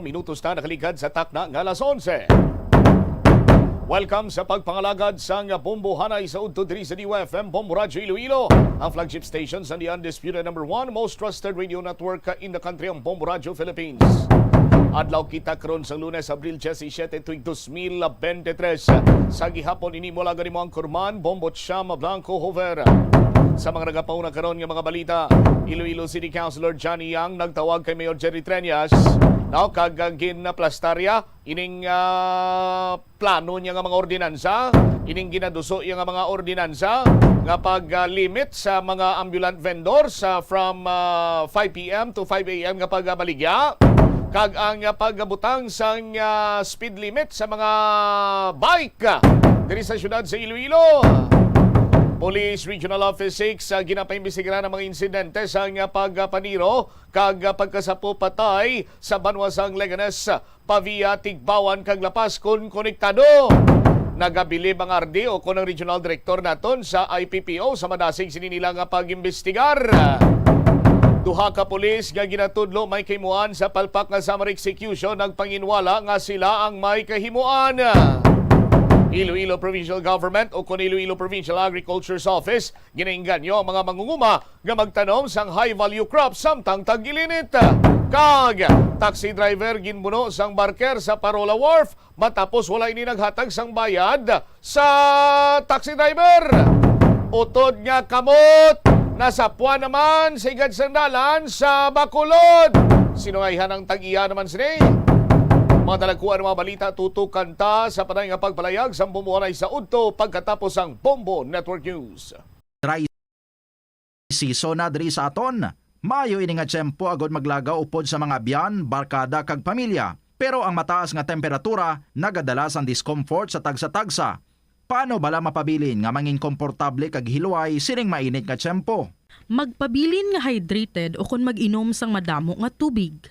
minutos na nakaligad sa takna ng alas 11. Welcome sa pagpangalagad sa Bombo Hanay sa Udto diri sa DYFM Bombo Radyo Iloilo, ang flagship station sa the undisputed number 1 most trusted radio network in the country, ang Bombo Radyo Philippines. Adlaw kita karon sa Lunes, Abril 17, tuig 2023. Sa gihapon ini mula ganimo ang kurman Bombo Cham Blanco Hover. Sa mga nagapauna karon nga mga balita, Iloilo City Councilor Johnny Yang nagtawag kay Mayor Jerry Treñas na kagagin na plastarya ining plano niya nga mga ordinansa, ining ginaduso iya nga mga ordinansa nga pag-limit sa mga ambulant vendors from 5 p.m. to 5 a.m. nga pagbaligya, kag ang pagbutang sa speed limit sa mga bike diri sa syudad sa Iloilo. Police Regional Office 6 ginapaimbestigahan ang mga insidente sa pagpaniro kag pagkasapo patay sa banwasang Leganes, Pavia, Tigbawan kag Lapas kun konektado. Nagabilib ang RD o kun ang Regional Director naton sa IPPO sa madasig sini nila nga pag-imbestigar. Duha ka pulis nga ginatudlo may kahimuan sa palpak nga summary execution nagpanginwala nga sila ang may kahimuan. Iloilo Provincial Government o kung Iloilo Provincial Agriculture's Office ginainganyo ang mga mangunguma nga magtanom sang high-value crops samtang tag-ilinit. Kag taxi driver ginbuno sang barker sa Parola Wharf matapos wala ini naghatag sang bayad sa taxi driver. Utod nga kamot nasapwa naman sa igad sandalan sa Bacolod. Sinungayhan ang tag-iya naman sini. Mga talagkuan ng mga balita, tutukan ta sa panay nga pagpalayag sa bumuhanay sa Udto pagkatapos ang Bombo Network News. Dry season na diri sa aton. Mayo ini nga tiyempo agod maglaga upod sa mga biyan, barkada kag pamilya. Pero ang mataas nga temperatura nagadalas ang discomfort sa tagsa-tagsa. Paano bala mapabilin nga manging komportable kag hiluay sining mainit nga tiyempo? Magpabilin nga hydrated o kung mag-inom sang madamo nga tubig.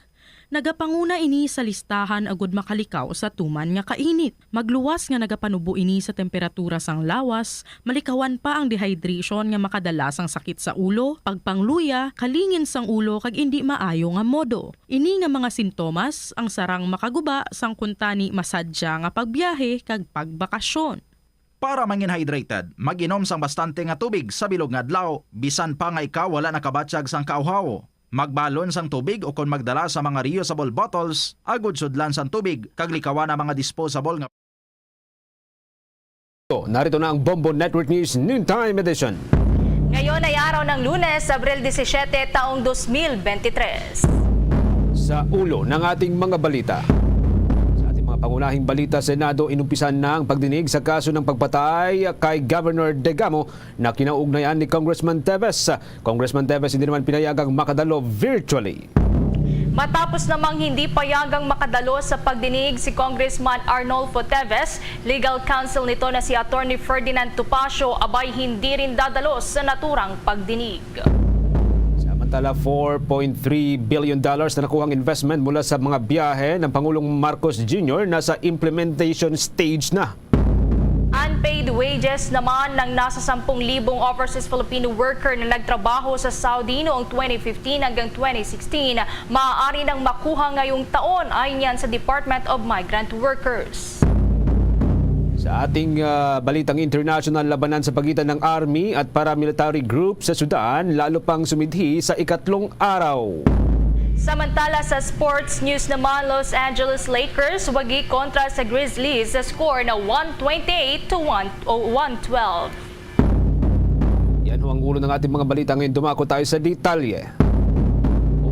Nagapanguna ini sa listahan agud makalikaw sa tuman nga kainit. Magluwas nga nagapanubo ini sa temperatura sang lawas, malikawan pa ang dehydration nga makadala sang sakit sa ulo, pagpangluya, kalingin sang ulo kag indi maayo nga modo. Ini nga mga sintomas ang sarang makaguba sang kuntani masadya nga pagbiyahe kag pagbakasyon. Para mangin hydrated, mag-inom sang bastante nga tubig sa bilog nga adlaw, bisan pa nga ikaw wala nakabatsyag sang kauhaw. Magbalon sang tubig o kung magdala sa mga reusable bottles, agud sudlan sang tubig, kag likawan ang mga disposable nga. Narito na ang Bombo Network News Noontime Edition. Ngayon ay araw ng Lunes, Abril 17, taong 2023. Sa ulo ng ating mga balita. Pangunahing balita, Senado inumpisan na ang pagdinig sa kaso ng pagpatay kay Governor Degamo na kinaugnayan ni Congressman Teves. Congressman Teves hindi naman pinayagang makadalo virtually. Matapos namang hindi payagang makadalo sa pagdinig si Congressman Arnolfo Teves, legal counsel nito na si Attorney Ferdinand Topacio abay hindi rin dadalo sa naturang pagdinig. Samantala, $4.3 billion na nakuhang investment mula sa mga biyahe ng Pangulong Marcos Jr. nasa implementation stage na. Unpaid wages naman ng nasa 10,000 overseas Filipino worker na nagtrabaho sa Saudi noong 2015 hanggang 2016, maaari nang makuha ngayong taon ayon sa Department of Migrant Workers. Sa ating balitang international, labanan sa pagitan ng army at paramilitary group sa Sudan lalo pang sumidhi sa ikatlong araw. Samantala sa sports news naman, Los Angeles Lakers wagi kontra sa Grizzlies sa score na 128-112. Yan ho ang ulo ng ating mga balita. Ngayon dumako tayo sa detalye.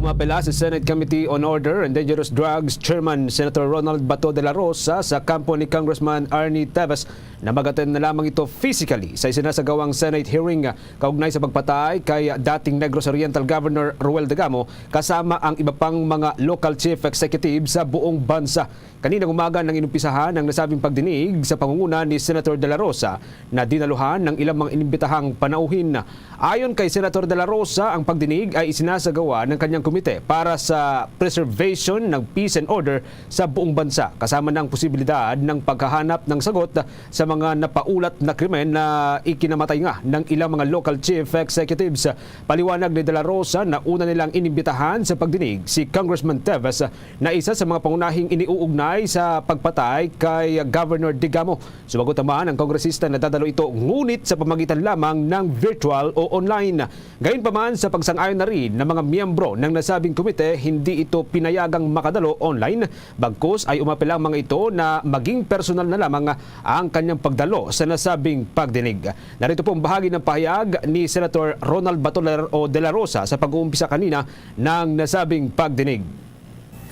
Umapela sa Senate Committee on Order and Dangerous Drugs Chairman Senator Ronald Bato de la Rosa sa kampo ni Congressman Arnie Teves na mag-attend na lamang ito physically sa isinasagawang Senate hearing kaugnay sa pagpatay kay dating Negros Oriental Governor Ruel Degamo kasama ang iba pang mga local chief executive sa buong bansa. Kaninang umaga nang inumpisahan ang nasabing pagdinig sa pangunguna ni Senator de la Rosa na dinaluhan ng ilang mga inimbitahang panauhin. Ayon kay Senator de la Rosa, ang pagdinig ay isinasagawa ng kanyang komite para sa preservation ng peace and order sa buong bansa, kasama ng posibilidad ng paghahanap ng sagot sa mga napaulat na krimen na ikinamatay nga ng ilang mga local chief executives. Paliwanag ni De La Rosa na una nilang inimbitahan sa pagdinig si Congressman Teves na isa sa mga pangunahing iniuugnay sa pagpatay kay Governor Digamo. Sumagot naman ang kongresista na dadalo ito ngunit sa pamagitan lamang ng virtual o online. Gayunpaman sa pagsang-ayon na rin ng mga miyembro ng nasabing komite, hindi ito pinayagang makadalo online. Bagkus ay umapela ang mga ito na maging personal na lamang ang kanyang pagdalo sa nasabing pagdinig. Narito po ang bahagi ng pahayag ni Senator Ronald Bato de la Rosa sa pag-uumpisa kanina ng nasabing pagdinig.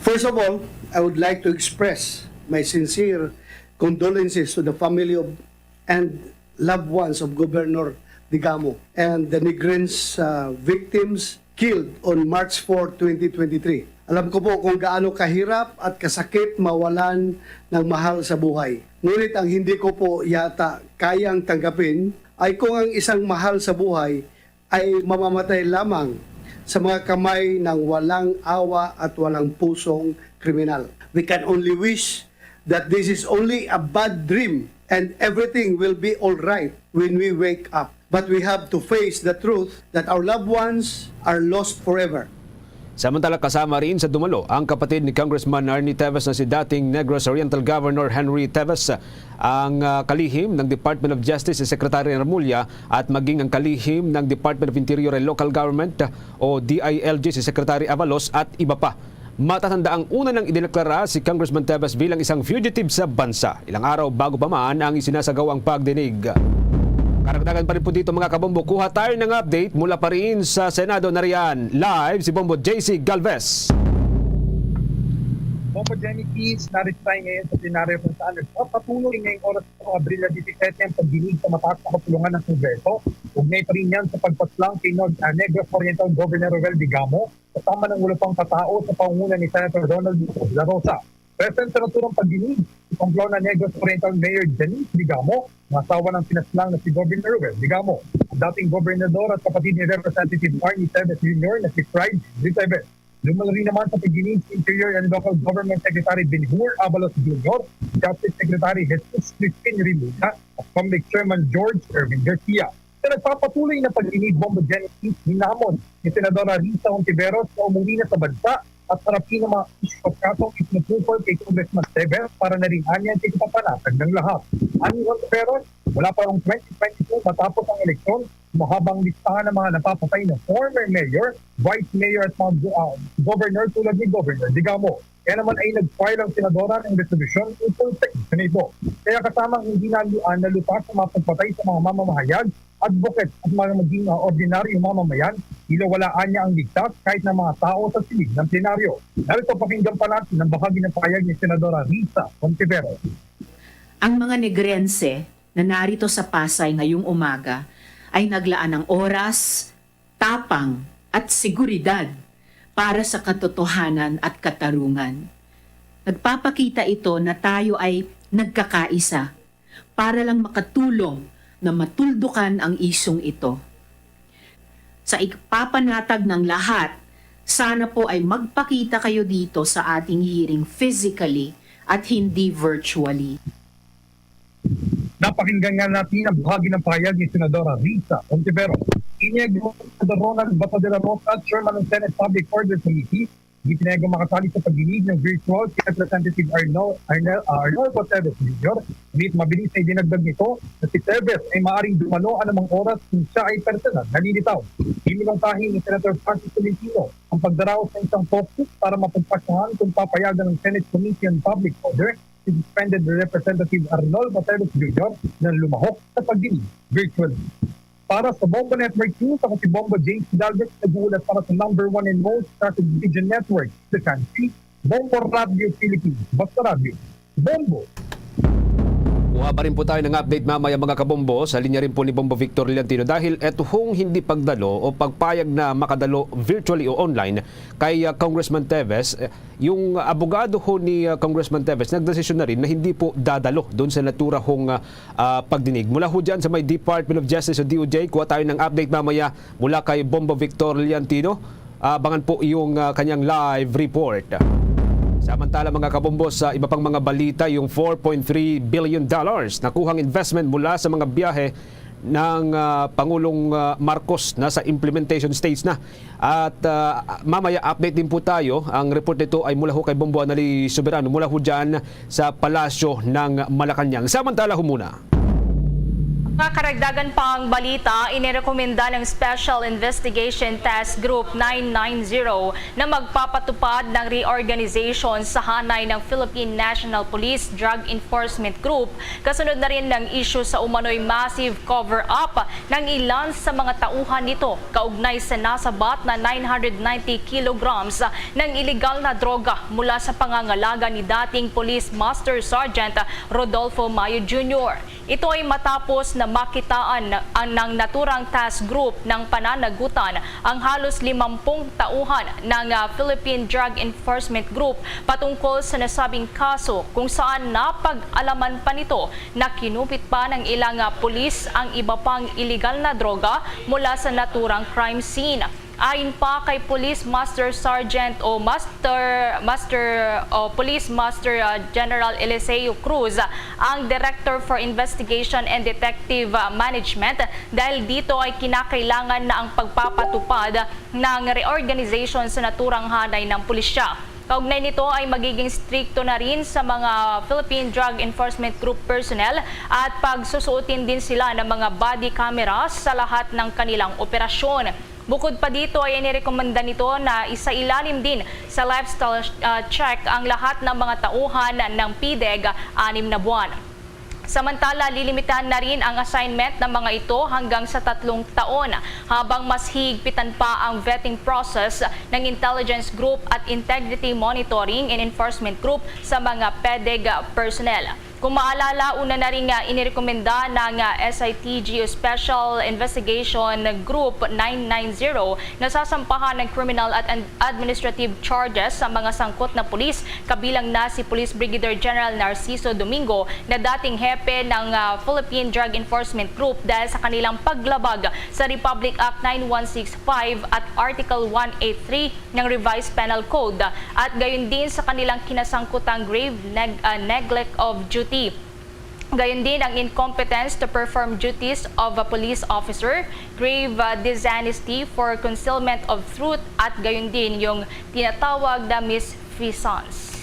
First of all, I would like to express my sincere condolences to the family of and loved ones of Governor Digamo and the Negrense victims killed on March 4, 2023. Alam ko po kung gaano kahirap at kasakit mawalan ng mahal sa buhay. Ngunit ang hindi ko po yata kayang tanggapin ay kung ang isang mahal sa buhay ay mamamatay lamang sa mga kamay ng walang awa at walang pusong kriminal. We can only wish that this is only a bad dream and everything will be all right when we wake up. But we have to face the truth that our loved ones are lost forever. Samantala kasama rin sa dumalo ang kapatid ni Congressman Arnie Teves na si dating Negros Oriental Governor Henry Teves, ang kalihim ng Department of Justice si Secretary Remulla at maging ang kalihim ng Department of Interior and Local Government o DILG si Secretary Avalos at iba pa. Matatanda ang una nang idineklara si Congressman Teves bilang isang fugitive sa bansa, ilang araw bago pa man ang isinasagawang pagdinig. Karagdagan pa rin po dito mga kabombo, kuha tayo ng update mula pa rin sa Senado. Nariyan live si Bombo JC Galvez. Bombo Jenny Keys, narito tayo ngayon sa plenaryo kung saan patuloy ngayong oras sa Abril 17 ang pagdinig sa mataas na kapulungan ng Kongreso. Ugnay pa rin yan sa pagpaslang kay Negros Oriental Governor Roel Digamo kasama ng wala pang katao sa pangunguna ni Senator Ronald Bato de la Rosa. Present sa naturang pagdinig, si Pamplona Negros Oriental Mayor Janice Digamo, masawa ng pinaslang na si Governor Roel Digamo. Dating gobernador at kapatid ni Representative Arnie Teves Jr. na si Pride Teves. Lumala rin naman sa pagdinig si Interior and Local Government Secretary Benhur Abalos Jr., Justice Secretary Jesus Crispin Rimuna at Public Chairman George Ervin Garcia. Sa nagpapatuloy na pagdinig, Bombo Genesis, hinamon ni Senadora Risa Ontiveros na umuwi na sa bansa at harapin ng mga isyu at kasong itinutungkol kay Congressman Teves para na rin anya ang tigpapanatag ng lahat. Ani Ontiveros, wala pa rong 2022 matapos ang eleksyon, mahabang listahan ng mga napapatay na former mayor, vice mayor at mga governor tulad ni Governor Digamo. Kaya naman ay nag-file ang senadora ng resolusyon upang sa ito. Kaya kasamang hindi nalutas sa mga pagpatay sa mga mamamahayag, advocate at mga maging ordinaryong mamamayan, ilawalaan niya ang ligtas kahit ng mga tao sa silid ng plenaryo. Narito pakinggan pa natin ang bahagi ng pahayag ni Senadora Risa Ontiveros. Ang mga Negrense na narito sa Pasay ngayong umaga ay naglaan ng oras, tapang at seguridad para sa katotohanan at katarungan. Nagpapakita ito na tayo ay nagkakaisa para lang makatulong na matuldukan ang isyong ito. Sa ipapanatag ng lahat, sana po ay magpakita kayo dito sa ating hearing physically at hindi virtually. Napakinggan nga natin ang bahagi ng pahayag ni Senadora Risa Ontiveros. Inyag mo sa Ronald Bato de la Rosa, Chairman ng Senate Public Order Committee, hindi pinayagang makasali sa pagdinig ng virtual si Representative Arnolfo Teves Jr. Ngunit mabilis na idinagdag nito na si Teves ay maaaring dumalo anumang oras kung siya ay personal nalilitaw. Iminungkahin ni Senator Francis Tolentino ang pagdaraos ng isang focus para mapagpasyahan kung papayagan ng Senate Committee on Public Order si suspended Representative Arnolfo Teves Jr. na lumahok sa pagdinig virtually. Para sa Bombo Network News, ako si Bombo James Galvez, nag-uulat para sa #1 and most trusted vision network sa country, Bombo Radio Philippines. Basta Radio. Bombo! Kuha pa rin po tayo ng update mamaya mga kabombo sa linya rin po ni Bombo Victor Leontino dahil eto hong hindi pagdalo o pagpayag na makadalo virtually o online kay Congressman Teves, yung abogado ho ni Congressman Teves nagdesisyon na rin na hindi po dadalo doon sa natura hong pagdinig. Mula ho dyan sa may Department of Justice o DOJ, kuha tayo ng update mamaya mula kay Bombo Victor Leontino. Abangan po yung kanyang live report. Samantala mga kabombo, sa iba pang mga balita, yung $4.3 billion nakuhang investment mula sa mga biyahe ng Pangulong Marcos nasa implementation stage na. At mamaya update din po tayo. Ang report nito ay mula ho kay Bombo Anali Soberano mula ho dyan sa Palasyo ng Malacanang. Samantala ho muna. Mga karagdagan pang balita, inirekomenda ng Special Investigation Task Group 990 na magpapatupad ng reorganization sa hanay ng Philippine National Police Drug Enforcement Group. Kasunod na rin ng issue sa umano'y massive cover-up ng ilan sa mga tauhan nito kaugnay sa nasabat na 990 kilograms ng iligal na droga mula sa pangangalaga ni dating Police Master Sergeant Rodolfo Mayo Jr. Ito ay matapos na makitaan ng naturang task group ng pananagutan ang halos 50 tauhan ng Philippine Drug Enforcement Group patungkol sa nasabing kaso kung saan napag-alaman pa nito na kinupit pa ng ilang pulis ang iba pang iligal na droga mula sa naturang crime scene. Ayon pa kay Police Master Sergeant o Police Master General Eliseo Cruz, ang Director for Investigation and Detective Management, dahil dito ay kinakailangan na ang pagpapatupad ng reorganization sa naturang hanay ng pulisya. Kaugnay nito ay magiging strikto na rin sa mga Philippine Drug Enforcement Group personnel at pagsusuotin din sila ng mga body cameras sa lahat ng kanilang operasyon. Bukod pa dito ay inirekomenda nito na isailalim din sa lifestyle check ang lahat ng mga tauhan ng PDEG 6 na buwan. Samantala, lilimitahan na rin ang assignment ng mga ito hanggang sa 3 taon habang mas higpitan pa ang vetting process ng Intelligence Group at Integrity Monitoring and Enforcement Group sa mga PDEG personnel. Kung maalala, una na rin inirekomenda ng SITG o Special Investigation Group 990 na sasampahan ng criminal at administrative charges sa mga sangkot na pulis, kabilang na si Police Brigadier General Narciso Domingo na dating hepe ng Philippine Drug Enforcement Group dahil sa kanilang paglabag sa Republic Act 9165 at Article 183 ng Revised Penal Code at gayon din sa kanilang kinasangkutang grave neglect of duty. Gayon din ang incompetence to perform duties of a police officer, grave dishonesty for concealment of truth at gayon din yung tinatawag na misfeasance.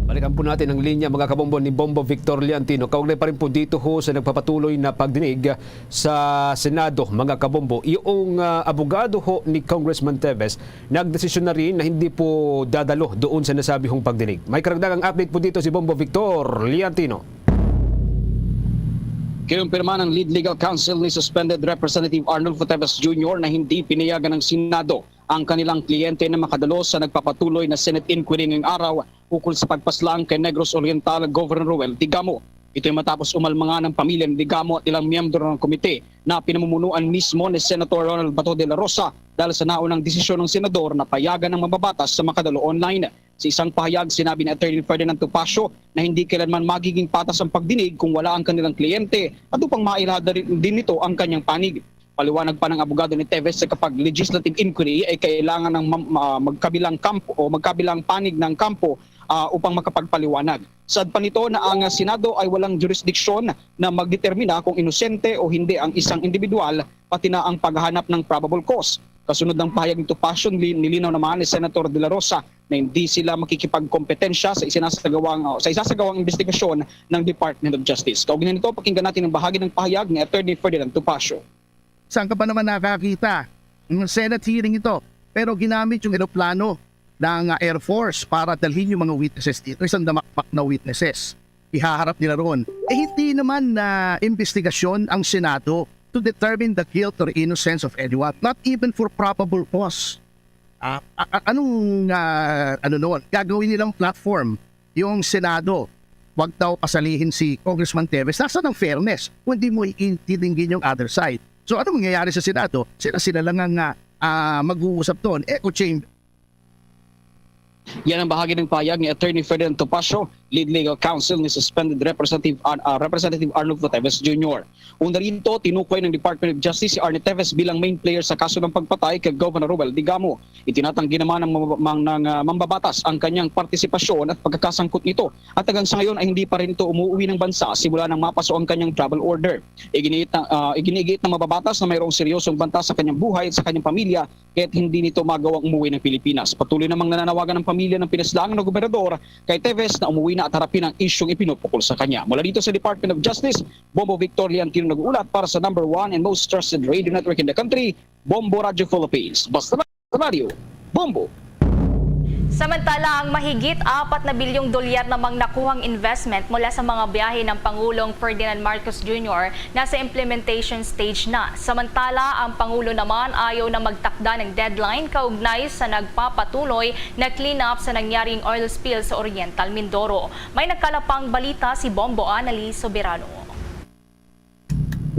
Balikan po natin ang linya mga kabombo ni Bombo Victor Liantino. Kaugnay pa rin po dito ho sa nagpapatuloy na pagdinig sa Senado mga kabombo. Yung abogado ho ni Congressman Teves nagdesisyon na rin na hindi po dadalo doon sa nasabi hong pagdinig. May karagdagang update po dito si Bombo Victor Liantino. Kinumpirma ng lead legal counsel ni suspended Representative Arnulfo Teves Jr. na hindi pinayagan ng Senado ang kanilang kliyente na makadalo sa nagpapatuloy na Senate inquiry ngayong araw ukol sa pagpaslang kay Negros Oriental Governor Roel Digamo. Ito ay matapos umalma ng pamilya ni Digamo at ilang miyembro ng komite na pinamumunuan mismo ni Senator Ronald Bato de la Rosa dahil sa naunang desisyon ng senador na payagan ng mababatas sa makadalo online. Sa isang pahayag, sinabi ni Attorney Ferdinand Topacio na hindi kailanman magiging patas ang pagdinig kung wala ang kanilang kliyente at upang mailahad din nito ang kanyang panig. Paliwanag pa ng abogado ni Teves sa kapag legislative inquiry ay kailangan ng magkabilang kampo o magkabilang panig ng kampo upang makapagpaliwanag. Saad pa nito na ang Senado ay walang jurisdiksyon na magdetermina kung inosente o hindi ang isang individual pati na ang paghahanap ng probable cause. Kasunod ng pahayag nito passion, nilinaw naman ni Senator De La Rosa na hindi sila makikipagkompetensya sa isasagawang investigasyon ng Department of Justice. Kaugnay nito, pakinggan natin ang bahagi ng pahayag ni Attorney Ferdinand Topacio. Saan ka pa naman nakakita ng Senate hearing ito? Pero ginamit yung eroplano ng Air Force para dalhin yung mga witnesses dito. Isang damakpak na witnesses. Ihaharap nila roon. Hindi naman na investigasyon ang Senado to determine the guilt or innocence of anyone. Not even for probable cause. Anong gagawin nilang platform? Yung Senado, wag daw pasalihin si Congressman Teves. Nasaan ang fairness? Kung hindi mo iintindihin yung other side. So ano mangyayari sa Senado? Sila lang ang mag-uusap doon. Echo chamber. Yan ang bahagi ng payag ni Attorney Ferdinand Topacio, Lead Legal Counsel ni Suspended Representative Arnold Teves Jr. Una rito, tinukoy ng Department of Justice si Arnie Teves bilang main player sa kaso ng pagpatay kay Governor Ruel Digamo. Itinatanggi naman ng mambabatas ang kanyang partisipasyon at pagkakasangkot nito. At hanggang sa ngayon ay hindi pa rin ito umuwi ng bansa simula nang mapaso ang kanyang travel order. Iginiigit ng mababatas na mayroong seryosong banta sa kanyang buhay at sa kanyang pamilya kaya't hindi nito magawang umuwi ng Pilipinas. Patuloy namang nananawagan ng pamilya ng pinaslang na gobernador kay Teves na umuwi na at harapin ang isyong ipinupukol sa kanya. Mula dito sa Department of Justice, Bombo Victor Liantino nag-uulat para sa number 1 and most trusted radio network in the country, Bombo Radio Philippines. Basta Radio, Bombo. Samantala, ang mahigit 4 na bilyong dolyar namang nakuhang investment mula sa mga biyahe ng Pangulong Ferdinand Marcos Jr. nasa implementation stage na. Samantala, ang Pangulo naman ayaw na magtakda ng deadline kaugnay sa nagpapatuloy na clean-up sa nangyaring oil spill sa Oriental Mindoro. May nagkalapang balita si Bombo Annalise Soberano.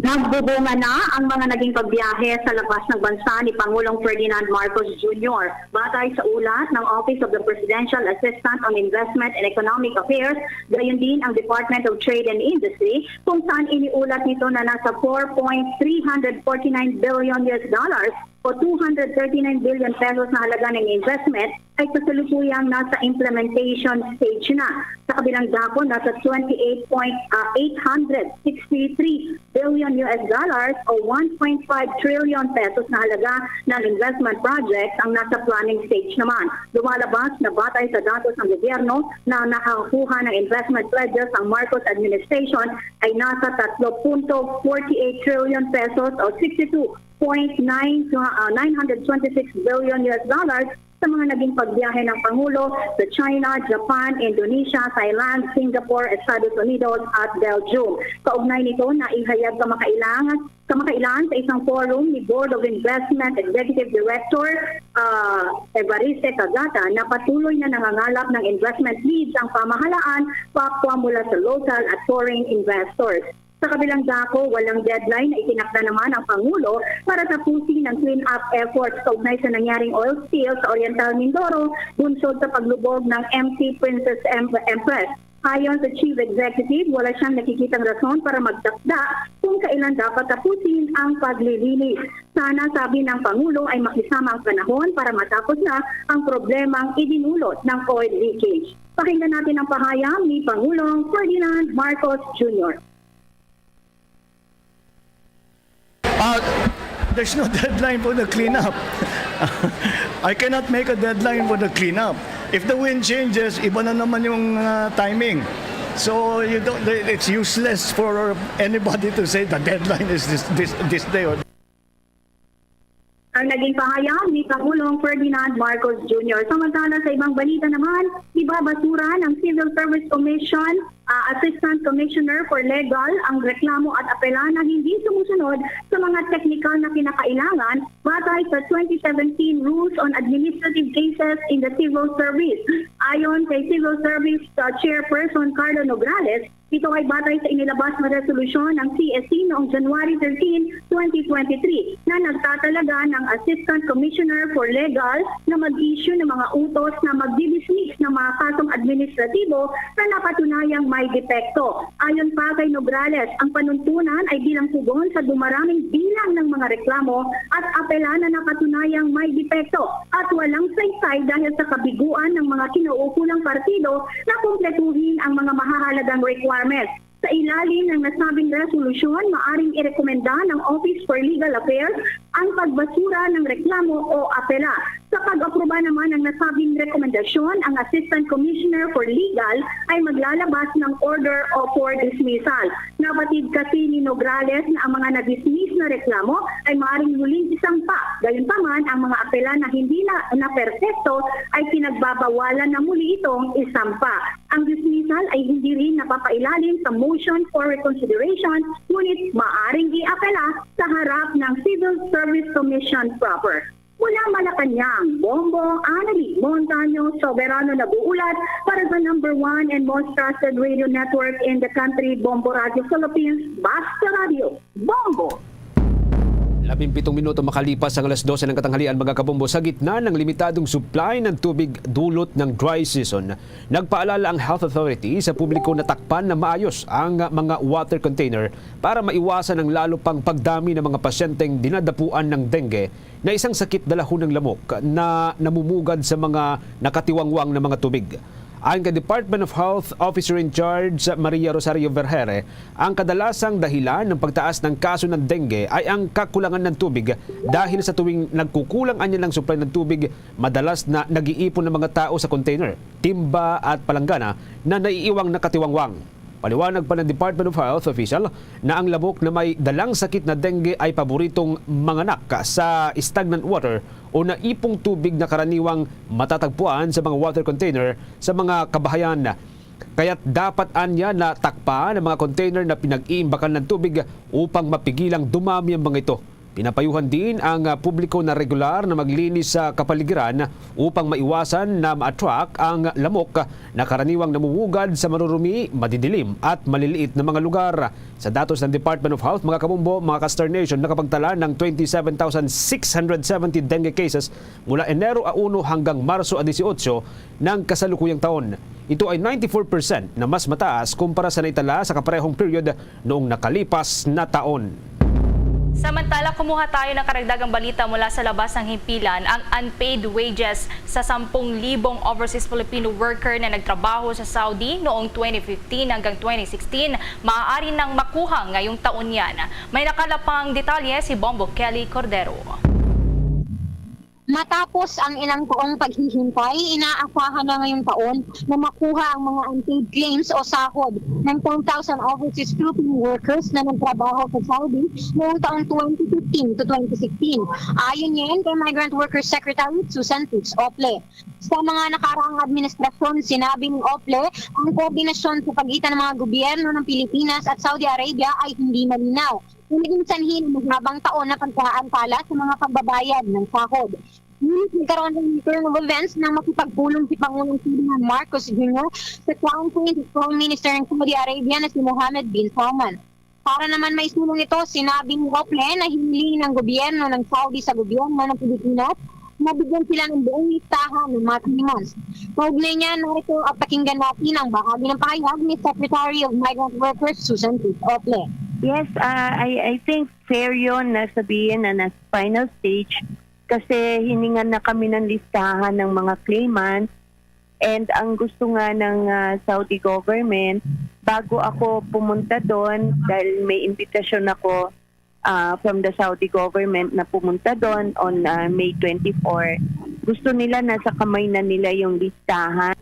Nagbubunga na ang mga naging pagbiyahe sa labas ng bansa ni Pangulong Ferdinand Marcos Jr. Batay sa ulat ng Office of the Presidential Assistant on Investment and Economic Affairs, gayon din ang Department of Trade and Industry, kung saan iniulat nito na nasa $4.349 billion o 239 billion pesos na halaga ng investment ay kasalukuyang nasa implementation stage na. Sa kabilang dako, nasa 28.863 billion o 1.5 trillion pesos na halaga ng investment projects ang nasa planning stage naman. Lumalabas na batay sa datos ng gobyerno na nakakuha ng investment pledges ang Marcos administration ay nasa 3.48 trillion pesos o 926 billion sa mga naging pagbiyahe ng Pangulo sa China, Japan, Indonesia, Thailand, Singapore, Estados Unidos at Belgium. Kaugnay nito na ihayag kamakailan sa isang forum ni Board of Investment Executive Director Evariste Cagata na patuloy na nangangalap ng investment leads ang pamahalaan kapwa mula sa local at foreign investors. Sa kabilang dako, walang deadline na itinakda naman ang Pangulo para tapusin ang clean-up efforts kaugnay sa nangyaring oil spill sa Oriental Mindoro, bunsod sa paglubog ng MT Princess Empress. Ayon sa Chief Executive, wala siyang nakikitang rason para magtakda kung kailan dapat tapusin ang paglilinis. Sana, sabi ng Pangulo, ay makisama ang panahon para matapos na ang problemang idinulot ng oil leakage. Pakinggan natin ang pahayag ni Pangulong Ferdinand Marcos Jr. There's no deadline for the cleanup. I cannot make a deadline for the cleanup. If the wind changes, iba na naman yung timing. So it's useless for anybody to say the deadline is this day or ang naging pahayag ni Pangulong Ferdinand Marcos Jr. Samantala sa ibang balita naman, ibabasura ng Civil Service Commission Assistant Commissioner for Legal ang reklamo at apela na hindi sumusunod sa mga teknikal na kinakailangan batay sa 2017 Rules on Administrative Cases in the Civil Service. Ayon kay Civil Service Chairperson Carlo Nograles, ito ay batay sa inilabas na resolusyon ng CSC noong January 13, 2023 na nagtatalaga ng Assistant Commissioner for Legal na mag-issue ng mga utos na magdi-dismiss ng mga kasong administratibo na napatunayang may depekto. Ayon pa kay Nograles, ang panuntunan ay bilang tugon sa dumaraming bilang ng mga reklamo at apela na napatunayang may depekto at walang saysay dahil sa kabiguan ng mga kinuukulang partido na kumpletuhin ang mga mahahalagang requirements. Sa ilalim ng nasabing resolusyon, maaring irekomenda ng Office for Legal Affairs ang pagbasura ng reklamo o apela. Sa pag-aproba naman ng nasabing rekomendasyon, ang Assistant Commissioner for Legal ay maglalabas ng order o for dismissal. Napatid kasi ni Nograles na ang mga na-dismiss na reklamo ay maaaring muling isampa. Gayunpaman, ang mga apela na hindi na perfecto ay pinagbabawalan na muli itong isampa. Ang dismissal ay hindi rin napapailalim sa motion for reconsideration, ngunit maaaring i-apela sa harap ng Civil Service Commission proper. Mula Malacanang, Bombo Annalise Montaño Soberano nag-uulat para sa number 1 and most trusted radio network in the country, Bombo Radio Philippines, Basta Radio, Bombo! 17 minuto makalipas ang alas 12 ng katanghalian mga kabombo, sa gitna ng limitadong supply ng tubig dulot ng dry season, nagpaalala ang Health Authority sa publiko na takpan na maayos ang mga water container para maiwasan ang lalo pang pagdami ng mga pasyenteng dinadapuan ng dengue na isang sakit dala ng lamok na namumugad sa mga nakatiwangwang na mga tubig. Ayon kay Department of Health Officer in Charge Maria Rosario Vergere, ang kadalasang dahilan ng pagtaas ng kaso ng dengue ay ang kakulangan ng tubig dahil sa tuwing nagkukulang anya ng supply ng tubig, madalas na nag-iipon ng mga tao sa container, timba at palanggana na naiiwang nakatiwangwang. Paliwanag pa ng Department of Health official na ang lamok na may dalang sakit na dengue ay paboritong manganak sa stagnant water o naipong tubig na karaniwang matatagpuan sa mga water container sa mga kabahayan. Kaya't dapat anya na takpa ng mga container na pinag-iimbakan ng tubig upang mapigilang dumami ang mga ito. Pinapayuhan din ang publiko na regular na maglinis sa kapaligiran upang maiwasan na ma-attract ang lamok na karaniwang namumugad sa marurumi, madidilim at maliliit na mga lugar. Sa datos ng Department of Health, mga kabombo, mga ka-Star Nation, nakapagtala ng 27,670 dengue cases mula Enero 1 hanggang Marso 18 ng kasalukuyang taon. Ito ay 94% na mas mataas kumpara sa naitala sa kaparehong period noong nakalipas na taon. Samantala, kumuha tayo ng karagdagang balita mula sa labas ng himpilan. Ang unpaid wages sa 10,000 overseas Filipino worker na nagtrabaho sa Saudi noong 2015 hanggang 2016, maaari nang makuha ngayong taon yan. May nakalapang detalye si Bombo Kelly Cordero. Matapos ang ilang taong paghihintay, inaasahan na ngayong taon na makuha ang mga unpaid claims o sahod ng 10,000 overseas Filipino workers na nagtrabaho sa Saudi noong taong 2015 to 2016. Ayon yan kay Migrant Workers Secretary Susan Tux Ople. Sa mga nakaraang administrasyon, sinabi ni Ople, ang koordinasyon sa pagitan ng mga gobyerno ng Pilipinas at Saudi Arabia ay hindi malinaw. Naging sanhi ng mahabang taon na pagkaantala sa mga pagbabayad ng sahod. Ngunit nagkaroon ng turn of events na makipagpulong si Pangulong Ferdinand Marcos Jr. sa Crown Prince Prime Minister ng Saudi Arabia na si Mohammed bin Salman. Para naman may sulong ito, sinabi ni Ople na hinili ng gobyerno ng Saudi sa gobyerno ng Pilipinas na bigyan sila ng buong listahan ng mga criminals. Kaugnay niya, narito at pakinggan natin ang bahagi ng pahayag ni Secretary of Migrant Workers Susan Tux Ople. Yes, I think fair yun na sabihin na nasa final stage kasi hiningan na kami ng listahan ng mga claimants and ang gusto nga ng Saudi government, bago ako pumunta doon dahil may invitation ako from the Saudi government na pumunta doon on May 24, gusto nila nasa kamay na nila yung listahan.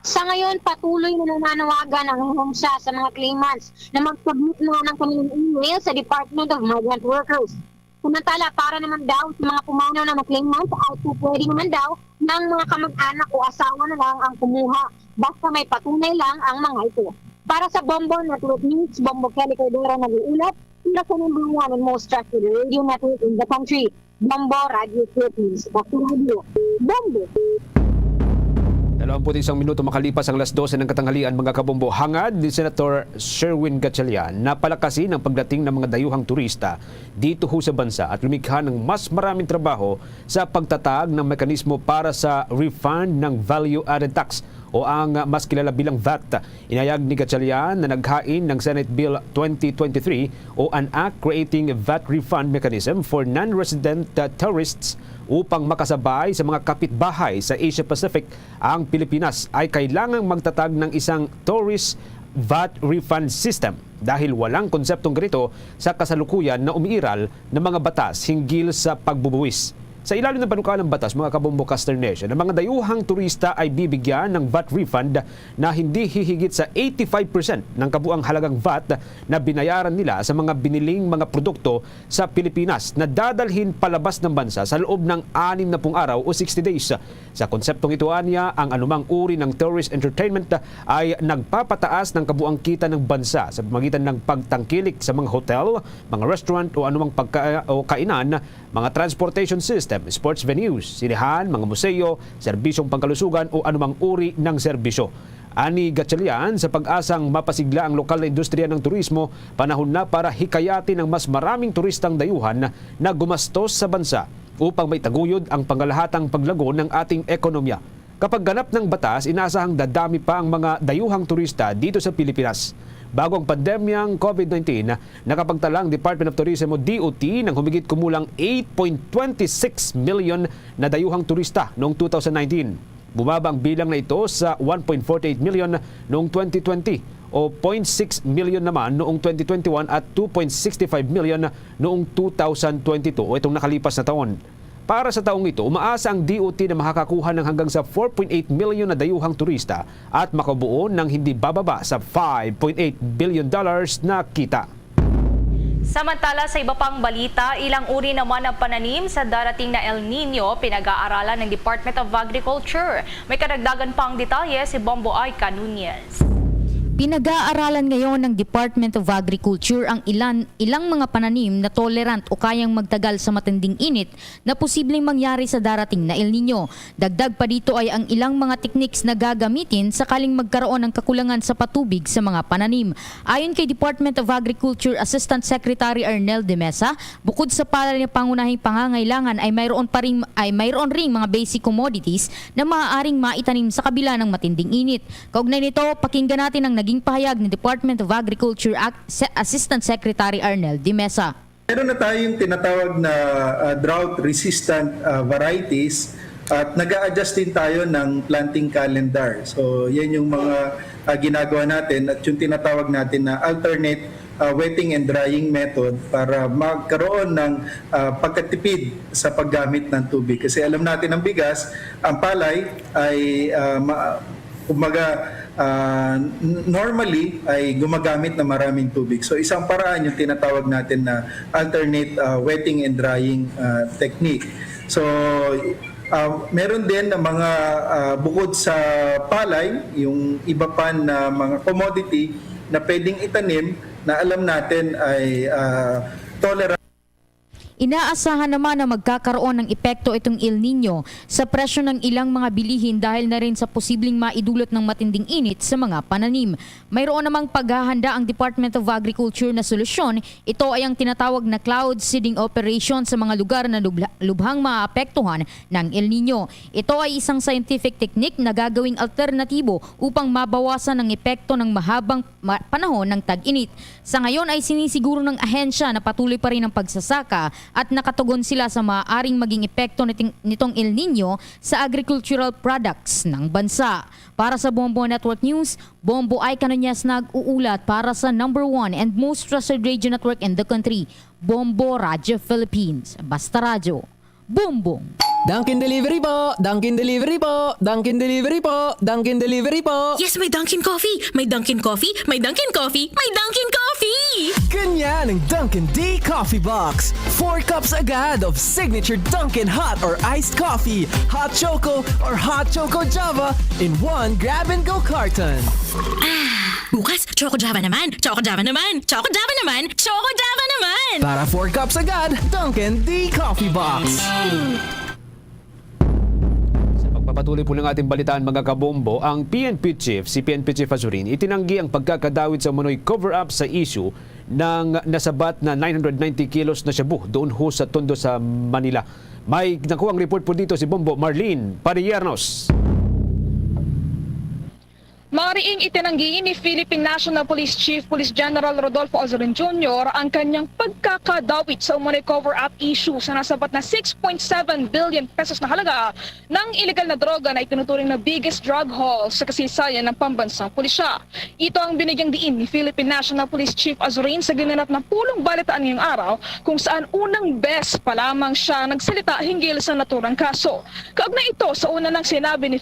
Sa ngayon, patuloy na nananawagan ang hensya sa mga claimants na mag-submit na ng kanilang email sa Department of Migrant Workers. Samantala, para naman daw sa mga pumanaw na claimants, ay pwede naman daw ng mga kamag-anak o asawa na lang ang kumuha basta may patunay lang ang mga ito. Para sa Bombo Network News, Bombo Kelly Cordero nag-uulat, sila sa number 1 and most trusted radio network in the country, Bombo Radio Philippines. Dr. Radio, Bombo! 21 minuto makalipas ang alas 12 ng katanghalian mga kabombo, hangad ni Senator Sherwin Gatchalian na palakasin ang pagdating ng mga dayuhang turista dito ho sa bansa at lumikha ng mas maraming trabaho sa pagtatag ng mekanismo para sa refund ng value-added tax o ang mas kilala bilang VAT. Inayag ni Gatchalian na naghain ng Senate Bill 2023 o an act creating a VAT refund mechanism for non-resident tourists upang makasabay sa mga kapitbahay sa Asia Pacific. Ang Pilipinas ay kailangang magtatag ng isang tourist VAT refund system dahil walang konseptong ganito sa kasalukuyan na umiiral ng mga batas hinggil sa pagbubuwis. Sa ilalim ng panukala ng batas, mga kabombo Caster Nation, ang mga dayuhang turista ay bibigyan ng VAT refund na hindi hihigit sa 85% ng kabuang halagang VAT na binayaran nila sa mga biniling mga produkto sa Pilipinas na dadalhin palabas ng bansa sa loob ng 60 araw o 60 days. Sa konseptong ito, anya, ang anumang uri ng tourist entertainment ay nagpapataas ng kabuang kita ng bansa sa pamamagitan ng pagtangkilik sa mga hotel, mga restaurant o anumang kainan, mga transportation system, sports venues, sinihan, mga museo, serbisyong pangkalusugan o anumang uri ng serbisyo. Ani Gatchalian, sa pag-asang mapasigla ang lokal na industriya ng turismo, panahon na para hikayatin ang mas maraming turistang dayuhan na gumastos sa bansa upang may taguyod ang pangalahatang paglago ng ating ekonomiya. Kapag ganap ng batas, inasahang dadami pa ang mga dayuhang turista dito sa Pilipinas. Bago ang pandemyang COVID-19, nakapagtalang Department of Tourism o DOT ng humigit kumulang 8.26 million na dayuhang turista noong 2019. Bumaba ang bilang na ito sa 1.48 million noong 2020 o 0.6 million naman noong 2021 at 2.65 million noong 2022 o itong nakalipas na taon. Para sa taong ito, umaasa ang DOT na makakakuha ng hanggang sa 4.8 million na dayuhang turista at makabuo ng hindi bababa sa $5.8 billion na kita. Samantala sa iba pang balita, ilang uri naman ng pananim sa darating na El Nino pinag-aaralan ng Department of Agriculture. May karagdagan pang detalye si Bombo Aika Nunez. Pinag-aaralan ngayon ng Department of Agriculture ang ilang mga pananim na tolerant o kayang magtagal sa matinding init na posibleng mangyari sa darating na El Nino. Dagdag pa dito ay ang ilang mga techniques na gagamitin sakaling magkaroon ng kakulangan sa patubig sa mga pananim. Ayon kay Department of Agriculture Assistant Secretary Arnel de Mesa, bukod sa palay na pangunahing pangangailangan ay mayroon ring mga basic commodities na maaaring maitanim sa kabila ng matinding init. Kaugnay nito, pakinggan natin ang naging pahayag ni Department of Agriculture Assistant Secretary Arnel de Mesa. Meron na tayong tinatawag na drought-resistant varieties at nag-a-adjust din tayo ng planting calendar. So yan yung mga ginagawa natin at yung tinatawag natin na alternate wetting and drying method para magkaroon ng pagkatipid sa paggamit ng tubig. Kasi alam natin ang bigas, ang palay ay normally ay gumagamit ng maraming tubig. So isang paraan yung tinatawag natin na alternate wetting and drying technique. So meron din na mga bukod sa palay, yung iba pa na mga commodity na pwedeng itanim na alam natin ay tolerant. Inaasahan naman na magkakaroon ng epekto itong El Nino sa presyo ng ilang mga bilihin dahil na rin sa posibleng maidulot ng matinding init sa mga pananim. Mayroon namang paghahanda ang Department of Agriculture na solusyon. Ito ay ang tinatawag na cloud seeding operation sa mga lugar na lubhang maapektuhan ng El Nino. Ito ay isang scientific technique na gagawing alternatibo upang mabawasan ang epekto ng mahabang panahon ng tag-init. Sa ngayon ay sinisiguro ng ahensya na patuloy pa rin ang pagsasaka at nakatugon sila sa maaaring maging epekto nitong El Nino sa agricultural products ng bansa. Para sa Bombo Network News, Bombo Aika Nunez nag-uulat para sa #1 and most trusted radio network in the country, Bombo Radio Philippines. Basta Radio. Boom! Dunkin' Delivery po! Dunkin' Delivery po! Dunkin' Delivery po! Dunkin' Delivery po! Yes, may Dunkin' Coffee! May Dunkin' Coffee! May Dunkin' Coffee! May Dunkin' Coffee! Ganyan ang Dunkin' D Coffee Box! 4 cups agad of signature Dunkin' hot or iced coffee, hot choco or hot choco java in 1 grab-and-go carton. Bukas, Choco Java naman! Choco Java naman! Choco Java naman! Choco Java naman! Para 4 cups agad, Dunkin' D Coffee Box! Patuloy po ng ating balitaan mga kabombo, ang PNP Chief, si PNP Chief Azurin, itinanggi ang pagkakadawit sa umano'y cover-up sa issue ng nasabat na 990 kilos na shabu doon ho sa Tondo sa Manila. May nakuhang report po dito si Bombo Marlene Pariernos. Mariing itinanggi ni Philippine National Police Chief Police General Rodolfo Azurin Jr. ang kanyang pagkakadawit sa umano'y cover-up issue sa nasabat na 6.7 billion pesos na halaga ng illegal na droga na itinuturing na biggest drug haul sa kasaysayan ng pambansang pulisya. Ito ang binigyang diin ni Philippine National Police Chief Azurin sa ginanap na pulong balitaan ngayong araw kung saan unang beses pa lamang siya nagsalita hinggil sa naturang kaso. Kaugnay ito sa una ng sinabi ni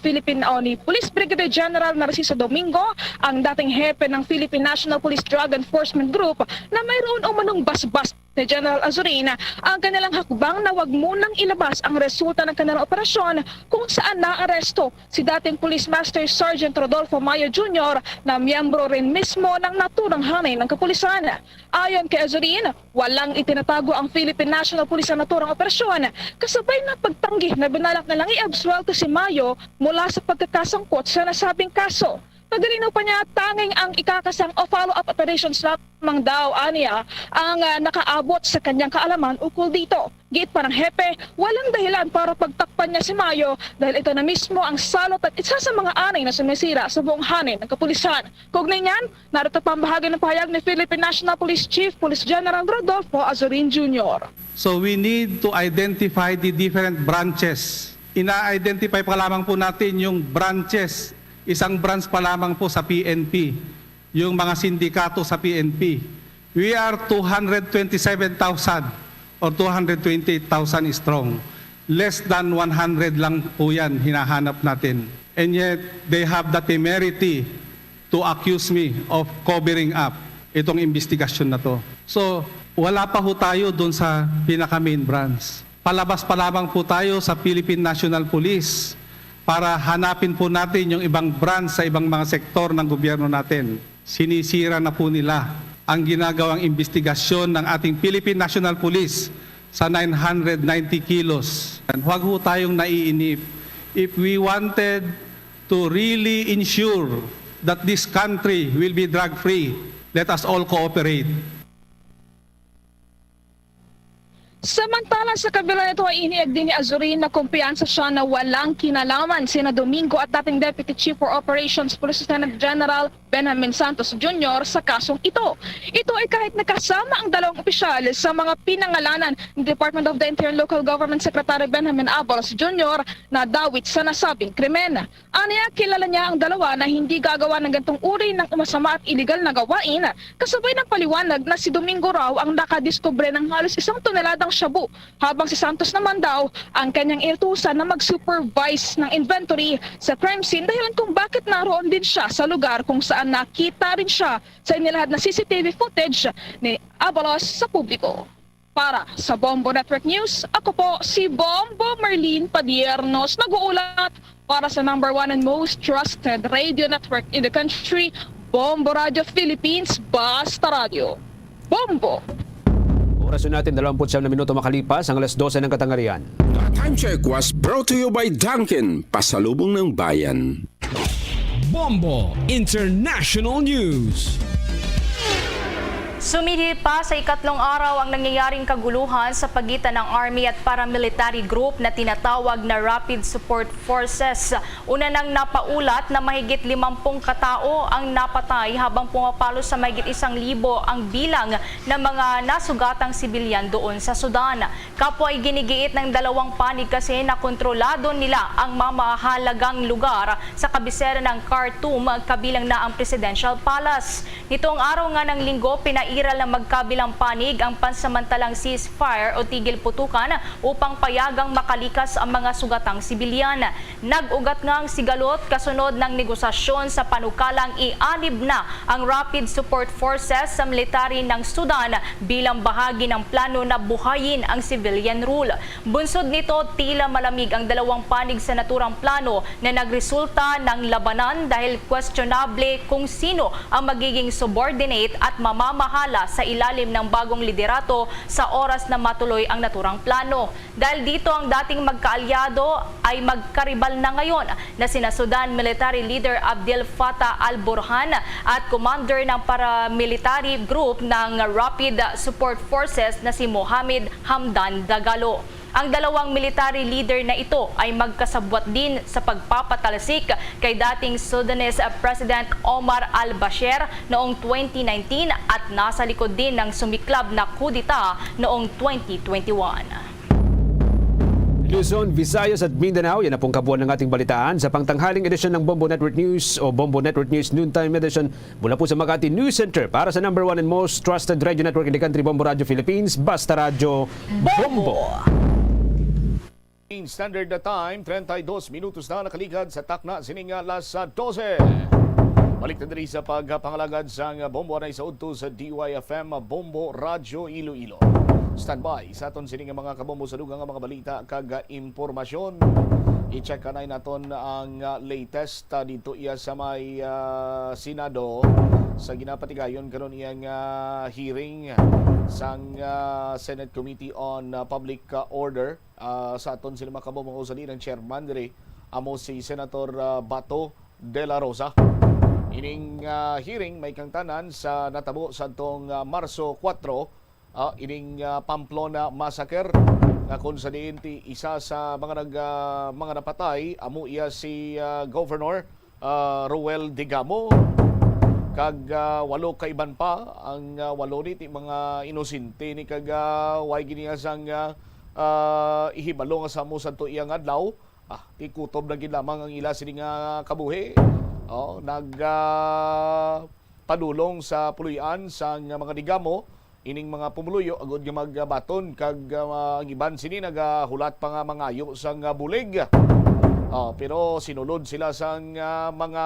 Police Brigadier General Narciso Domingo, ang dating hepe ng Philippine National Police Drug Enforcement Group, na mayroon umanong basbas ni General Azurin ang kanilang hakbang na wag munang ilabas ang resulta ng kanilang operasyon kung saan naaresto si dating Police Master Sergeant Rodolfo Mayo Jr. na miyembro rin mismo ng naturang hanay ng kapulisan. Ayon kay Azurin, walang itinatago ang Philippine National Police sa naturang operasyon, kasabay na pagtanggi na binalak na lang i-absuelto si Mayo mula sa pagkakasangkot sa nasabing kaso. Pagalinaw pa niya, tanging ang ikakasang o follow-up operations lamang daw aniya ang nakaabot sa kanyang kaalaman ukol dito. Giit pa ng hepe, walang dahilan para pagtakpan niya si Mayo dahil ito na mismo ang salot at isa sa mga anay na sumisira sa buong hanin ng kapulisan. Kaugnay niyan, narito pa ang bahagi ng pahayag ni Philippine National Police Chief Police General Rodolfo Azorin Jr. So we need to identify the different branches. Ina-identify pa lamang po natin yung branches. Isang branch pa lamang po sa PNP, yung mga sindikato sa PNP. We are 227,000 or 228,000 strong. Less than 100 lang po yan hinahanap natin. And yet, they have the temerity to accuse me of covering up itong investigasyon na to. So, wala pa ho tayo doon sa pinaka-main branch. Palabas pa lamang po tayo sa Philippine National Police para hanapin po natin yung ibang branch sa ibang mga sektor ng gobyerno natin. Sinisira na po nila ang ginagawang investigasyon ng ating Philippine National Police sa 990 kilos. Huwag ho tayong naiinip. If we wanted to really ensure that this country will be drug-free, let us all cooperate. Samantala sa kabila nito ay iniag din ni Azorin na kumpiyansa siya na walang kinalaman sina Domingo at dating Deputy Chief for Operations Police Lieutenant General Benjamin Santos Jr. sa kasong ito. Ito ay kahit nakasama ang dalawang opisyal sa mga pinangalanan ng Department of the Interior Local Government Secretary Benjamin Abalos Jr. na dawit sa nasabing krimen. Aniya, kilala niya ang dalawa na hindi gagawa ng gantong uri ng masama at illegal na gawain. Kasabay ng paliwanag na si Domingo raw ang nakadiskubre ng halos 1 toneladang shabu, habang si Santos naman daw ang kanyang inutusan na mag-supervise ng inventory sa crime scene dahilan kung bakit naroon din siya sa lugar kung saan nakita rin siya sa inilahad na CCTV footage ni Abalos sa publiko. Para sa Bombo Network News, ako po si Bombo Marlene Padiernos, nag-uulat para sa #1 and most trusted radio network in the country, Bombo Radio Philippines, Basta Radio. Bombo! Orasyon natin 29 na minuto makalipas ang 12:00 ng katanghalian. Time check was brought to you by Dunkin, pasalubong ng bayan. Bombo International News. Sumihip pa sa ikatlong araw ang nangyayaring kaguluhan sa pagitan ng Army at paramilitary group na tinatawag na Rapid Support Forces. Una nang napaulat na mahigit 50 katao ang napatay habang pumapalo sa mahigit 1,000 ang bilang ng mga nasugatang sibilyan doon sa Sudan. Kapwa ay ginigiit ng dalawang panig kasi na kontrolado nila ang mamahalagang lugar sa kabisera ng Khartoum kabilang na ang Presidential Palace. Nitong araw nga ng Linggo, pinairal na magkabilang panig ang pansamantalang ceasefire o tigil putukan upang payagang makalikas ang mga sugatang sibilyan. Nag-ugat nga ang sigalot kasunod ng negosasyon sa panukalang i-anib na ang Rapid Support Forces sa military ng Sudan bilang bahagi ng plano na buhayin ang civilian rule. Bunsod nito, tila malamig ang dalawang panig sa naturang plano na nagresulta ng labanan dahil questionable kung sino ang magiging subordinate at mamamahala sa ilalim ng bagong liderato sa oras na matuloy ang naturang plano. Dahil dito ang dating magkaalyado ay magkaribal na ngayon na sina Sudan Military Leader Abdel Fattah al-Burhan at commander ng paramilitary group ng Rapid Support Forces na si Mohamed Hamdan Dagalo. Ang dalawang military leader na ito ay magkasabwat din sa pagpapatalsik kay dating Sudanese President Omar al-Bashir noong 2019 at nasa likod din ng sumiklab na kudita noong 2021. Luzon, Visayas at Mindanao, yan na pong kabuuan ng ating balitaan sa pangtanghaling edisyon ng Bombo Network News o Bombo Network News Noontime Edition mula po sa Makati News Center para sa #1 and most trusted radio network in the country, Bombo Radio Philippines, Basta Radio Bombo! In standard na time, 32 minutos na nakaligad sa takna sininga alas 12. Balik na diri sa pagpangalagad sa Bombo na isaudto sa DYFM Bombo Radio Iloilo. Standby sa aton sininga mga kabombo sa dugang mga balita kag impormasyon. I-check kanay naton ang latest dito iya sa may Senado sa ginapatigayon karon iyang hearing sang Senate Committee on Public Order. Sa aton sila makabomong usali ng chairman diri amo si Senator Bato de la Rosa. Ining hearing may kang tanan sa natabo sa tong Marso 4, ining Pamplona massacre nga kung sa diin ti isa sa mga napatay amo iya si Governor Roel Digamo kag 8 kaiban pa ang 8 ni ti mga inosente ni kag way giniyasang ihibalo nga sa mo santo iyang adlaw ti kutob na gid lamang ang ila sini nga kabuhi. Padulong sa puluyan sa mga Digamo ining mga pumuluyo agud nga magbaton kag ang iban sini nagahulat pa nga mangayo sa bulig. Pero sinulod sila sa mga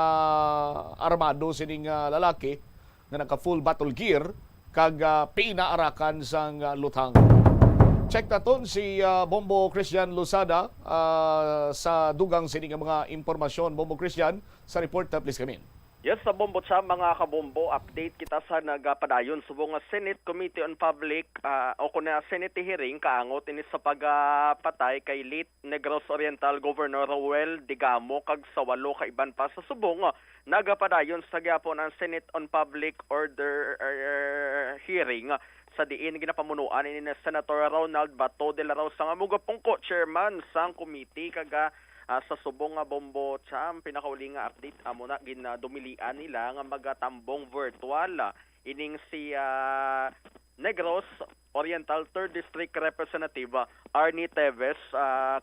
armado sining lalaki nga naka full battle gear kag pinaarakan sa lutang. Check naton si Bombo Christian Losada sa dugang sining mga impormasyon. Bombo Christian, sa report na please kami. Yes, sa Bombo sa mga kabombo, update kita sa nagapadayon subong nga Senate Committee on Public o kuna Senate hearing kaangot ini sa pagpatay kay late Negros Oriental Governor Roel Digamo kag sa 8 ka iban pa sa subong nagapadayon sa gyapon ang Senate on Public Order hearing sa diin ginapamunuan ni Senator Ronald Bato de la Rosa nga mugapungko chairman sang committee kaga sa subong nga Bombo Cham pinakauli nga update amo na ginadumilian nila nga magatambong virtual ining si Negros Oriental 3rd District Representative Arnie Teves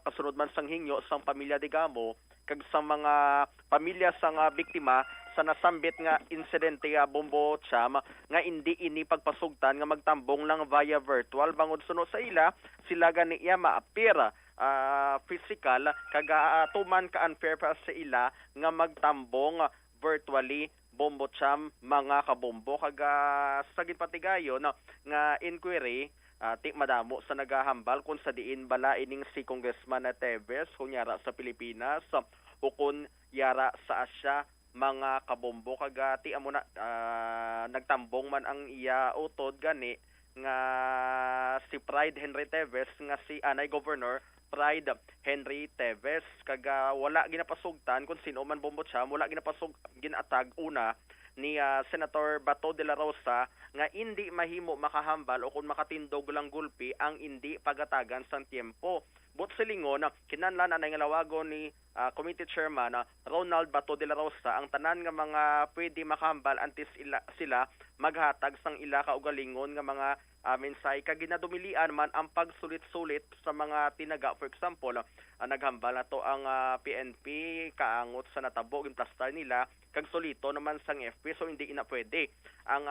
kasunod man sang hingyo sang pamilya Digamo kag sa mga pamilya sang biktima sa nasambit nga insidente Bombo Cham nga hindi ini pagpasugtan nga magtambong lang via virtual bangod suno sa ila sila gani iya maapir physical kag tuman ka unfair pa sa ila nga magtambong virtually Bombo Cham mga kabombo kag sa gipatigayon nga inquiry ti madamo sa nagahambal kung sa diin bala ining si Congressman Teves kung yara sa Pilipinas o kung yara sa Asya mga kabombo kag ti amo na nagtambong man ang iya utod gani nga si Pride Henry Teves nga si anay Governor Pride Henry Teves kag wala ginapasugtan kung sino man Bombo Cham wala ginatag una ni Senator Bato de la Rosa nga hindi mahimo makahambal o kung makatindog lang gulpi ang hindi pagatagan sang tiempo. But sa lingon, kinanlan na nga lawagon ni Committee Chairman Ronald Bato de la Rosa ang tanan nga mga pwede makahambal antes sila maghatag sang ila kaugalingon nga mga mensay kag ginadumilian man ang pagsulit-sulit sa mga tinaga. For example, naghambal na to ang PNP kaangot sa natabo gimplastar nila kag solito naman sang FP so hindi ina pwede ang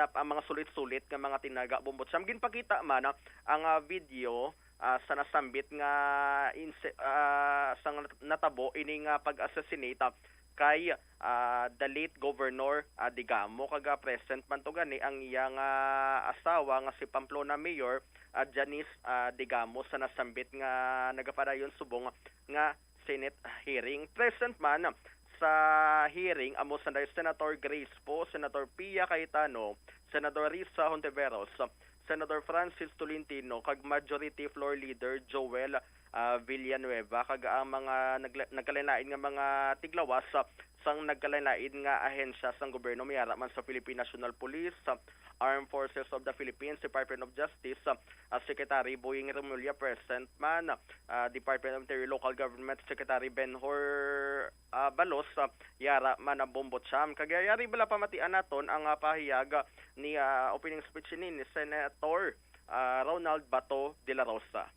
mga sulit-sulit nga mga tinaga Bombo Cham ginpakita man ang video sa nasambit nga sang natabo ining pag-assassinate kay the late Governor Digamo kag present man to gani ang iyang asawa nga si Pamplona Mayor Janice Digamo sa nasambit nga nagapadayon subong nga Senate hearing. Present man sa hearing amo sa Senator Grace po, Senator Pia Cayetano, Senator Risa Hontiveros, Senator Francis Tolentino kag Majority Floor Leader Joel Villanueva kag ang mga nagkalain nga mga tiglawas sang nagkalain nga ahensya sang gobyerno mayara man sa Philippine National Police, Armed Forces of the Philippines, Department of Justice, Secretary Boying Remulla present man, Department of Interior Local Government Secretary Benhur Balos yara man ang Bombo Cham kag yari bala pamatian naton ang pahayag ni opening speech ni Senator Ronald Bato de la Rosa.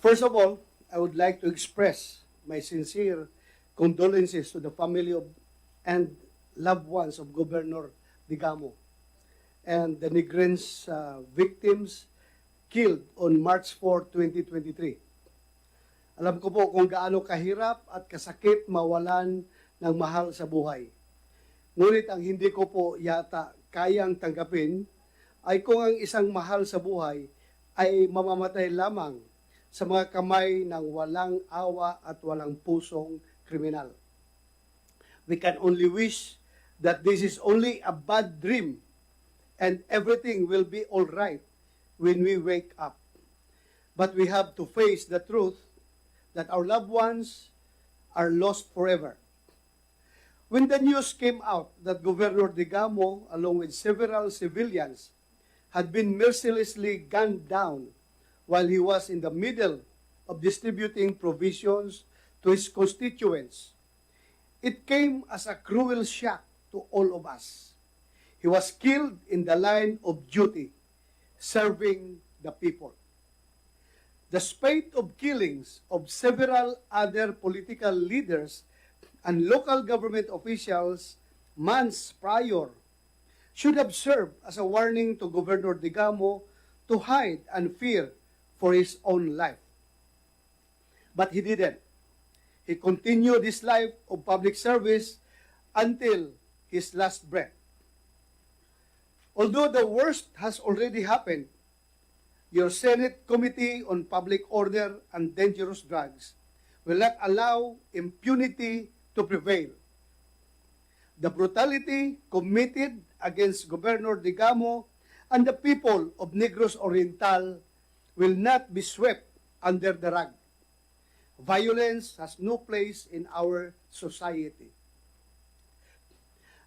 First of all, I would like to express my sincere condolences to the family of and loved ones of Governor Digamo and the Negrense victims killed on March 4, 2023. Alam ko po kung gaano kahirap at kasakit mawalan ng mahal sa buhay. Ngunit ang hindi ko po yata kayang tanggapin ay kung ang isang mahal sa buhay ay mamamatay lamang sa mga kamay ng walang awa at walang pusong kriminal. We can only wish that this is only a bad dream and everything will be all right when we wake up. But we have to face the truth that our loved ones are lost forever. When the news came out that Governor Digamo, along with several civilians, had been mercilessly gunned down while he was in the middle of distributing provisions to his constituents, it came as a cruel shock to all of us. He was killed in the line of duty, serving the people. The spate of killings of several other political leaders and local government officials months prior should have served as a warning to Governor Digamo to hide and fear for his own life. But he didn't. He continued his life of public service until his last breath. Although the worst has already happened, your Senate Committee on Public Order and Dangerous Drugs will not allow impunity to prevail. The brutality committed against Governor Digamo and the people of Negros Oriental will not be swept under the rug. Violence has no place in our society.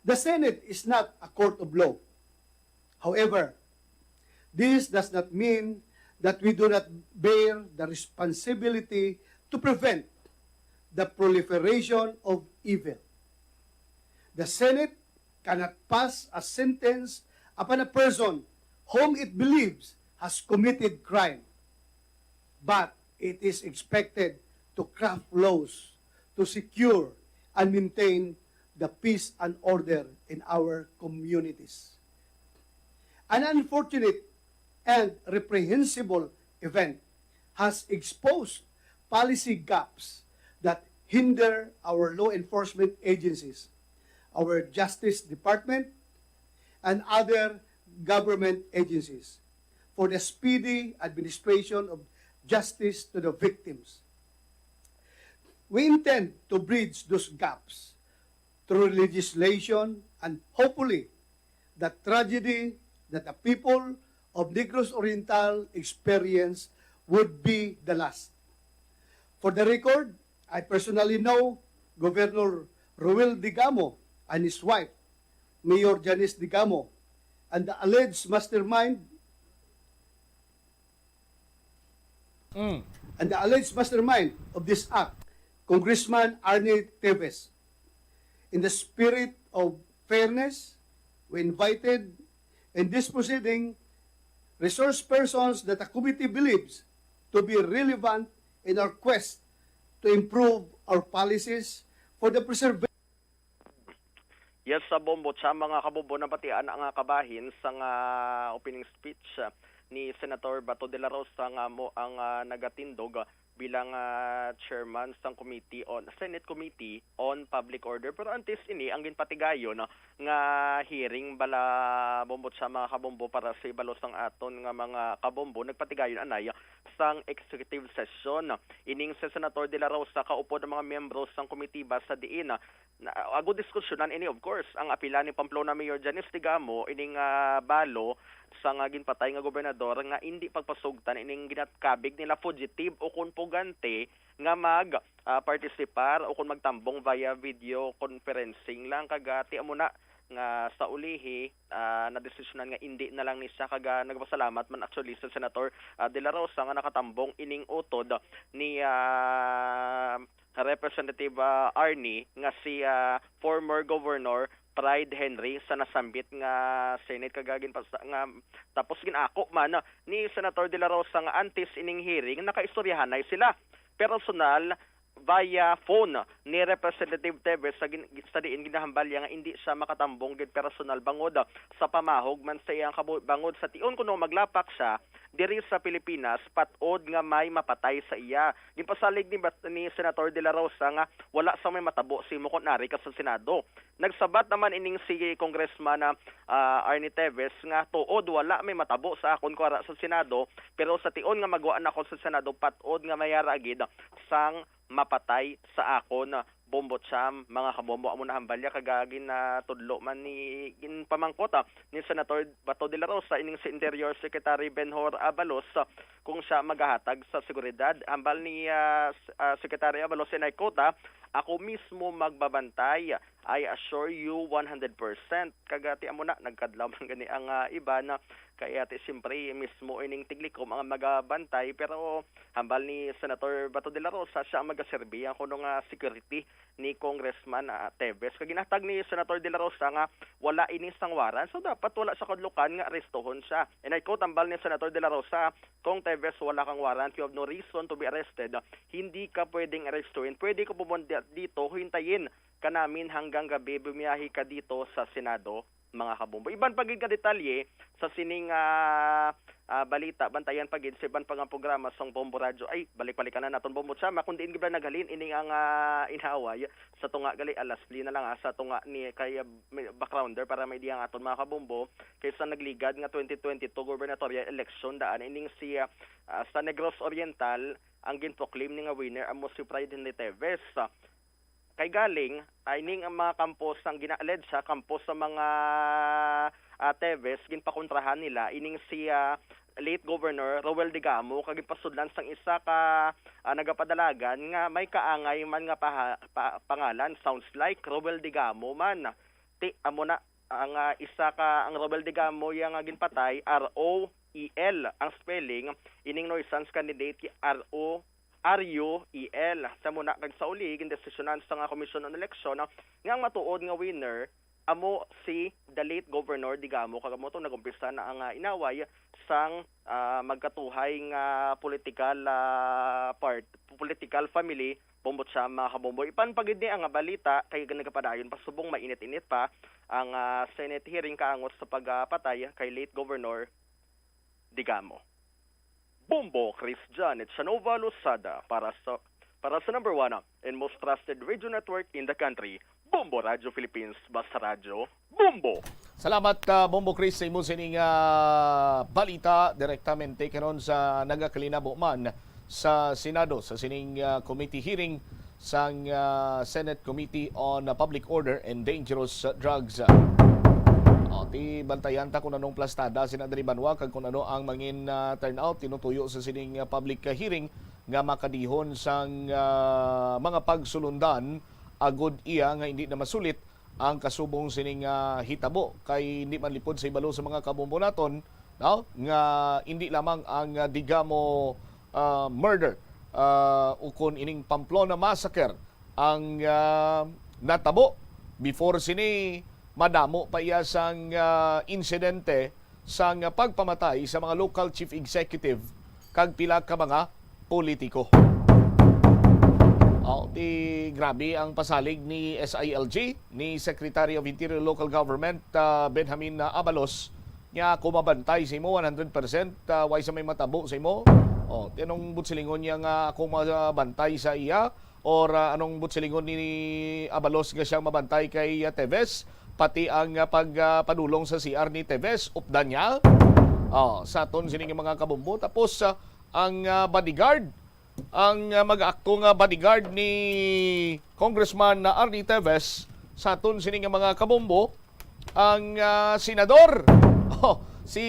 The Senate is not a court of law. However, this does not mean that we do not bear the responsibility to prevent the proliferation of evil. The Senate cannot pass a sentence upon a person whom it believes has committed crime, but it is expected to craft laws to secure and maintain the peace and order in our communities. An unfortunate and reprehensible event has exposed policy gaps that hinder our law enforcement agencies, our Justice Department, and other government agencies for the speedy administration of justice to the victims. We intend to bridge those gaps through legislation and hopefully the tragedy that the people of Negros Oriental experience would be the last. For the record, I personally know Governor Ruel Digamo and his wife, Mayor Janice Digamo, and the alleged mastermind of this act, Congressman Arnie Teves. In the spirit of fairness, we invited in this proceeding resource persons that the committee believes to be relevant in our quest to improve our policies for the preservation. Yes, sa bombo sa mga kabobo na batian ang kabahin sa opening speech ni Senator Bato de la Rosa nga mo ang nagatindog bilang chairman sang Senate Committee on Public Order. Pero antes ini ang ginpatigayon nga hearing bala bombot sa mga kabombo para sa ibalo sang aton nga mga kabombo nagpatigayon anay sang executive session. Ining sa Senator de la Rosa kaupo ng mga miyembro sang committee ba sa diin ago diskusyonan ini of course ang apila ni Pamplona Mayor Janice Digamo ining balo sa nga ginpatay nga gobernador nga hindi pagpasugtan ining ginatkabig nila fugitive o kung pugante nga mag participar o kung magtambong via video conferencing lang kagati amo na nga sa ulihi na desisyonan nga hindi na lang ni siya kaga nagpasalamat man actually sa Senator De La Rosa nga nakatambong ining utod ni Representative Arnie nga si former Governor Pride Henry sa nasambit nga Senate kagagin pa nga tapos ginako man ni Senator De La Rosa nga antes ining hearing nakaistoryahanay sila personal via phone ni Representative Teves sa diin ginahambalya nga hindi siya makatambong gid personal bangod sa pamahog man sa iyang bangod sa tion kuno maglapak siya diri sa Pilipinas patod nga may mapatay sa iya. Gipasalig ni Senator De La Rosa nga wala sa may matabo si mo kunari ka sa Senado. Nagsabat naman ining si Congressman Arnie Teves nga tuod wala may matabo sa akon kuara sa Senado pero sa tion nga magwaan ako sa Senado patod nga mayara gid sang mapatay sa akon bombo cham mga kabombo amo na hambalya kagagin na tudlo man ni pamangkota ni Senator Bato de la Rosa ining si Interior Secretary Benhur Abalos kung siya magahatag sa seguridad ambal ni Secretary Abalos inay kota ako mismo magbabantay. I assure you 100%. Kagati amo na nagkadlaw man gani ang iba na kaya siyempre mismo ining tigliko mga magabantay, pero hambal ni Senator Bato de la Rosa siya ang magaserbi ang kuno nga security ni Congressman Teves. Kaginatag ni Senator de la Rosa nga wala ining sangwaran, so dapat wala sa kadlukan nga arestohon siya. And I quote hambal ni Senator de la Rosa, kung Teves wala kang warrant, you have no reason to be arrested, hindi ka pwedeng arestuhin. Pwede ka pumunta dito, hintayin ka namin hanggang gabi, bumiyahi ka dito sa Senado, mga kabombo. Iban pagid ka detalye sa sining balita, bantayan pagid sa iban pang programa sa Bombo Radyo. Ay, balik-balik na naton Bombo Chama, kundi gibra naghalin ining ang inhaway sa tunga gali alas na lang sa tunga ni kay backgrounder para may diyang aton mga kabombo kaysa nagligad nga 2022 gubernatorial election daan ining si sa Negros Oriental ang ginproclaim ni nga winner amo si President Teves. Kay galing ay ning ang mga kampos ang gina-allege sa kampos sa mga Teves ginpakontrahan nila ining si late Governor Roel Digamo kag ipasudlan sang isa ka nagapadalagan nga may kaangay man nga pangalan, sounds like Roel Digamo man. Ti amo na ang isa ka ang Roel Digamo yang ginpatay, ROEL ang spelling, ining nuisance candidate RUEL sa muna kag sa uli gindesisyonan sa nga Commission on Election nga ang matuod nga winner amo si the late Governor Digamo kag mo nagumpisa na ang inaway sang magkatuhay nga political family Bombo Chama kabombo. Ipan pagid ni ang balita kay nagapadayon pasubong mainit-init pa ang Senate hearing kaangot sa pagpatay kay late Governor Digamo. Bombo Christian at Sanova Losada para sa number 1 and most trusted radio network in the country, Bombo Radio Philippines, Basta Radio, Bombo! Salamat Bombo Chris sa imo sining balita direktamente karon sa nagakalinabu man sa Senado sa sining committee hearing sang Senate Committee on Public Order and Dangerous Drugs. Ti bantayan ta kung anong plastada sinadri banwa kag kung ano ang mangin turnout tinutuyo sa sining public hearing nga makadihon sang mga pagsulundan agud iya nga hindi na masulit ang kasubong sining hitabo kay hindi man lipod sa ibalo sa mga kabombo naton no? Nga hindi lamang ang Digamo murder ukon ining Pamplona massacre ang natabo before sini madamo pa iya sang insidente sang pagpamatay sa mga local chief executive kag pila ka mga politiko. Di grabe ang pasalig ni SILG ni Secretary of Interior Local Government Benjamin Abalos nga kumabantay sa imo 100% way sa may matabo sa imo. Tinong butsilingon niya nga ako mabantay sa iya or anong butsilingon ni Abalos nga siyang mabantay kay Teves pati ang pagpadulong sa CR ni Teves, updan niya. Sa aton sining mga kabombo. Tapos ang bodyguard, ang mag-aktong bodyguard ni Congressman Arnie Teves, sa aton sining mga kabombo, ang senador, si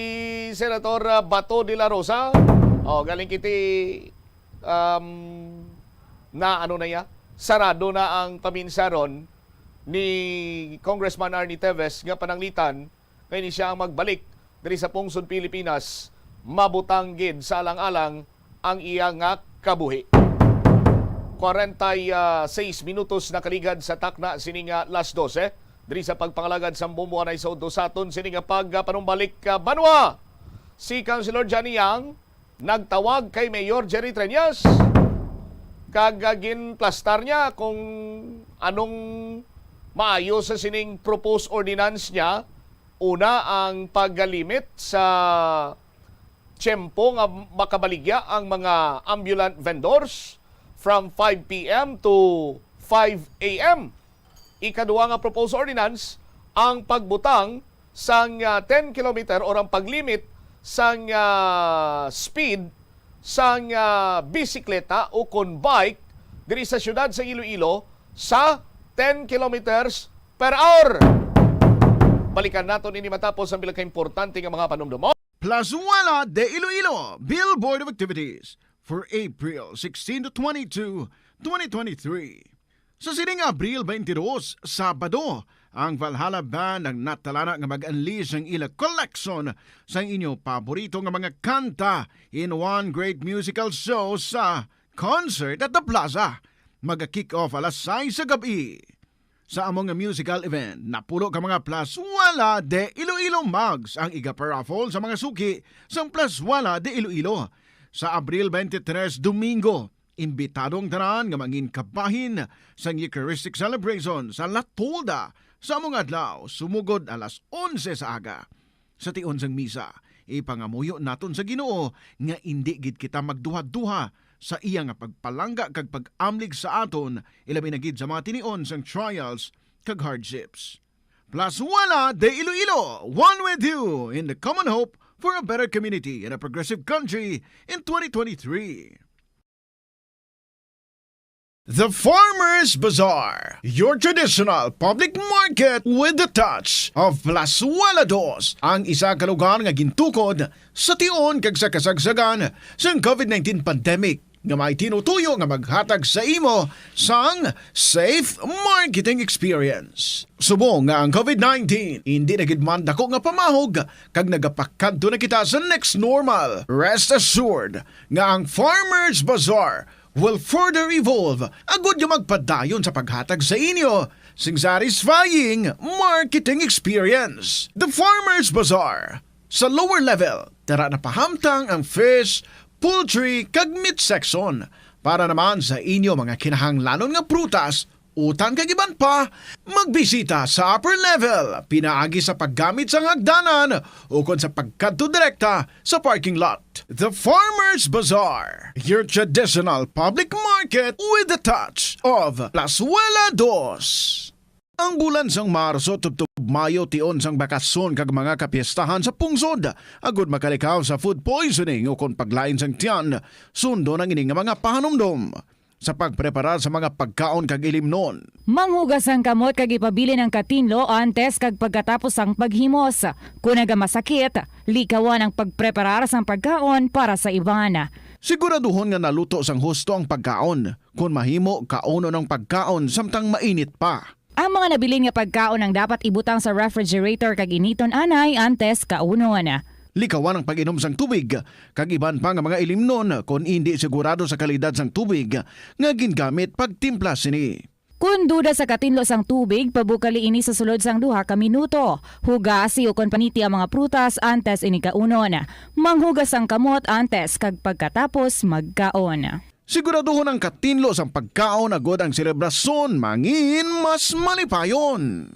Senator Bato de la Rosa. Galing kiti na ano na ya, sarado na ang paminsaron ni Congressman Arnie Teves nga pananglitan kay ni siya ang magbalik diri sa pungsod Pilipinas mabutang gid sa alang-alang ang iya nga kabuhi. 46 minutos na kaligad sa takna sining las 12 diri sa pagpangalagad sa Bombo Anay sa udto sa aton sining pagpanumbalik banwa. Si Councilor Johnny Yang nagtawag kay Mayor Jerry Treñas kagagin plastar niya kung anong maayo sa sining proposed ordinance niya. Una, ang paggalimit sa tiyempo nga makabaligya ang mga ambulant vendors from 5 p.m. to 5 a.m. Ikaduha nga proposed ordinance, ang pagbutang sang 10 km o ang paglimit sang speed sang bisikleta o kon bike diri sa syudad sa Iloilo sa 10 kilometers per hour. Balikan natin ini matapos ang bilang kaimportante ng mga panumdum. Plazuela de Iloilo Billboard of Activities for April 16 to 22, 2023. Sa sining Abril 22, Sabado, ang Valhalla Band ang natalana nga mag-unleash ang ila collection sa inyo paborito nga mga kanta in one great musical show sa Concert at the Plaza. Mag-kick off alas 6 sa gabi. Sa among musical event, napulo ka mga Plus Wala de Iloilo mugs ang iga-paraffle sa mga suki sa Plus Wala de Iloilo. Sa Abril 23, Domingo, imbitadong tanan nga mangin kabahin sa Eucharistic celebration sa La Tolda sa among adlaw, sumugod alas 11 sa aga. Sa tion sang misa, ipangamuyo naton sa Ginoo nga indi gid kita magduha-duha sa iya nga pagpalangga kag pag-amlig sa aton, ilabi na gid sa mga tinion sang trials kag hardships. Plus Wala de Iloilo, one with you in the common hope for a better community and a progressive country in 2023. The Farmers Bazaar, your traditional public market with the touch of Plazuela Dos, ang isa ka lugar nga gintukod sa tion kag sa kasagsagan sa COVID-19 pandemic nga may tinutuyo nga maghatag sa imo sang safe marketing experience. Subong nga ang COVID-19 hindi na gid man dako nga pamahog kag nagapakadto na kita sa next normal. Rest assured nga ang Farmers Bazaar will further evolve agud yung magpadayon sa paghatag sa inyo sing satisfying marketing experience. The Farmers Bazaar. Sa lower level, tara na pahamtang ang fish, poultry, kag meat section para naman sa inyo mga kinahanglanon nga prutas, utang kag iban pa, magbisita sa upper level, pinaagi sa paggamit sa hagdanan o kon sa pagkadto direkta sa parking lot. The Farmers Bazaar, your traditional public market with the touch of Plazuela Dos. Ang bulan sang Marso tubtub Mayo tion sang bakasyon kag mga kapiestahan sa pungsod agud makalikaw sa food poisoning o kon paglain sang tiyan sundo ng ining mga pahanumdom. Sa pagprepara sa mga pagkaon kag ilimnon. Manghugas ang kamot kag ipabili ng katinlo antes kag pagkatapos ang paghimos. Kung masakit, likawan ang pagpreparar sang pagkaon para sa iban. Siguraduhon nga naluto sang husto ang pagkaon. Kung mahimo, kauno ng pagkaon samtang mainit pa. Ang mga nabilin nga pagkaon ang dapat ibutang sa refrigerator kag initon anay antes kaunon. Likawan ang pag-inom sang tubig, kag iban pa nga mga ilimnon kung hindi sigurado sa kalidad sang tubig nga gingamit pagtimpla sini. Kung duda sa katinlo sang tubig, pabukali ini sa sulod sang 2 ka minuto. Hugasi o kon paniti ang mga prutas antes ini kaunon. Manghugas ang kamot antes kag pagkatapos magkaon. Siguraduhon ang katinlo sang pagkaon agod ang selebrasyon mangin mas malipayon.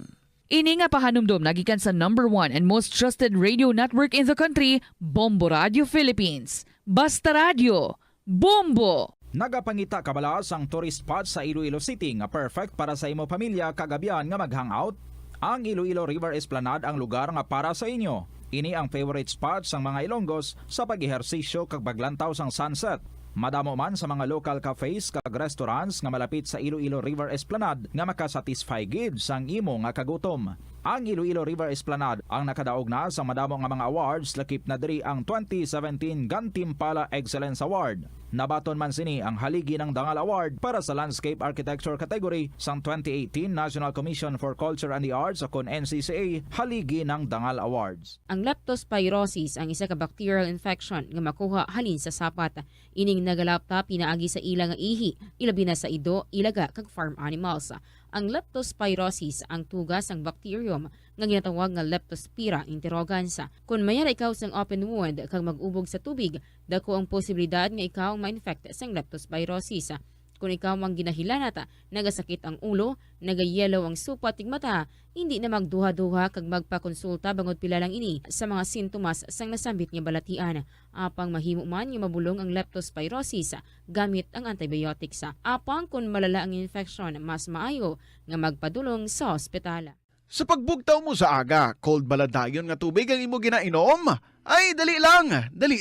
Ini nga pahanumdom nagikan sa number 1 and most trusted radio network in the country, Bombo Radio Philippines. Basta Radio, Bombo! Nagapangita kabalas ang tourist spot sa Iloilo City nga perfect para sa imo pamilya kagabihan nga mag-hangout. Ang Iloilo River Esplanade ang lugar nga para sa inyo. Ini ang favorite spot sang mga Ilonggos sa pag-ehersisyo kag paglantaw sang sunset. Madamo man sa mga local cafes kag restaurants nga malapit sa Iloilo River Esplanade nga makasatisfy gid sang imo nga kagutom. Ang Iloilo River Esplanade ang nakadaog na sa madamo nga mga awards lakip na diri ang 2017 Gantimpala Excellence Award. Nabaton man sini ang haligi ng Dangal Award para sa Landscape Architecture category sang 2018 National Commission for Culture and the Arts o kon NCCA haligi ng Dangal Awards. Ang leptospirosis ang isa ka bacterial infection nga makuha halin sa sapat. Ining nagalapta pinaagi sa ilang ihi, ilabi na sa ido, ilaga kag farm animals. Ang leptospirosis ang tugas ng bacterium nga ginatawag nga Leptospira interrogans. Kung mayara ikaw sang open wound kag mag-ubog sa tubig, dako ang posibilidad nga ikaw ma-infect sang leptospirosis. Kung ikaw mang ginahilanata, nagasakit ang ulo, nagayellow ang supat tig mata, hindi na magduha-duha kag magpakonsulta bangod pila lang ini sa mga sintomas sang nasambit nga balatian. Apang mahimo man nga mabulong ang leptospirosis gamit ang antibiotics. Apang kung malala ang infection, mas maayo nga magpadulong sa ospital. Sa pagbugtaw mo sa aga, cold baladayon nga tubig ang imo ginainom? Ay, dali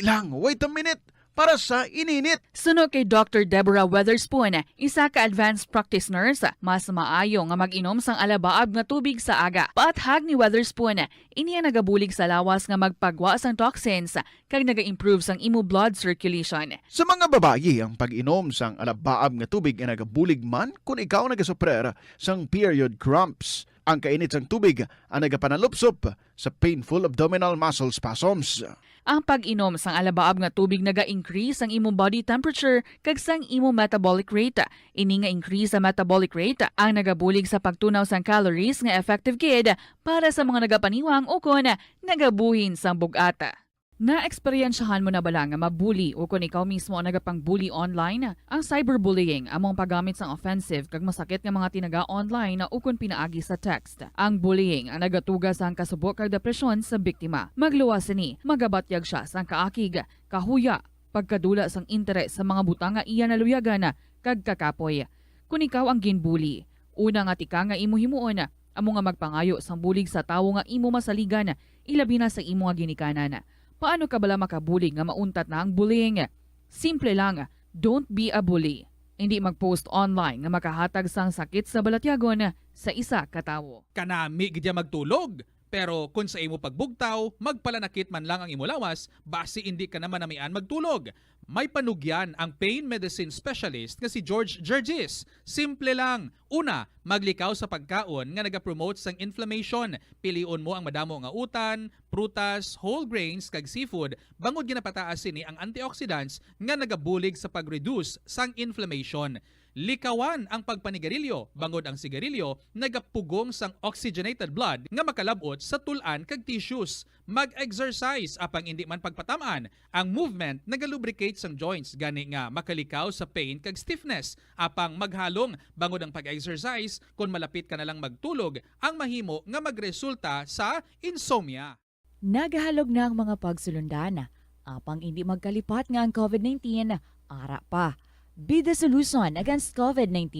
lang, wait a minute. para sa ininit. Suno kay Dr. Deborah Weatherspoon, isa ka advanced practice nurse, mas maayo nga mag-inom sang alabaab nga tubig sa aga. Paathag ni Weatherspoon, iniya nagabulig sa lawas nga magpagwa sang toxins kag naga-improve sang imo blood circulation. Sa mga babayi, ang pag-inom sang alabaab nga tubig ay nagabulig man kung ikaw nagasuprer sang period cramps. Ang kainit sang tubig ang nagapanalupsop sa painful abdominal muscle spasms. Ang pag-inom sang alabaab nga tubig naga-increase ang imong body temperature kag sang imong metabolic rate. Ini nga increase sa metabolic rate ang nagabulig sa pagtunaw sang calories nga effective gid para sa mga nagapaniwang o kon nagabuhin sang bugata. Na-eksperyensyahan mo na bala nga mabuli o kung ikaw mismo ang nagapang-bully online? Ang cyberbullying among paggamit sang offensive kag masakit nga mga tinaga online na ukon pinaagi sa text. Ang bullying ang nagatuga sang kasubok kag depresyon sa biktima. Magluwas ni, magabatyag siya sang kaakig, kahuya, pagkadula sang interes sa mga butang nga iya naluyagan kag kakapoy. Kung ikaw ang ginbully, una nga tika nga imo himuon, amo nga magpangayo sang bulig sa tawo nga imo masaligan, ilabi na sa imo nga ginikanan. Paano ka bala makabulig nga mauntat na ang bullying? Simple lang, don't be a bully. Hindi mag-post online nga makahatag sang sakit sa balatyagon sa isa ka tawo. Kanami gidya magtulog. Pero kung sa imo pagbugtaw, magpalanakit man lang ang imo lawas, basi hindi ka naman namian magtulog. May panugyan ang pain medicine specialist nga si George Gergis. Simple lang. Una, maglikaw sa pagkaon nga nagapromote sang inflammation. Pilion mo ang madamo nga utan, prutas, whole grains kag seafood. Bangod ginapataas sini ang antioxidants nga nagabulig sa pag-reduce sang inflammation. Likawan ang pagpanigarilyo, bangod ang sigarilyo, nagapugong sang oxygenated blood nga makalabot sa tulan kag tissues. Mag-exercise apang hindi man pagpatamaan. Ang movement nagalubricate sang joints gani nga makalikaw sa pain kag stiffness. Apang maghalong bangod ang pag-exercise kung malapit ka na lang magtulog, ang mahimo nga magresulta sa insomnia. Nagahalog na ang mga pagsulundan. Apang hindi magkalipat nga ang COVID-19, ara pa. Be the solution against COVID-19.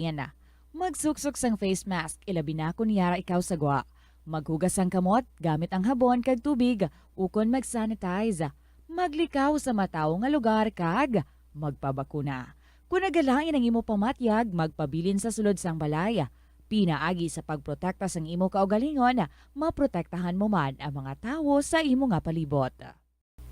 Magsuksok sang face mask, ilabi na kung yara ikaw sagwa. Maghugas ang kamot, gamit ang habon kag tubig, ukon mag-sanitize. Maglikaw sa mataw nga lugar kag magpabakuna. Kung nagalangin ang imo pamatyag, magpabilin sa sulod sang balay. Pinaagi sa pagprotekta sang imo kaugalingon, maprotektahan mo man ang mga tawo sa imo nga palibot.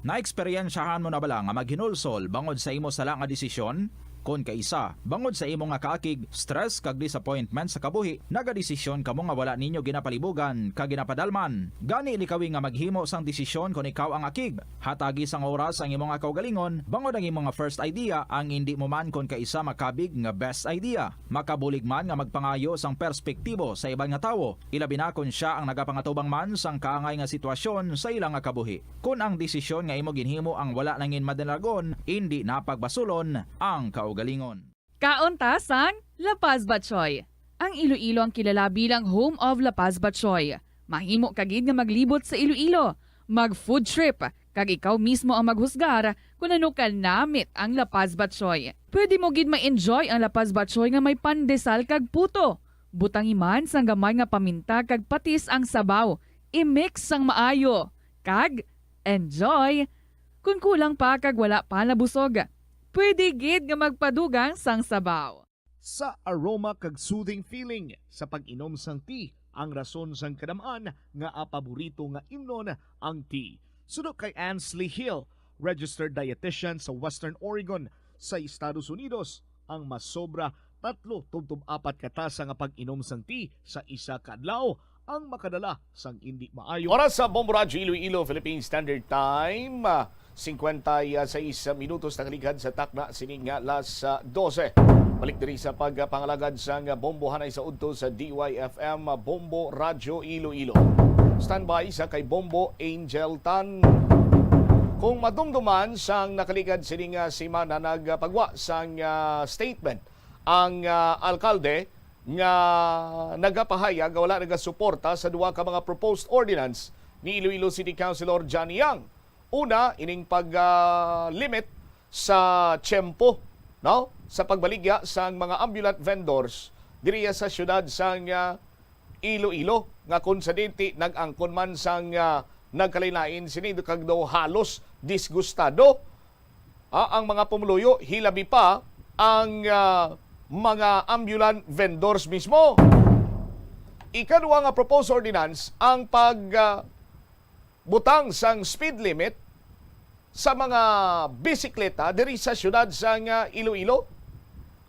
Naeksperyensyahan mo na bala nga maghinulsol bangod sa imo sala nga desisyon? Kon kaisa, bangod sa imo nga kaakig, stress kag disappointment sa kabuhi, nagadesisyon kamo nga wala ninyo ginapalibugan kag ginapadalman. Gani ilikawi nga maghimo sang desisyon kon ikaw ang akig. Hatagi sang oras ang imo nga kaugalingon, bangod ang imo nga first idea ang hindi mo man kon kaisa makabig nga best idea. Makabulig man nga magpangayo sang perspektibo sa ibang nga tawo, ilabi na kon siya ang nagapangatubang man sang kaangay nga sitwasyon sa ilang nga kabuhi. Kun ang desisyon nga imo ginhimo ang wala nangin madalagon, hindi napagbasulon ang kaugalingon. Kaunta sang La Paz Batchoy. Ang Iloilo ang kilala bilang home of La Paz Batchoy. Mahimo kagid nga maglibot sa Iloilo, mag-food trip, kag ikaw mismo ang maghusgar kung ano ka namit ang La Paz Batchoy. Pwede mo gid ma-enjoy ang La Paz Batchoy nga may pandesal kag puto. Butangi man sang gamay nga paminta kag patis ang sabaw. I-mix sang maayo. Kag enjoy. Kung kulang pa kag wala pa nabusog, pwede gid nga magpadugang sang sabaw. Sa aroma kag soothing feeling sa pag-inom sang tea, ang rason sang kadamaan nga paborito nga imnon ang tea. Suno kay Ansley Hill, registered dietitian sa Western Oregon sa Estados Unidos, ang masobra 3-4 katasa nga pag-inom sang tea sa isa ka adlaw ang makadala sang hindi maayo. Oras sa Bombo Radio Iloilo, Philippine Standard Time, 56 minutos na kaligad sa takna sining alas 12. Balik diri sa pagpangalagad sang Bombo Hanay sa udto sa DYFM Bombo Radio Iloilo. Standby sa kay Bombo Angel Tan. Kung madumduman sang nakaligad sining semana nagpagwa sang statement ang alkalde nga nagapahayag wala nagasuporta sa duwa ka mga proposed ordinance ni Iloilo City Councilor Johnny Yang. Una, ining pag-limit sa tiyempo, no? Sa pagbaligya sang mga ambulant vendors diriya sa syudad sang Iloilo nga kung sa dinti nag-angkon man sang nagkalain sini kag daw halos disgustado ang mga pumuluyo, hilabi pa ang mga ambulant vendors mismo. Ikaduha nga proposed ordinance ang butang sang speed limit sa mga bisikleta diri sa syudad sang Iloilo.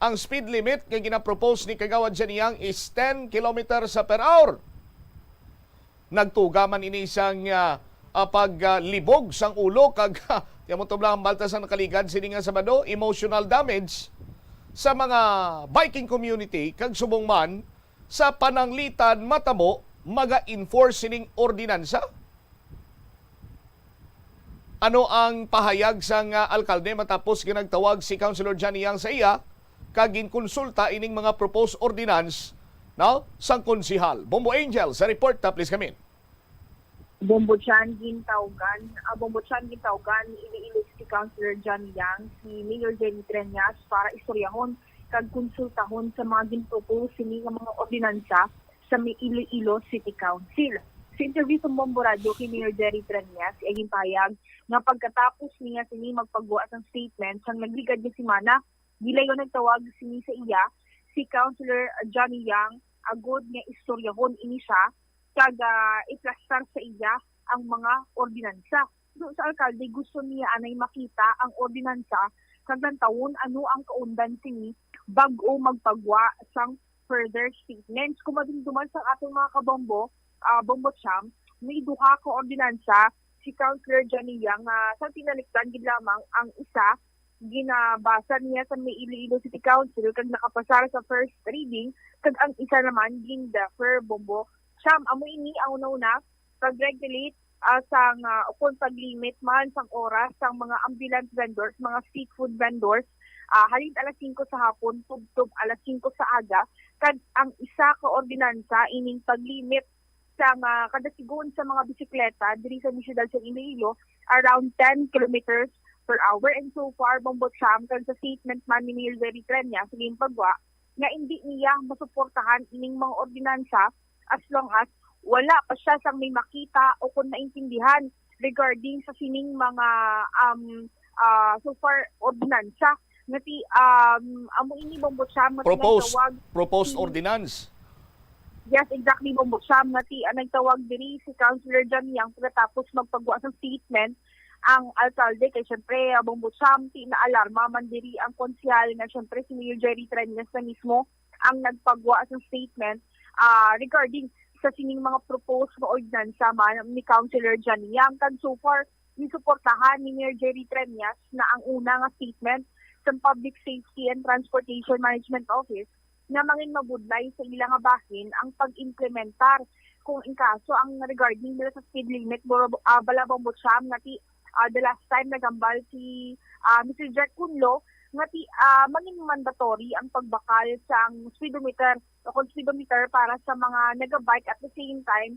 Ang speed limit nga ginapropose ni Kagawad Janiyang is 10 km per hour. Nagtugaman ini sang paglibog sang ulo kag tiyamo tublang balta sa nakaligad sini nga Sabado, emotional damage sa mga biking community kag subong man sa pananglitan matamo maga-enforce sining ordinansa. Ano ang pahayag sang alkalde matapos ginagtawag si Councilor Janiyang sa iya kag ginkonsulta ining mga proposed ordinance sang konsihal. Bombo Angel sa report ta please come in. Bombochan gintawgan iniilis si Councilor Janiyang si Mayor Jenny Treñas para istoryahon kag konsultahon sa mga ginpropose sini nga mga ordinansa sa Iloilo City Council. Sa interview sa Bombo Radio kay Mayor Jerry Treñas, ay payag nga pagkatapos niya sini magpagawa ng statement sang nagligad nga semana, gilayon nagtawag sini sa iya si Councilor Johnny Yang agod nga istoryahon ini siya kag iplastar sa iya ang mga ordinansa. Doon sa alkalde gusto niya anay makita ang ordinansa kag taon ano ang kaundan sini bag-o magpagwa sang further statements. Kumadumduman sa ating mga kabombo, Bombo Cham, may duha ko ordinansa si Councilor Johnny Yang sa tinalikdan gid lamang ang isa ginabasa niya sa may Iloilo City Council kag nakapasara sa first reading kag ang isa naman gindefer. Bombo Cham, amo ini ang una pag-regulate sang upon pag-limit man sang oras sang mga ambulant vendors, mga street food vendors, halin alas 5 sa hapon, tub-tub alas 5 sa aga, kag ang isa ka ordinansa ining pag-limit sang kada sigon sa mga bisikleta diri sa siyudad sa Iloilo around 10 kilometers per hour. And so far, Bombo Cham, kag sa statement man ni Mayor Jerry Treñas sa pagwa, nga hindi niya masuportahan ining mga ordinansa as long as wala pa siya sang may makita o kung naintindihan regarding sa sining mga so far ordinansa. Ngati amo ini Bombo Cham proposed ordinance. Yes, exactly, Bombo Cham, ngati nagtawag diri si Councilor Janiyang pagkatapos magpagawa ng statement ang alkalde kay syempre Bombo Cham na-alarma man diri ang konsyal na syempre si Mayor Jerry Treñas na mismo ang nagpagawa ng statement regarding sa sining mga proposed na ordinansa man ni Councilor Janiyang. Kag so far nisuportahan ni Mayor Jerry Treñas na ang una nga statement sa Public Safety and Transportation Management Office na mangin mabudlay sa ilang bahin ang pag-implementar kung in kaso ang regarding nila sa speed limit bala Bombo Cham ngati the last time nagambal si Mr. Jack Kunlo ngati mangin mandatory ang pagbakal sa speedometer o speedometer para sa mga nagabike at the same time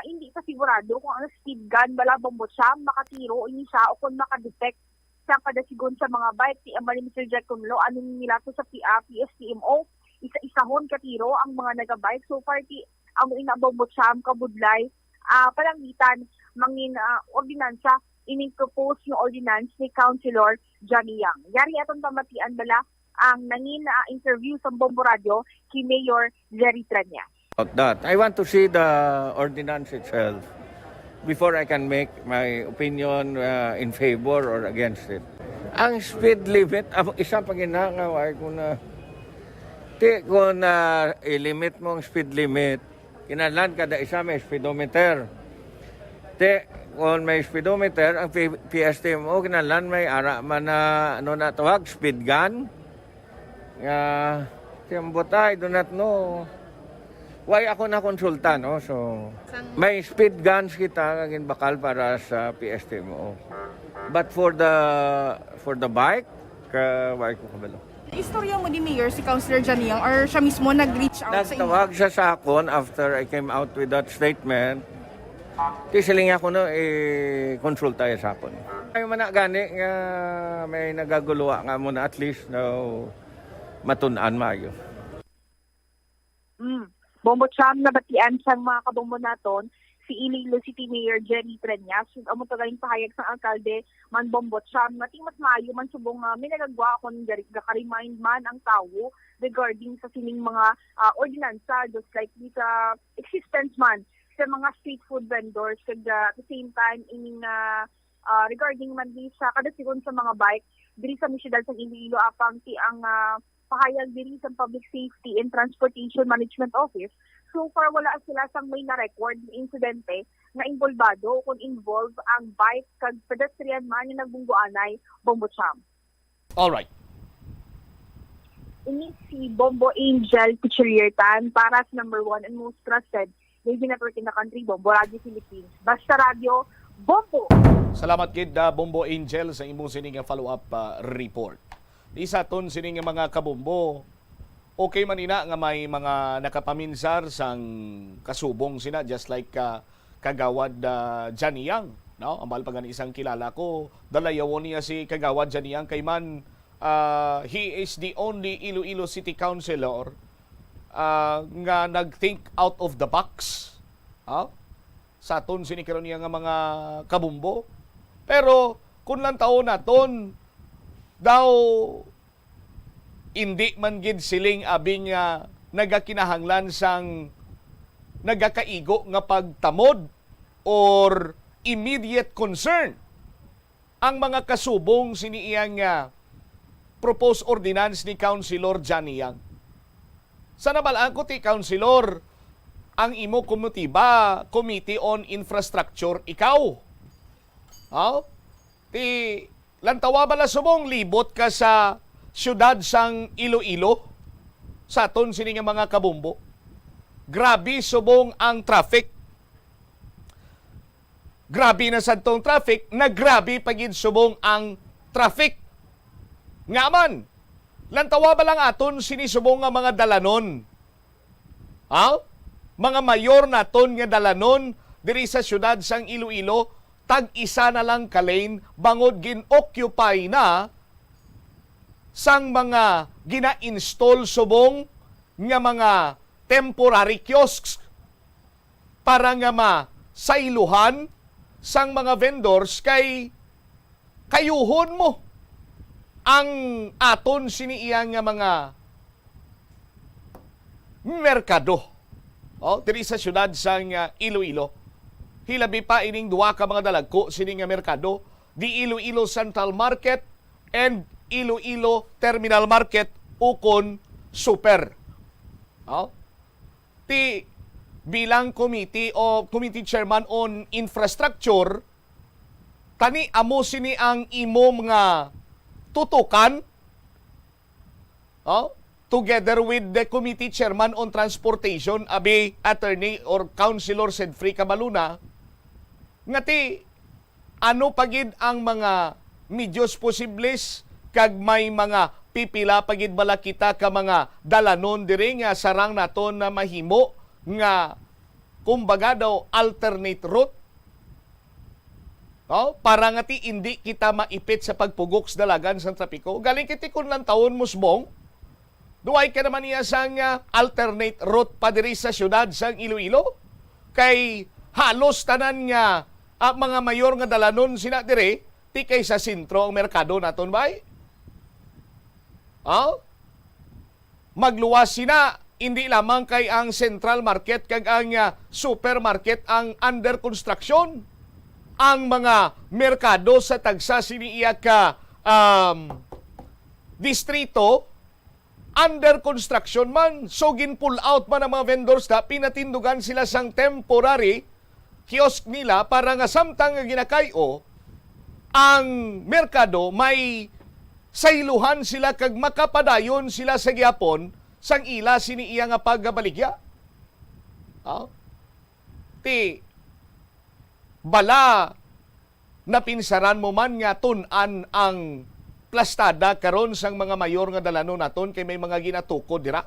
hindi pa sigurado kung ang speed gun bala Bombo Cham makatiro ini siya o kung makadetect sa kadasigon sa mga bike ti amali Mr. Jack Kunlo anong nila to sa PSTMO isa-isahon katiro ang mga nagabike. So far ti ang Bombo Cham kabudlay palangitan mangin ordinansa ining propose yung ordinance ni Councilor Johnny Yang. Yari atong pamatian bala ang nangin interview sa Bombo Radio kay Mayor Jerry Treñas. About that, I want to see the ordinance itself before I can make my opinion in favor or against it. Ang speed limit, isa pa ginangaway ko na kung i-limit mo ang speed limit, kinalan kada isa may speedometer. Kung may speedometer, ang PSTMO, kinalan may ara man na tawag, speed gun. But I do not know. Why ako na konsulta, no? So, may speed guns kita kagin bakal para sa PSTMO. But for the bike, why ko kabalo. Istorya mo ni Mayor si Councilor Janiyang or siya mismo nag-reach out sa inyo? Nagtawag siya sa akon after I came out with that statement. Tisiling ako no, konsulta sa akon. Ay man gani nga may nagaguluwa nga muna at least no, matun-an maayo. Bombo Cham, nabatian sa mga kabombo naton si Iloilo City Mayor Jenny Treñas. Amo tagaling pahayag sa alkalde man Bombot Cham nating mas maayo man subong may nagagwa kon gaka-remind man ang tawo regarding sa sining mga ordinansa just like sa existence man sa mga street food vendors kag at the same time ining regarding man di sa kada sigon sa mga bike diri sa misyudad sa Iloilo apang ti ang pahayag diri sa Public Safety and Transportation Management Office. So far wala sila sang may na-record na insidente nga involvado kung involve ang bike kag pedestrian man nga nagbunggoanay Bombo Cham. All right. Ini si Bombo Angel Pichiriertan para sa number 1 and most trusted radio network in the country, Bombo Radio Philippines. Basta Radio, Bombo! Salamat kid Bombo Angel sa imong sining follow-up report. Isa ton sining mga kabombo. Okay man ina nga may mga nakapaminsar sang kasubong sina just like Kagawad Johnny Yang, no? Ambal pa gani isang kilala ko, dalayawon niya si Kagawad Johnny Yang kay man he is the only Iloilo City Councilor nga nag-think out of the box. Sa aton sinikaron niya nga mga kabumbo. Pero kung lang taon naton daw hindi man gid siling abing nagakinahanglan sang nagakaigo nga pagtamod or immediate concern ang mga kasubong siniiyang proposed ordinance ni Councilor Johnny Yang. Sa nabalaan ko ti Councilor, ang imo komitiba, Committee on Infrastructure, ikaw. Ti lantawa bala subong libot ka sa siyudad sang Iloilo sa aton sining mga kabumbo. Grabe subong ang traffic. Grabe na sad tong traffic, nagrabe pagid subong ang traffic. Ngaman, lantawa ba lang aton sinisubong nga mga dalanon? Mga mayor naton nga dalanon diri sa siyudad sang Iloilo, tag-isa na lang ka-lane, bangod gin-occupy na sang mga gina-install subong nga mga temporary kiosks para nga masailuhan sang mga vendors kay kayuhon mo ang aton siniiyang nga mga merkado. Diri sa syudad sang Iloilo. Hilabi pa ining duwa ka mga dalagko sining nga merkado, di Iloilo Central Market and Iloilo Terminal Market ukon super. Ti bilang committee o committee chairman on infrastructure, tani amo sini ang imo mga tutukan together with the committee chairman on transportation, abi attorney or councilor Sedfrey Cabaluna, nga ti ano pagid ang mga medios posibles kag may mga pipila pagid bala kita ka mga dalanon diri nga sarang naton na mahimo nga kumbaga daw alternate route. Para nga ti hindi kita maipit sa pagpugok sa dalagan sa trapiko. Galing kiti kun lang taon musbong, duay ka naman niya sang alternate route pa diri sa syudad sang Iloilo. Kay halos tanan nga mga mayor nga dalanon sina diri, ti kay sa sentro ang merkado naton bay. Magluwas sina, hindi lamang kay ang Central Market kag ang supermarket ang under construction. Ang mga merkado sa tagsa siniiya ka distrito under construction man. So gin-pull out man ang mga vendors na pinatindugan sila sang temporary kiosk nila para nga samtang nga ginakayo ang merkado may sailuhan sila kag makapadayon sila sa gyapon sang ila siniiya nga pagbaligya. Ti bala napinsaran mo man nga tun-an ang plastada karon sang mga mayor nga dalanon naton kay may mga ginatukod dira.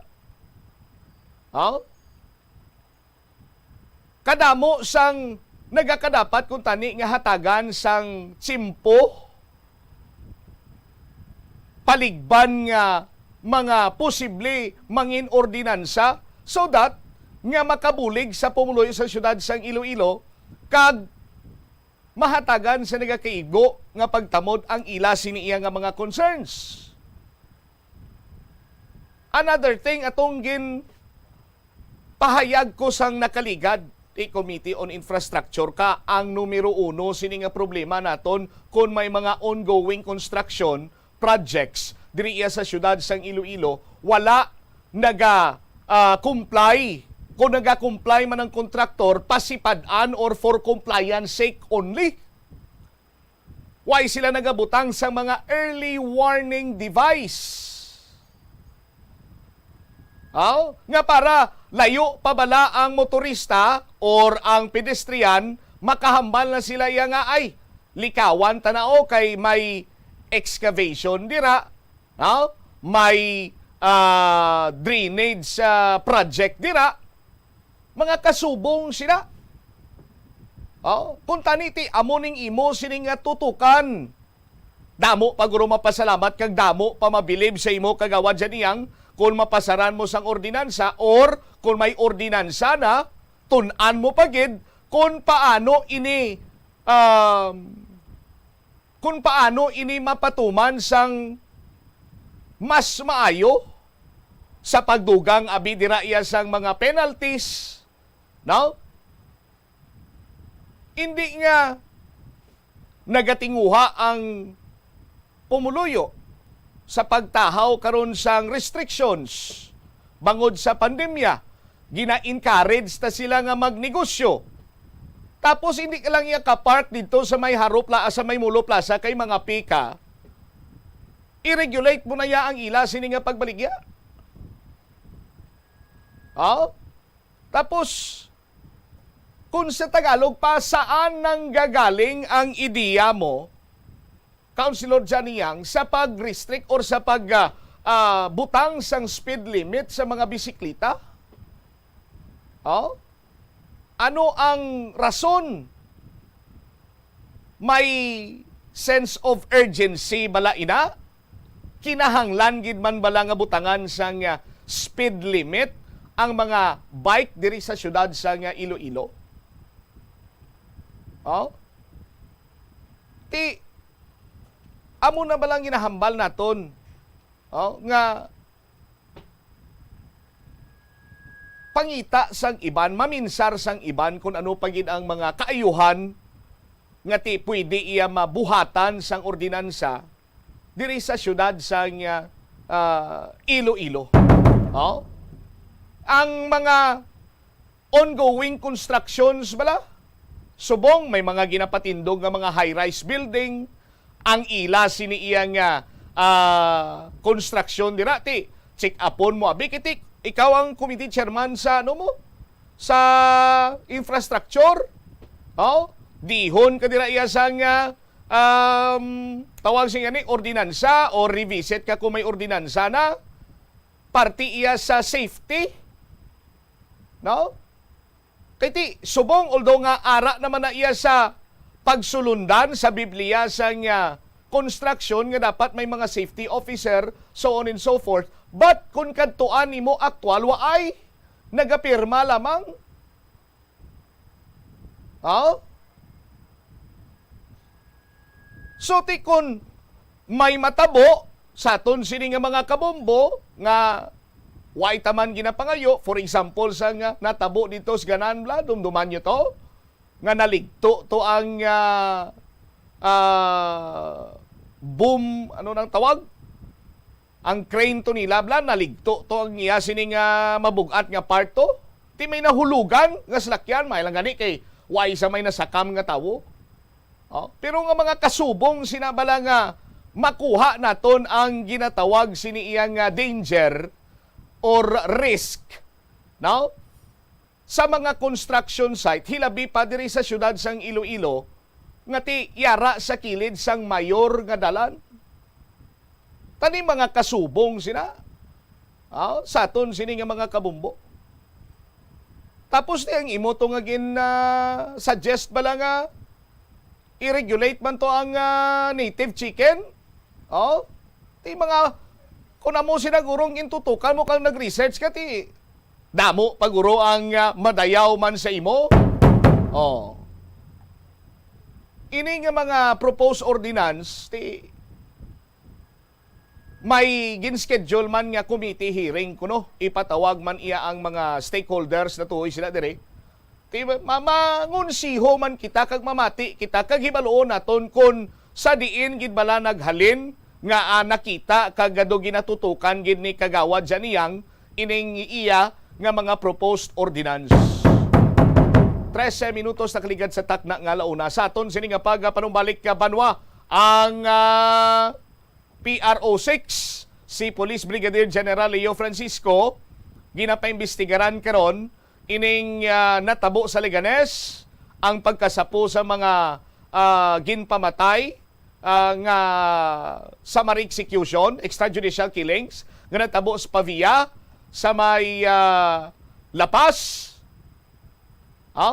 Kadamo sang nagakadapat kung tani nga hatagan sang tsimpo paligban nga mga posible mangin ordinansa so that nga makabulig sa pumuloy sa syudad sang Iloilo kag mahatagan sa nagakaigo nga pagtamod ang ila siniya nga mga concerns. Another thing atong pahayag ko sang nakaligad Committee on Infrastructure ka ang numero 1 sini nga problema naton kung may mga ongoing construction projects diri sa syudad sang Iloilo wala comply. Kung naga-comply man ang kontraktor, pasipad-an or for compliance sake only. Why sila nagabutang sa mga early warning device? Nga para layo pabala ang motorista or ang pedestrian, makahambal na sila nga ay likawan tanao kay may excavation dira, may drainage project dira, mga kasubong sila. Kung taniti, amuning imo sining nga tutukan. Damo paguro mapasalamat kag damo pa mabilib sa imo kagawad janiyang kung mapasaran mo sang ordinansa or kung may ordinansa na, tunan mo pagid kung paano ini mapatuman sang mas maayo sa pagdugang abi dira iya sang mga penalties. No? Hindi nga nagatinguha ang pumuluyo sa pagtahaw karon sang restrictions bangod sa pandemya. Gina-encourage ta sila nga magnegosyo. Tapos hindi ka lang iya ka-park dito sa may sa may Mulo Plaza kay mga pika. I-regulate mo na ya ang ila sini nga pagbaligya. Tapos kung sa Tagalog pa, saan nang gagaling ang ideya mo, Councilor Janiyang, sa pag-restrict or sa butang sang speed limit sa mga bisikleta? Ano ang rason? May sense of urgency bala ina? Kinahanglan gid man bala nga butangan sang speed limit ang mga bike diri sa syudad sang Iloilo? Amo na balang ginahambal naton nga pangita sang iban, maminsar sang iban kung ano pagid ang mga kaayuhan nga pwede iya mabuhatan sang ordinansa diri sa syudad sang Iloilo. Ang mga ongoing constructions bala, subong may mga ginapatindog nga mga high-rise building, ang ila siniiyang construction dira ti check upon mo abikitik ikaw ang committee chairman sa sa infrastructure. Dihon ka dira iya sang tawag siya ni ordinansa o revisit ka kung may ordinansa na parti iya sa safety. Kaya ti, subong, although nga ara naman na iya sa pagsulundan sa Biblia sa construction nga dapat may mga safety officer, so on and so forth. But kung kadtuan nimo aktual, waay nagapirma lamang. So ti kung may matabo sa aton sini nga mga kabombo nga why taman ginapangayo, for example, sa nga natabo dito sa Gananbla, dumduman nyo to, nga naligto to ang boom, ano nang tawag? Ang crane to nila, bla, naligto to ang iya sining mabugat nga part to. Ti may nahulugan, nga salakyan, may lang gani kay why sa may nasakam nga tawo. Pero nga mga kasubong sinabala nga makuha naton ang ginatawag siniiyang danger or risk sa mga construction site hilabi pa diri sa syudad sang Iloilo nga ti yara sa kilid sang mayor nga dalan. Tani mga kasubong sina sa aton sini nga mga kabumbo. Tapos ti ang imo to nga suggest bala nga i-regulate man to ang native chicken. Ti mga kung amo sinagurong intutukan mo kang nag-research ka ti damo paguro ang madayaw man sa imo. ini nga mga proposed ordinance may ginschedule man nga committee hearing kuno, ipatawag man iya ang mga stakeholders na tuoy sila dire. Mamangunsiho man kita kag mamati kita kag hibaluon naton kun sa diin gid bala naghalin nga nakita kag ado ginatutukan gid ni kagawad janiyang ining iya nga mga proposed ordinance. 13 minutos na kaligad sa takna nga launa. Sa aton sini nga panumbalik ka banwa ang PRO6 si Police Brigadier General Leo Francisco ginapaimbestigaran karon ining natabo sa Leganes ang pagkasapo sa mga ginpamatay nga summary execution, extrajudicial killings nga natabo sa Pavia sa may Lapas,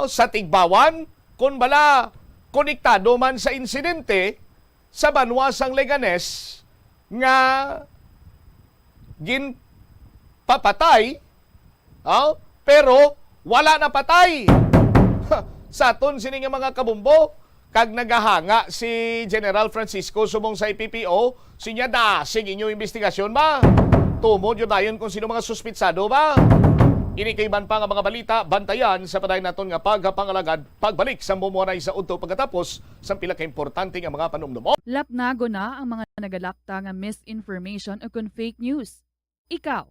sa Tigbawan, kung bala konektado man sa insidente sa banwasang Leganes nga ginpapatay, pero wala na patay. Sa aton sini nga mga kabumbo, kag nagahanga si General Francisco subong sa IPPO, sinya dasig inyo investigasyon ba? Tumod yun dayon kung sino mga suspitsado ba? Inikaiban pa nga mga balita, bantayan sa paday naton nga pagpangalagad, pagbalik sa mumuanay sa udto pagkatapos sa pila ka importante nga mga panumdum. Lapnago na ang mga nagalakta nga misinformation o kung fake news. Ikaw,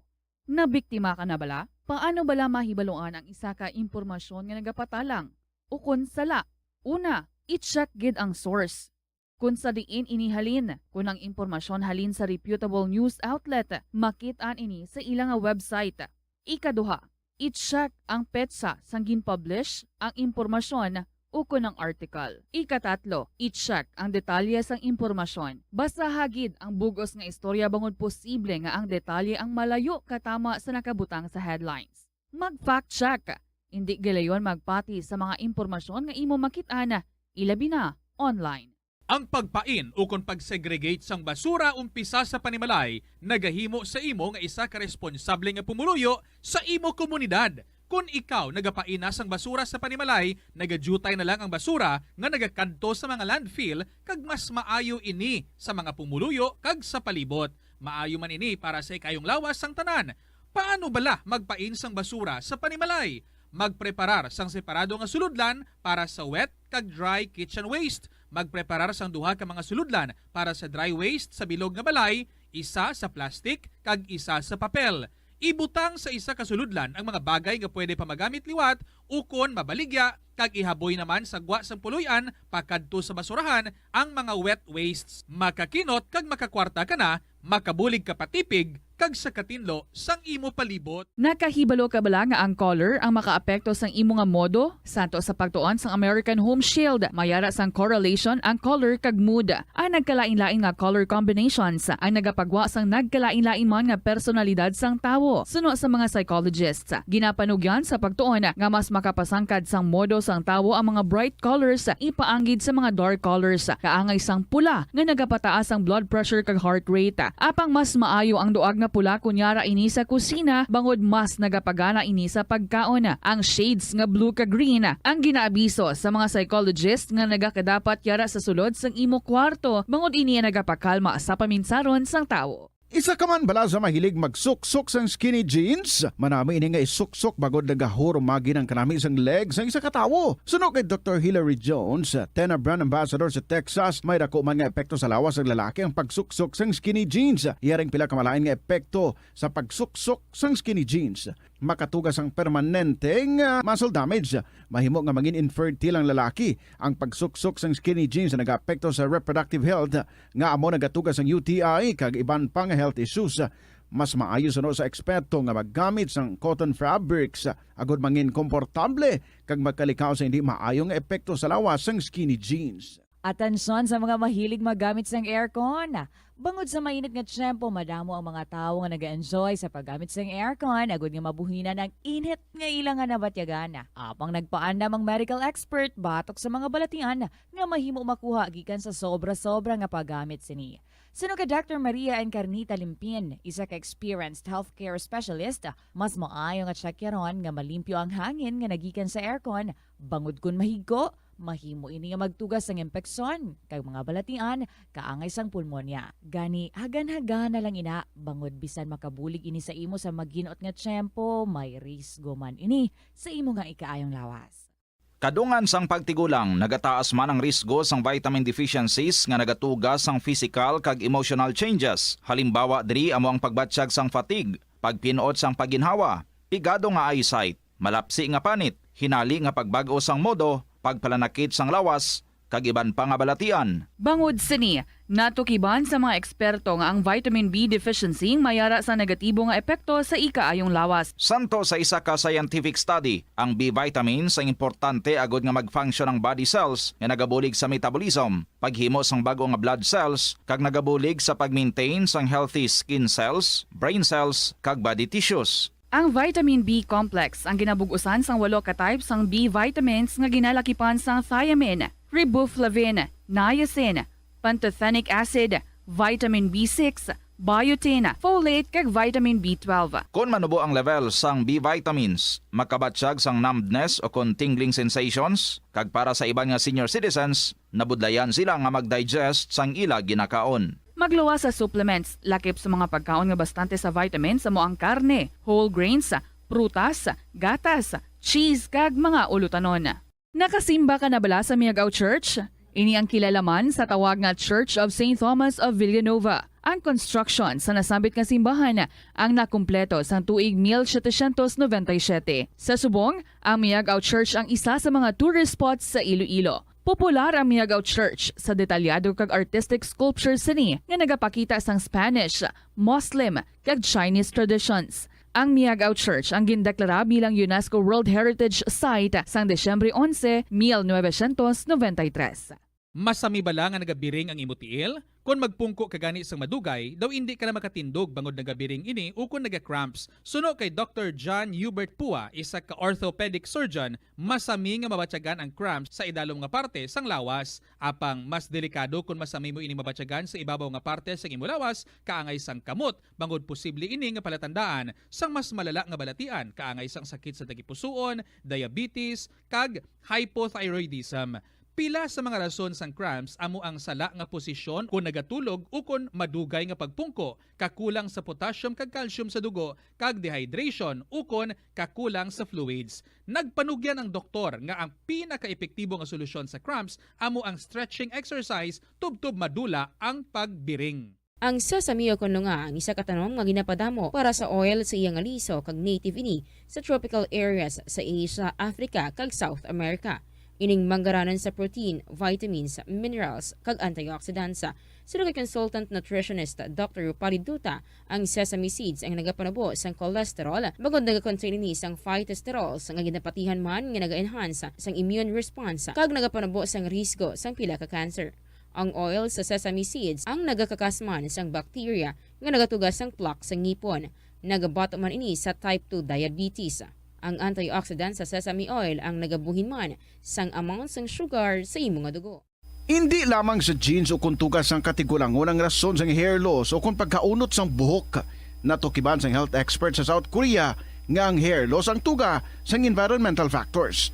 nabiktima ka na bala? Paano bala mahibaluan ang isa ka impormasyon nga nagapatalang? O kung sala, una, i-check gid ang source. Kung sa diin inihalin, kung ang impormasyon halin sa reputable news outlet, makit-an ini sa ilang website. Ikaduha, i-check ang petsa sang gin-publish ang impormasyon o kung ang article. Ikatatlo, i-check ang detalye sang impormasyon. Basta hagid ang bugos nga istorya bangod posible nga ang detalye ang malayo katama sa nakabutang sa headlines. Mag-fact check. Hindi gilayon magpati sa mga impormasyon nga imo makit-ana, ilabi na online. Ang pagpain o kung pagsegregate sang basura umpisa sa panimalay, nagahimo sa imo nga isa ka responsable nga pumuluyo sa imo komunidad. Kung ikaw nagapaina sang basura sa panimalay, nagadutay na lang ang basura nga nagakadto sa mga landfill kag mas maayo ini sa mga pumuluyo kag sa palibot. Maayo man ini para sa ikayong lawas sang tanan. Paano bala magpain sang basura sa panimalay? Magpreparar sang separado nga suludlan para sa wet kag dry kitchen waste. Magpreparar sang duha ka mga suludlan para sa dry waste sa bilog nga balay, isa sa plastic kag isa sa papel. Ibutang sa isa ka suludlan ang mga bagay nga pwede pa magamit liwat ukon mabaligya kag ihaboy naman sa gwa sang puluyan pakadto sa basurahan ang mga wet wastes. Makakinot kag makakwarta ka na, makabulig ka patipig kag sa katinlo sang imo palibot. Nakahibalo ka bala nga ang color ang makaapekto sang imo nga modo? Santo sa pagtuon sang American Home Shield, mayara sang correlation ang color kag mood. Ang nagkalain-lain nga color combinations ang nagapagwa sang nagkalain-lain man nga personalidad sang tawo. Suno sa mga psychologists, ginapanugyan sa pagtuon nga mas makapasangkad sang modo sang tawo ang mga bright colors ipaanggid sa mga dark colors. Kaangay sang pula nga nagapataas ang blood pressure kag heart rate. Apang mas maayo ang duag nga pula kunyara ini sa kusina bangod mas nagapagana ini sa pagkaon. Ang shades nga blue kag green ang ginaabiso sa mga psychologist nga nagakadapat yara sa sulod sang imo kwarto bangod ini nagapakalma sa paminsaron sang tawo. Isa ka man bala sa mahilig magsuksok sang skinny jeans? Manami ini nga isuksok bagod nagahurumagi ng kanami sang legs sang isa ka tawo. Suno kay Dr. Hillary Jones, Tena brand ambassador sa Texas, may dako man nga epekto sa lawas ng lalaki ang pagsuksok sang skinny jeans. Iyaring pila kamalain nga epekto sa pagsuksok sang skinny jeans. Makatugas ang permanenteng muscle damage. Mahimo nga mangin infertile ang lalaki. Ang pagsuksok sang skinny jeans na nag-apekto sa reproductive health nga amo nagatugas ang UTI kag iban pang health issues. Mas maayo sa eksperto nga maggamit sang cotton fabrics agud mangin komportable kag magkalikaw sa hindi maayong epekto sa lawas sang skinny jeans. Atensyon sa mga mahilig magamit sang aircon. Bangod sa mainit nga tiyempo, madamo ang mga tao nga nag-enjoy sa paggamit sang aircon, agud nga mabuhinan ng init nga ilang nga nabatyagan. Apang nagpaandam ang medical expert batok sa mga balatian nga mahimo makuha gikan sa sobra-sobra nga paggamit sini. Suno ka Dr. Maria Encarnita Limpin, isa ka experienced healthcare specialist, mas maayo nga tsakyaron nga malimpyo ang hangin nga nagikan sa aircon, bangod kun mahigko, mahimo ini nga magtugas ng impeksyon kag mga balatian kaangay sang pulmonya. Gani hagan-hagan na lang ina bangod bisan makabulig ini sa imo sa maghinuot nga tiyempo, may risgo man ini sa imo nga ikaayong lawas. Kadungan sang pagtigulang, nagataas man ang risgo sang vitamin deficiencies nga nagatugas sang physical kag emotional changes. Halimbawa diri amo ang pagbatsyag sang fatigue, pagpinuot sang paginhawa, pigado nga eyesight, malapsi nga panit, hinali nga pagbag-o sang modo, pagpalanakit sang lawas, kag iban pa nga balatian. Bangod sini, natukiban sa mga eksperto nga ang vitamin B deficiency mayara sa negatibo nga epekto sa ikaayong lawas. Santo sa isa ka scientific study, ang B vitamins ang importante agod nga mag-function ang body cells nga nagabulig sa metabolism, paghimo sang bago nga blood cells, kag nagabulig sa pag-maintain sang healthy skin cells, brain cells, kag body tissues. Ang vitamin B complex ang ginabug-usan sang 8 ka types sang B vitamins nga ginalakipan sang thiamine, riboflavin, niacin, pantothenic acid, vitamin B6, biotin, folate kag vitamin B12. Kung manubo ang level sang B vitamins, makabatsyag sang numbness o kung tingling sensations, kag para sa iban nga senior citizens, nabudlayan sila nga mag-digest sang ila ginakaon. Magluwas sa supplements, lakip sa mga pagkaon nga bastante sa vitamins sa moang karne, whole grains, prutas, gatas, cheese kag mga ulutanon. Nakasimba ka na bala sa Miagao Church? Ini ang kilalaman sa tawag nga Church of St. Thomas of Villanova. Ang construction sa nasambit nga simbahan ang nakumpleto sa tuig 1797. Sa subong, ang Miagao Church ang isa sa mga tourist spots sa Iloilo. Popular ang Miagao Church sa detalyado kag artistic sculptures sini nga nagapakita sang Spanish, Muslim kag Chinese traditions. Ang Miagao Church ang gindeklara bilang UNESCO World Heritage Site sang Desyembre 11, 1993. Masami bala nga nagabiring ang imutiil? Kung magpungko ka gani sang madugay, daw hindi ka na makatindog bangod nagabiring ini o kung naga-cramps. Suno kay Dr. John Hubert Pua, isa ka orthopedic surgeon, masami nga mabatyagan ang cramps sa idalom nga parte sang lawas. Apang mas delikado kung masami mo ini mabatyagan sa ibabaw nga parte sang imo lawas, kaangay sang kamot, bangod posible ini nga palatandaan sang mas malala nga balatian, kaangay sang sakit sa tagipusoon, diabetes, kag hypothyroidism. Pila sa mga rason sang cramps amo ang sala nga posisyon kung nagatulog o kung madugay nga pagpungko, kakulang sa potassium kag calcium sa dugo, kag dehydration o kung kakulang sa fluids. Nagpanugyan ang doktor nga ang pinaka-epektibo nga solusyon sa cramps amo ang stretching exercise tubtob madula ang pagbiring. Ang sasamiyo kuno nga ang isa ka tanong nga ginapadamo para sa oil sa iyang aliso kag native ini sa tropical areas sa Asia, Africa kag South America. Ining manggaranan sa protein, vitamins, minerals, kag antioxidants. Sino kay consultant nutritionist Dr. Rupali Duta, ang sesame seeds ang nagapanabo sang cholesterol, bagod nagakontain ini sang phytosterol nga ginapatihan man nga naga-enhance sang immune response, kag nagapanabo sang risgo sang pila ka cancer. Ang oil sa sesame seeds ang nagakakasman sang bacteria nga nagatugas sang plaque sa ngipon. Nagabato man ini sa type 2 diabetes. Ang antioxidant sa sesame oil ang nagabuhin man sang amount sang sugar sa imong dugo. Hindi lamang sa genes o kung tugas ang katigulangon ang rason sang hair loss o kung pagkaunot sang buhok. Natukiban sang health expert sa South Korea nga ang hair loss ang tuga sang environmental factors.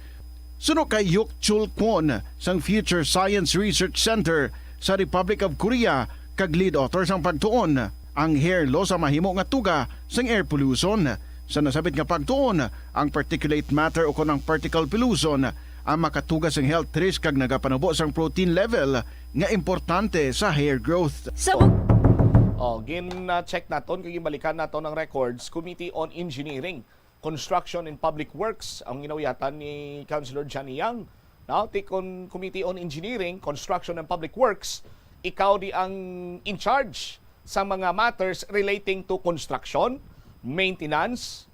Suno kay Yuk Chul Kwon sang Future Science Research Center sa Republic of Korea kag lead author sang pagtuon, ang hair loss ang mahimo nga tuga sang air pollution. Sa nasabit nga pagtuon, ang particulate matter o kunang particle pollution ang makatugas ng health risk kag nagapanubo sang protein level nga importante sa hair growth. Gin-check naton kag ibalikan naton ang records, Committee on Engineering, Construction and Public Works ang ginawiyatan ni Councilor Johnny Yang. Now, on Committee on Engineering, Construction and Public Works, ikaw di ang in charge sa mga matters relating to construction, maintenance,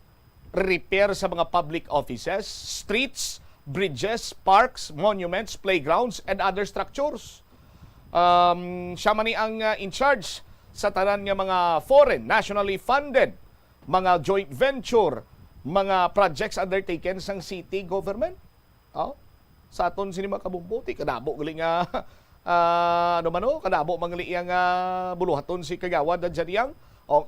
repair sa mga public offices, streets, bridges, parks, monuments, playgrounds, and other structures. Siya man ni ang in charge sa tanan nga mga foreign, nationally funded, mga joint venture, mga projects undertaken sang city government. Sa aton sini makabumbuti, kadabo gali nga kadabo mangli yang buluhaton si Kagawad at Janiyang.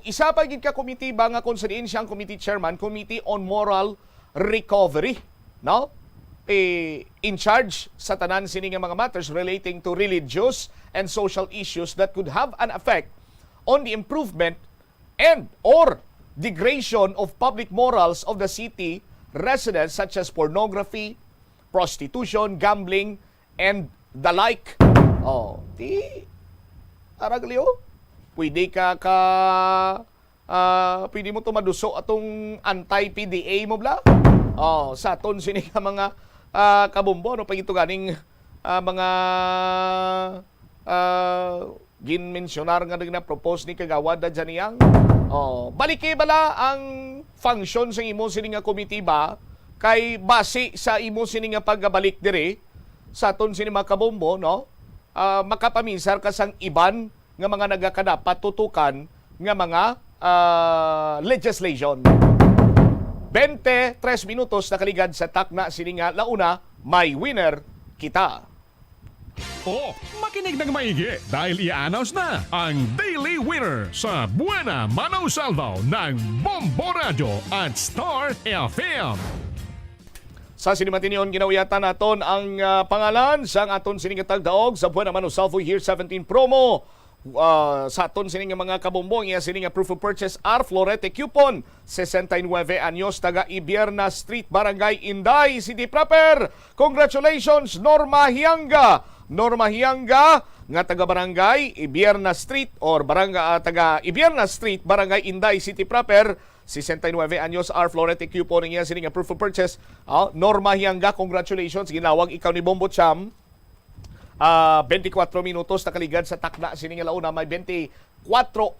Isa pa gid ka committee ba nga kung saan siyang committee chairman, Committee on Moral Recovery, no? in charge sa tanan sini nga mga matters relating to religious and social issues that could have an effect on the improvement and or degradation of public morals of the city residents, such as pornography, prostitution, gambling, and the like. Araglio, pwede pwede mo tumaduso atong anti-PDA mo bla? Sa aton sini nga mga kabombo, no, pagito ganing mga ginmensyonar nga na propose ni Kagawad da Janiyang. Baliki bala ang function sa imo sini nga committee ba kay base sa imo sini nga pagbalik dire sa aton sini mga kabombo, no? Makapaminsar ka sang iban nga mga nagakadapat tutukan nga mga legislation. 23 minutos na kaligad sa takna sini nga launa, may winner kita. Makinig ng maigi dahil i-announce na ang Daily Winner sa Buena Manaw Salvo ng Bombo Radio at Star FM. Sa sinimatinion, ginawiyatan naton ang pangalan sa aton sining tagdaog sa Buena Manaw Salvo Year 17 promo. Sa aton sining mga kabombong, iya sining proof of purchase R Florete Coupon 69 anyos taga Ibierna Street, Barangay Inday City proper. Congratulations Norma Hianga nga taga Barangay Ibierna Street or taga Ibierna Street, Barangay Inday City proper. 69 anyos R Florete Coupon niya sining proof of purchase. Norma Hianga, congratulations, ginawag ikaw ni Bombo Cham. 24 minutos na kaligad sa takna sining launa, may 24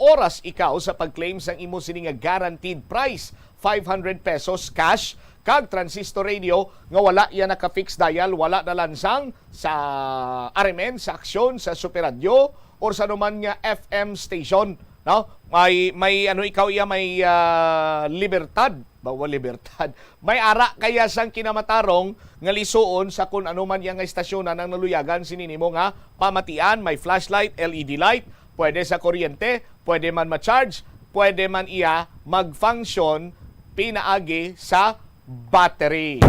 oras ikaw sa pag-claim sa imo sining guaranteed price 500 pesos cash kag transistor radio nga wala yan naka-fix dial, wala na lansang sa RMN, sa Aksyon, sa Super Radio or sa naman nga FM station, no? May ano ikaw iya may libertad, may ara kaya sang kinamatarong nga lisuon sa kun ano man yang istasyonan nang naluyagan sininimo nga pamatian, may flashlight, LED light, pwede sa kuryente, pwede man ma-charge, pwede man iya mag-function pinaagi sa battery.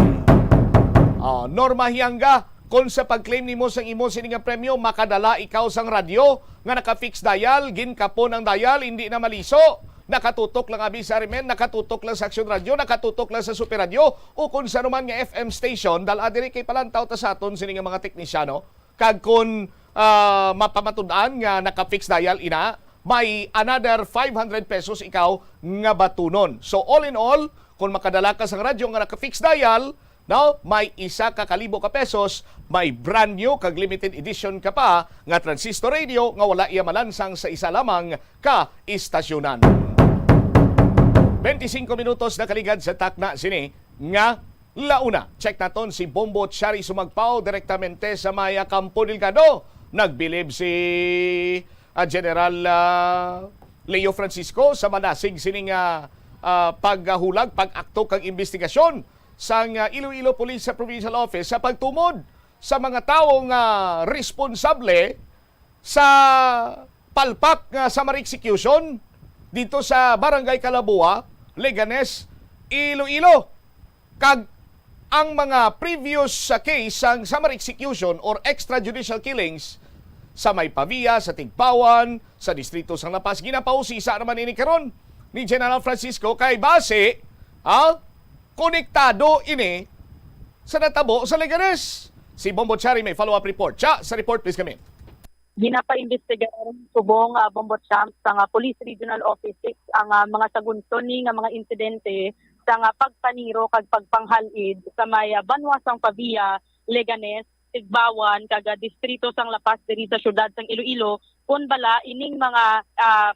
Norma Hianga, kung sa pag-claim nimo sang imo sining premyo, makadala ikaw sang radyo nga naka-fix dial, ginkapon ang dial, hindi na maliso. Nakatutok lang abi sa RMN, nakatutok lang sa Aksyon Radio, nakatutok lang sa Super Radio, o kung sa naman nga FM station, dala diri kay palantaw ta sa aton sining mga teknisyano. Kag kung mapamatud-an nga naka-fix dial ina, may another 500 pesos ikaw nga batunon. So all in all, kung makadala ka sa radyo nga naka-fix dial, no, may 1,000 pesos, may brand new kag limited edition ka pa nga transistor radio nga wala iya malansang sa isa lamang ka istasyonan. 25 minutos na kaligad sa takna sini nga launa. Check naton si Bombo Chari sumagpaw direktamente sa Maya Campo Delgado. Nagbilib si General Leo Francisco sa manasig sining paghulag, pag-akto kag investigasyon sang Iloilo Police sa Provincial Office sa pagtumod sa mga taong responsable sa palpak nga summary execution dito sa Barangay Calabua, Leganes, Iloilo. Kag ang mga previous case sang summary execution or extrajudicial killings sa Maypavia, sa Tigpawan, sa distrito sang Lapas, ginapausisa naman ini karon ni General Francisco kay base konektado ini sa natabo sa Leganes. Si Bombo Chari may follow-up report. Cha, sa report please kami. Ginapa-investigar subong Bombo Champ sa Police Regional Office 6 ang mga sagunton ni nga mga insidente sa pagpaniro kag pagpanghalid sa may Banwasang Pavia, Leganes, Tigbawan kag distrito sang Lapas diri sa syudad sang Iloilo kun bala ining mga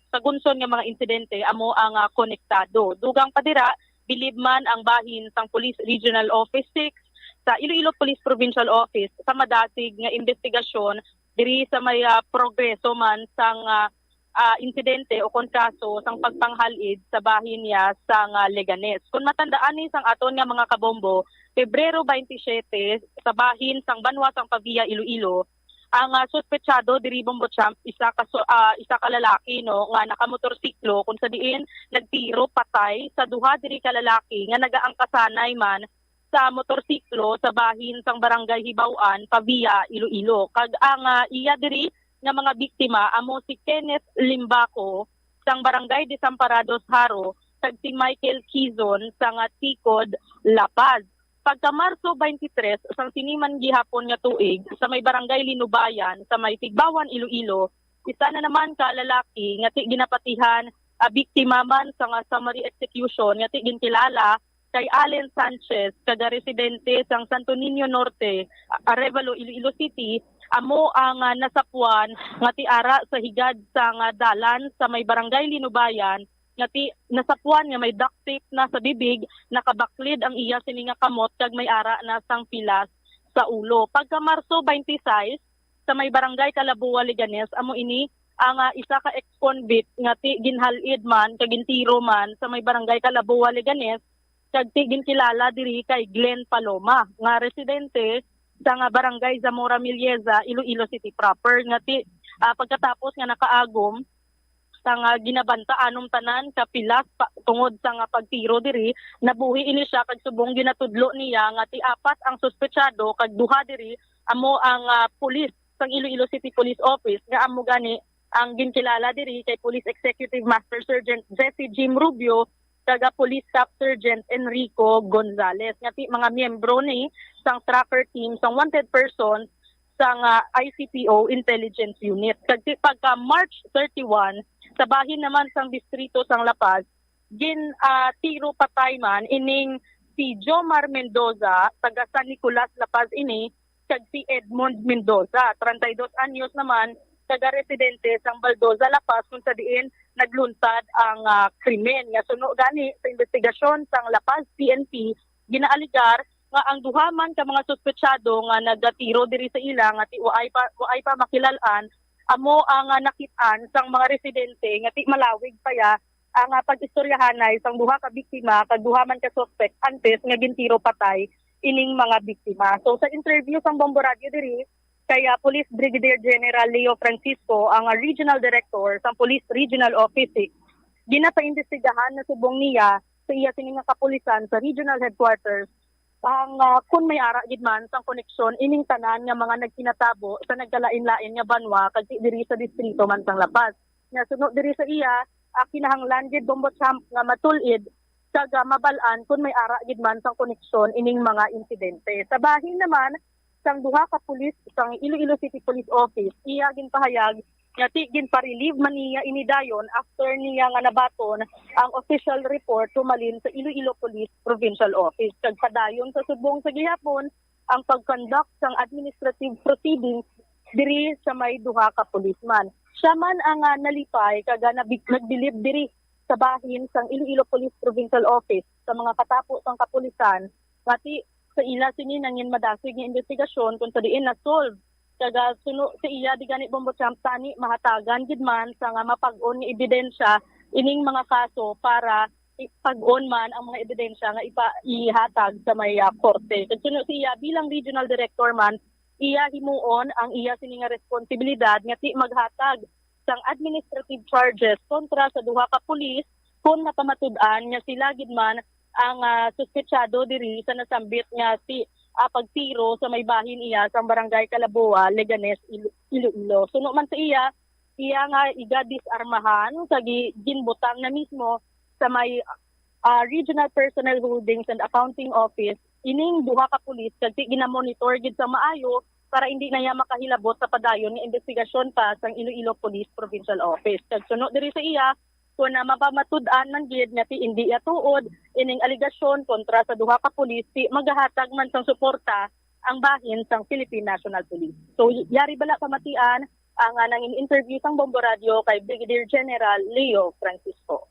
sagunson nga mga insidente amo ang konektado. Dugang padira bilib man ang bahin sang Police Regional Office 6 sa Iloilo Police Provincial Office sa madasig nga investigasyon diri sa may progreso man sang insidente o kon kaso sang pagpanghalid sa bahin niya sang Leganes. Kung matandaan ni sang aton nga mga kabombo, Pebrero 27 sa bahin sang Banwasang Pavia, Iloilo, ang suspetsado diri Bombo Champ isa ka lalaki no nga nakamotorsiklo kung sa diin nagtiro patay sa duha diri ka lalaki nga nagaangkasanay man sa motorsiklo sa bahin sang barangay Hibaw-an Pavia, Iloilo. Kag ang iya diri nga mga biktima amo si Kenneth Limbaco sang barangay Desamparados Haro kag si Michael Quizon sang Tikod, La Paz. Pagka Marso 23 sang siniman gihapon nga tuig sa may barangay Linubayan sa may Tigbawan, Iloilo, isa na naman ka lalaki nga ginapatihan biktima man sa summary execution nga ginkilala kay Allen Sanchez kada residente sang Santo Niño Norte, Arevalo, Iloilo City, amo ang nasapuan nga tiara sa higad sang dalan sa may barangay Linubayan nga nasapuan nga may duct tape na sa bibig, nakabaklid ang iya sini nga kamot kag may ara na sang pilas sa ulo. Pagka Marso 26 sa may barangay Calaboa, Leganes, amo ini ang isa ka ex-convict nga ginhalid man kag gintiro man sa may barangay Calaboa, Leganes kag ginkilala diri kay Glenn Paloma nga residente sa barangay Zamora Milleza, Iloilo City proper nga pagkatapos nga nakaagom sa ginabanta anom tanan ka pilas tungod sa pagtiro diri, nabuhi ini siya kag subong ginatudlo niya nga apat ang suspetsado kag duha diri amo ang pulis sang Iloilo City Police Office nga amo gani ang ginkilala diri kay Police Executive Master Sergeant Jesse Jim Rubio taga Police Staff Sergeant Enrico Gonzales nga mga miyembro ni sang tracker team sang wanted person sang ICPO Intelligence Unit. Kag pagka March 31 sa bahin naman sang distrito sang La Paz, tiro patay man ining si Jomar Mendoza taga San Nicolas La Paz ini kag si Edmond Mendoza 32 anyos naman taga residente sang Baldoza, La Paz kung sa diin nagluntad ang krimen nga suno gani sa investigasyon sang La Paz PNP ginaaligar nga ang duha man ka mga suspetsado nga nagatiro diri sa ila nga waay pa makilalan amo ang nakitaan sang mga residente nga malawig pa ya ang pag-istoryahanay sang duha ka biktima kag duha man ka suspect antes nga gintiro patay ining mga biktima. So sa interview sang Bombo Radio diri kaya Police Brigadier General Leo Francisco, ang Regional Director sa Police Regional Office, ginapaimbestigahan na subong niya sa iya sining nga kapulisan sa Regional Headquarters ang kun may ara gid man sang koneksyon ining tanan nga mga nagkinatabo sa nagkalain-lain nga banwa kag diri sa distrito man sang La Paz. Nga sunod diri sa iya kinahanglan gid Bombo Champ nga matulid kag mabalaan kun may ara gid man sang koneksyon ining mga insidente. Sa bahin naman sang duha ka pulis sang Iloilo City Police Office iya ginpahayag nga ginpa-relieve man niya inidayon after niya nga nabaton ang official report tumalin sa Iloilo Police Provincial Office kag padayon sa subong sa gihapon ang pag-conduct sang administrative proceedings diri sa may duha ka pulisman. Siya man ang nalipay kag nagbilib diri sa bahin sang Iloilo Police Provincial Office sa mga katapos sang kapulisan pati sa ila sini nangin madasig nga investigasyon kung sa diin na solve kaga suno sa iya di gani Bombo Champ tani mahatagan gid man sa nga mapag-on nga ebidensya ining mga kaso para ipag-on man ang mga ebidensya nga ihatag sa may korte. Kag suno siya bilang regional director man iya himuon ang iya sini nga responsibilidad nga maghatag sang administrative charges kontra sa duha ka pulis kung napamatud-an nga sila gid man ang suspetsado diri sa nasambit nga si pagtiro sa may bahin iya sa barangay Calaboa, Leganes, Iloilo. Suno man sa iya nga iga-disarmahan kag ginbutang na mismo sa may Regional Personnel Holdings and Accounting Office ining duha ka pulis kag ginamonitor gid sa maayo para hindi na iya makahilabot sa padayon nga investigasyon pa sang Iloilo Police Provincial Office. Kag suno diri sa iya kung na mapamatud-an man gid nga hindi atuod ining aligasyon kontra sa duha ka pulis magahatag man sang suporta ang bahin sang Philippine National Police. So yari bala pamatian ang nangin interview sang Bombo Radio kay Brigadier General Leo Francisco.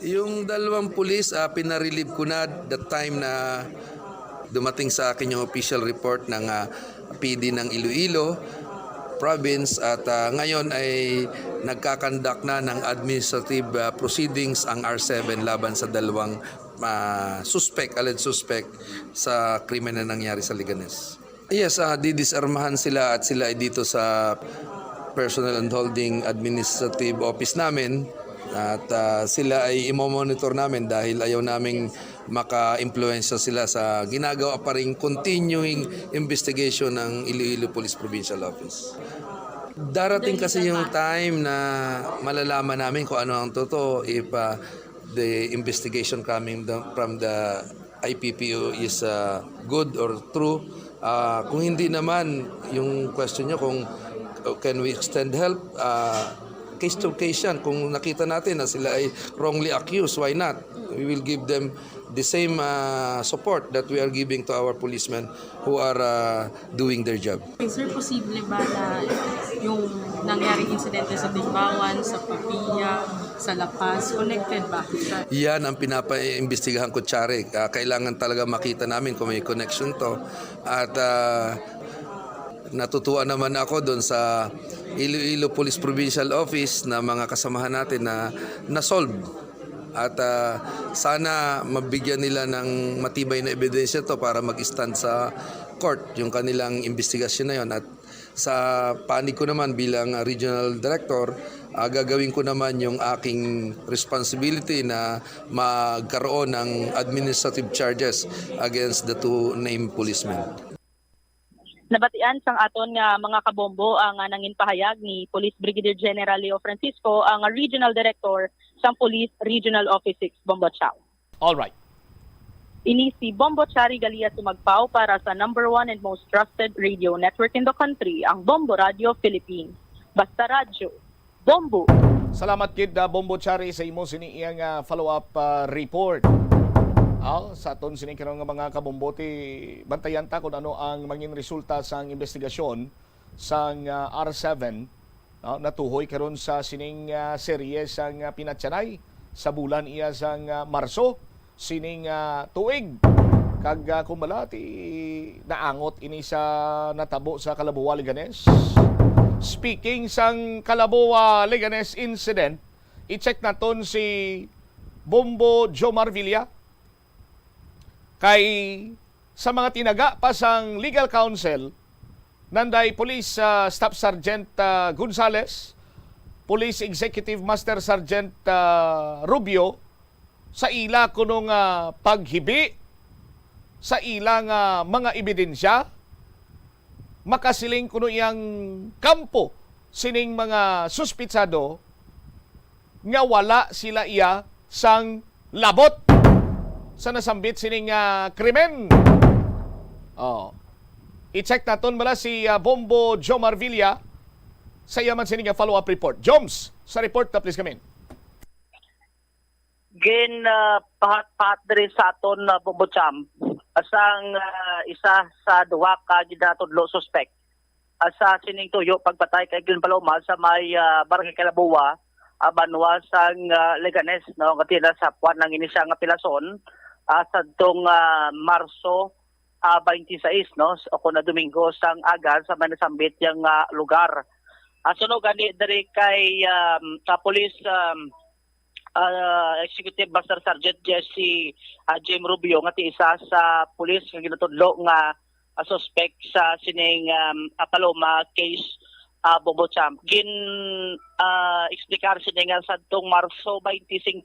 Yung dalawang pulis pinarelieve ko na the time na dumating sa akin yung official report ng PD ng Iloilo Province at ngayon ay nagkakandak na ng administrative proceedings ang R7 laban sa dalawang alleged suspect sa krimen na nangyari sa Leganes. Yes, didisarmahan sila at sila ay dito sa Personnel and Holding Administrative Office namin At sila ay imomonitor namin dahil ayaw naming maka-impluensya sila sa ginagawa pa rin continuing investigation ng Iloilo Police Provincial Office. Darating kasi yung time na malalaman namin kung ano ang totoo if the investigation coming from the IPPO is good or true. Kung hindi naman, yung question nyo kung can we extend help, case to case yan. Kung nakita natin na sila ay wrongly accused, why not? We will give them the same support that we are giving to our policemen who are doing their job. Sir, posible ba na yung nangyaring insidente sa Timbawan, sa Pavia, sa La Paz, connected ba? Yan ang pinapaimbestigahan ko, Chare. Kailangan talaga makita namin kung may connection to. At natutuwa naman ako doon sa Iloilo Police Provincial Office na mga kasamahan natin na na-solve. At sana mabigyan nila ng matibay na ebidensya to para mag-stand sa court yung kanilang investigasyon na yon. At sa panig ko naman bilang regional director, gagawin ko naman yung aking responsibility na magkaroon ng administrative charges against the two named policemen. Nabatian sang aton nga mga kabombo ang nangin pahayag ni Police Brigadier General Leo Francisco, ang Regional Director sang Police Regional Office 6 Bombo-Chao. All right. Ini si Bombo-Chari Galia sumagpaw para sa #1 and most trusted radio network in the country, ang Bombo Radio Philippines. Basta Radyo, Bombo. Salamat kid Bombo Chari sa imo sini iyang follow-up report. Sa aton sini karon nga mga kabombote, bantayan ta kung ano ang maging resulta sa investigasyon sang R7 natuhoy karon sa sining serye sang pinatsanay sa bulan iya sang Marso sining tuig kag kumala ti naangot ini sa natabo sa Kalabuwa, Leganes. Speaking sang Kalabuwa, Leganes incident, i-check naton si Bombo Jomar Villa kay sa mga tinaga pa sang legal counsel nanday Police Staff Sergeant Gonzales, Police Executive Master Sergeant Rubio sa ila kunong paghibi sa ilang mga ebidensya makasiling kuno iyang kampo sining mga suspitsado nga wala sila iya sang labot sa nasambit sining krimen. I-check naton bala si Bombo Jomar Villa sa yaman sining follow-up report. Joms, sa report na please come in. Pahat diri sa aton Bombo Cham asang isa sa duwa ka ginatudlo suspect asa sining tuyo pagpatay kay Glen Paloma sa may Barangay Kalabuwa, Banwa sang Leganes, no, katila sa puan ng inisya nga pilason sa tong Marso 26, no, ako na Domingo sang aga sa manasambit yang lugar. Sunog gani diri kay sa police Executive Master Sergeant Jesse Jim Rubio nga ti isa sa police nga ginatudlo nga suspect sa sining Paloma case Bombo Cham. Explicar sining sa tong Marso 25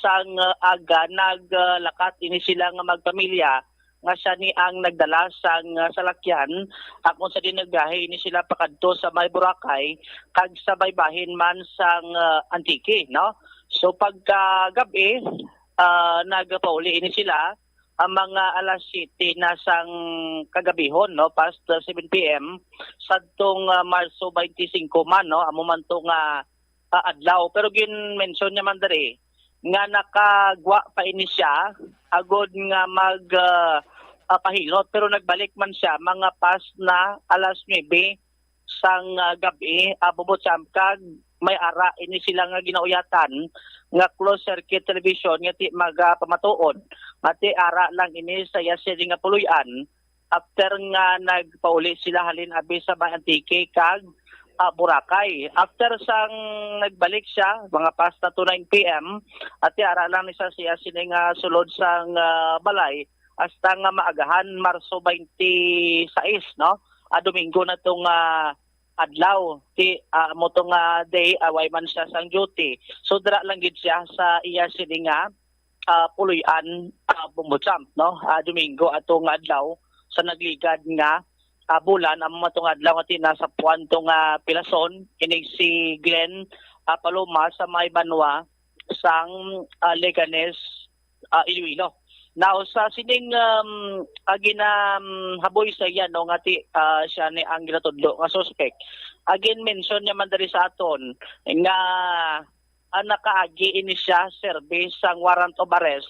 sang aga naglakat ini sila nga magpamilya nga siya ni ang nagdala sang salakyan kung sa dinagahe ini sila pakadto sa may Boracay kag sa baybahin man sang Antique, no. So pagka gabi nagapauli ini sila ang mga alas 7 na sang kagabihon, no, past 7 PM sadtong Marso 25 man, no, amo man tong adlaw. Pero gin-mention niya man diri nga nakagwa pa ini siya agod nga pahilot pero nagbalik man siya mga past na alas 9 sang gabi Bombo Cham kag may ara ini sila nga ginauyatan nga closed circuit television nga ti magpamatuod nga ti ara lang ini sa yasiri nga puluyan after nga nagpauli sila halin abi sa Antique kag Boracay. After sang nagbalik siya mga past na 9 PM at ara lang ni siya sining sulod sang balay hasta nga maagahan Marso 26, no, Domingo na tong adlaw ti mo to nga day away man siya sang duty. So dira lang gid siya sa iya sini nga puloy-an Bumbocham, no? Domingo atong adlaw sa nagligad nga bulan ang mga tong adlaw nga nasa puan tong Pilason inig si Glenn Paloma sa may Banwa sang Leganes Iloilo. Now sa sining haboy sa iya no nga siya ni ang ginatudlo nga suspect. Again mention niya man diri sa aton nga nakaagi ini siya service sang warrant of arrest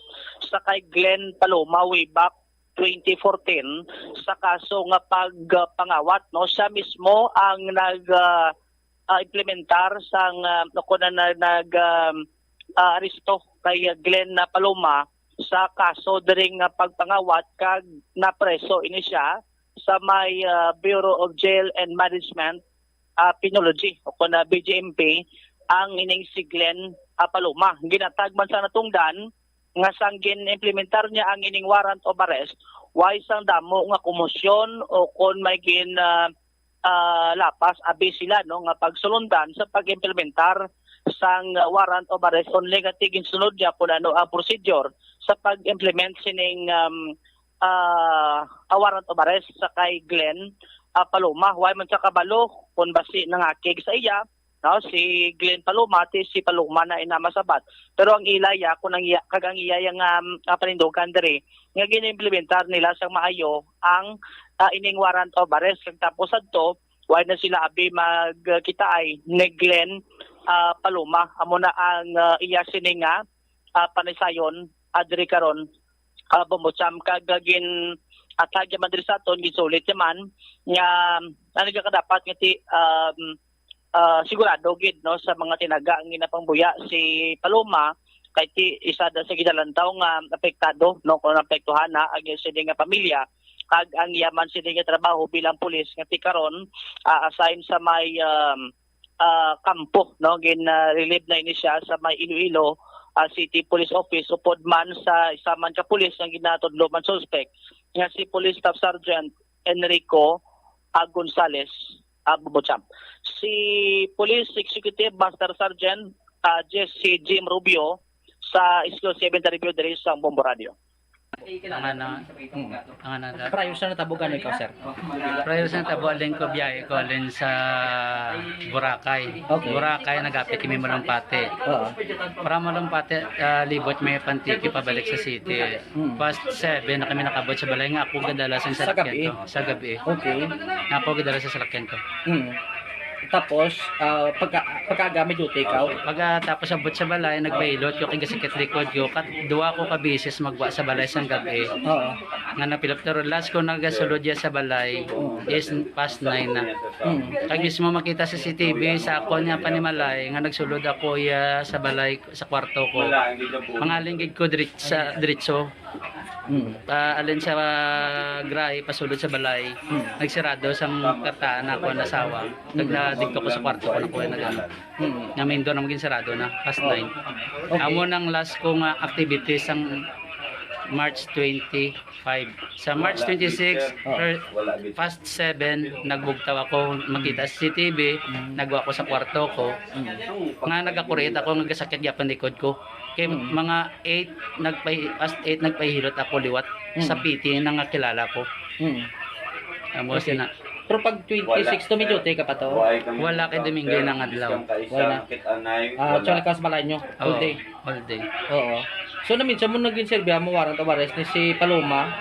sa kay Glenn Paloma way back 2014 sa kaso nga pagpangawat, no? Siya mismo ang implementar sang aresto kay Glenn Paloma sa kaso diri nga pagpangawat kag napreso ini siya sa may Bureau of Jail and Management Penology o kuna BJMP ang ining si Glenn Paloma. Ginatag man sa natungdan nga sanggin implementar niya ang ining warrant of arrest why sang damo nga komosyon o kon may lapas abi sila no nga pagsulundan sa pag-implementar sang warrant of arrest only nga tigin sunod niya kung ano ang procedure sa pag-implement sining warrant of arrest sa kay Glenn Paloma. Why man sa kabalo kung basi nangakig sa iya no, si Glenn Paloma si Paloma na inamasabat. Pero ang ilaya kung ang kagang iya yang panindugan diri nga ginimplementar nila sang maayo ang ining warrant of arrest kag tapos adto why na sila abi magkitaay ni Glenn Paloma amo na ang iya sini nga panisayon adri karon Bumbocham kag gin atagya man diri sa aton gisulit man nga nagakadapat nga ti sigurado gid no sa mga tinaga ang ginapangbuya si Paloma kay ti isa da sa gidalantaw nga apektado no kung apektuhan na ang sini nga pamilya kag ang yaman sini nga trabaho bilang pulis nga ti karon assign sa may kampo no relieve na ini siya sa may Iloilo City Police Office upod man sa isa man ka pulis ang ginatudlo man suspect nga si Police Staff Sergeant Enrico Gonzales Bumbocham. Si Police Executive Master Sergeant Jesse Jim Rubio sa School 7 Review diri sa Bombo Radio. Prior sa natabugan ikaw, sir? Prior sa natabugan ko biyahe ko alin sa Boracay. Okay. Boracay nagapit kami Malumpate. Para Malumpate libot may pantiki pabalik sa city. Past 7 na kami nakabot sa balay nga ako kadalasan sa salakyan ko. Sa gabi. Okay. Nga ako kadalasan sa salakyan ko. Tapos, pagkagamit duty ikaw? Pagkatapos abot sa balay, nagbailot ko, kagasikit likod ko, duwa ko kabisis magwa sa balay sang gabi. Oo. Nga napilap pero last ko nagasulod ya sa balay is past 9 na. Kag mismo makita sa CCTV sa ako niya panimalay, nga nagsulod ako ya sa balay, sa kwarto ko. Pangalingig ko diretso. Alin sa grahe pasulod sa balay nagsirado sang kataan ako nasawa nagdikto ko sa kwarto ko na ko nga main door na maging sarado na past 9 amo nang last ko nga activities sang March 25 sa March 26 past 7 nagbugtaw ako makita sa CCTV nagwa ko sa kwarto ko nga nagakurit ako nagasakit gyapon likod ko kay mga 8 past 8 nagpahilot ako liwat sa PT nang kilala ko. Amo okay. Na. Pero pag 26 to medyo ka pa to? Wala kay Domingo nang adlaw. Wala. Actually kas balay nyo. All day. All day. Oo. So na minsan mo naging serbiya mo warrant of arrest ni si Paloma.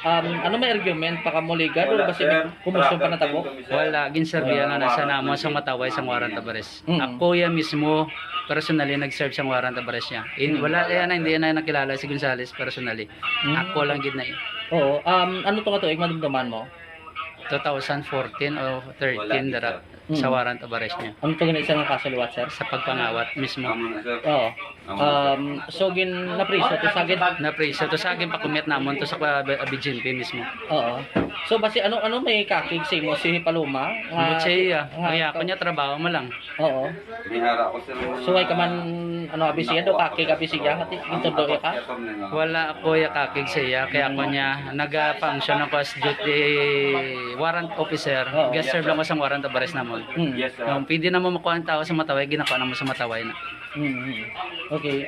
Ano may argument pa mo legal o basi kumusyon pa natabo? Wala, ginserbiya nga nasa namo sa mataway sa warrant of arrest. Ako ya mismo personally nag-serve sa warrant of arrest niya. Wala hindi na nakilala si Gonzales personally. Ako lang gid na. Oo. Ano to nga to madumduman mo? 2014 o 13 dara sa warrant of arrest niya. Ano to gina isang kaso liwat, sir? Sa pagpangawat mismo. Oo. So napriso to sagin pa kumit namon to sa BJMP mismo. Oo. So basi ano may kakig sa imo si Paloma? Siya. Kaya ko niya trabaho mo lang. Oo. So ay ka man abi siya do kakig abi siya hati intudo ka? Wala ako ya kakig siya kaya ko niya naga-function ako as duty warrant officer, guest serve lang ko sa warrant of arrest namon. Yes, sir. Pwede na mo makuha ang tao sa mataway, ginapa na mo sa mataway na. Okay,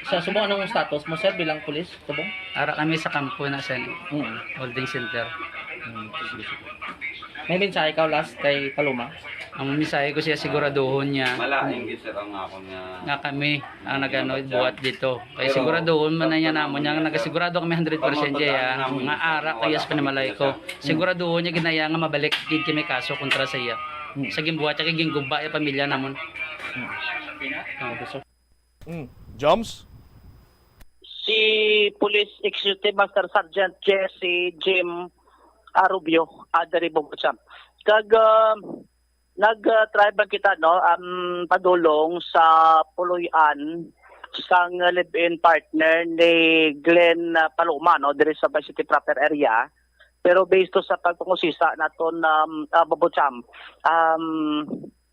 sa subong anong status mo sir bilang pulis? Subong? Ara kami sa kampo na sen, holding center. May mensahe ikaw last kay Paloma? Ang mensahe ko siya siguraduhon niya sir ang ako nga kami ang nagano buhat dito. Kaya siguraduhon man na niya namon niya nagasigurado kami 100% ya nga ara kayas panimalay ko. Siguraduhon niya ginaya nga mabalik gid kami kaso kontra sa iya. Sa gimbuhat kay gingguba ya pamilya namon. Joms? Si Police Executive Master Sergeant Jesse Jim Rubio, dari Bogotá. Kag nag-try ba kita padulong sa puluyan sang live-in partner ni Glenn Paloma diri sa Bay City proper area. Pero based to sa pagpangusisa naton Bogotá,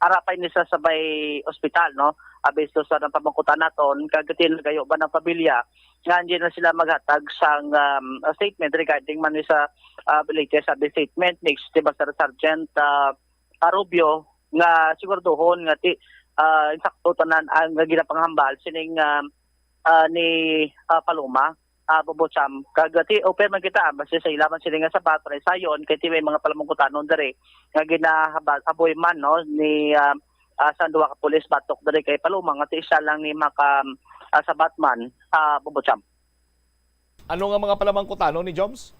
arapay ni sa sabay ospital based to sa pamangkutan naton kagatin gayo ba ng pamilya nga hindi na sila maghatag sang statement regarding man sa latest statement next di Master Sergeant Rubio nga siguraduhon nga insakto tanan ang ginapanghambal sining ni Paloma Bobocham kagati open man kita basta sa ilaman sila nga sapat para sayon kay may mga palamungkutanon dere nga ginahabal aboy man ni sa duwa ka pulis batok dere kay Paloma nga isa lang ni maka sa Batman Bobocham. Ano nga mga palamangkutanon ni Joms?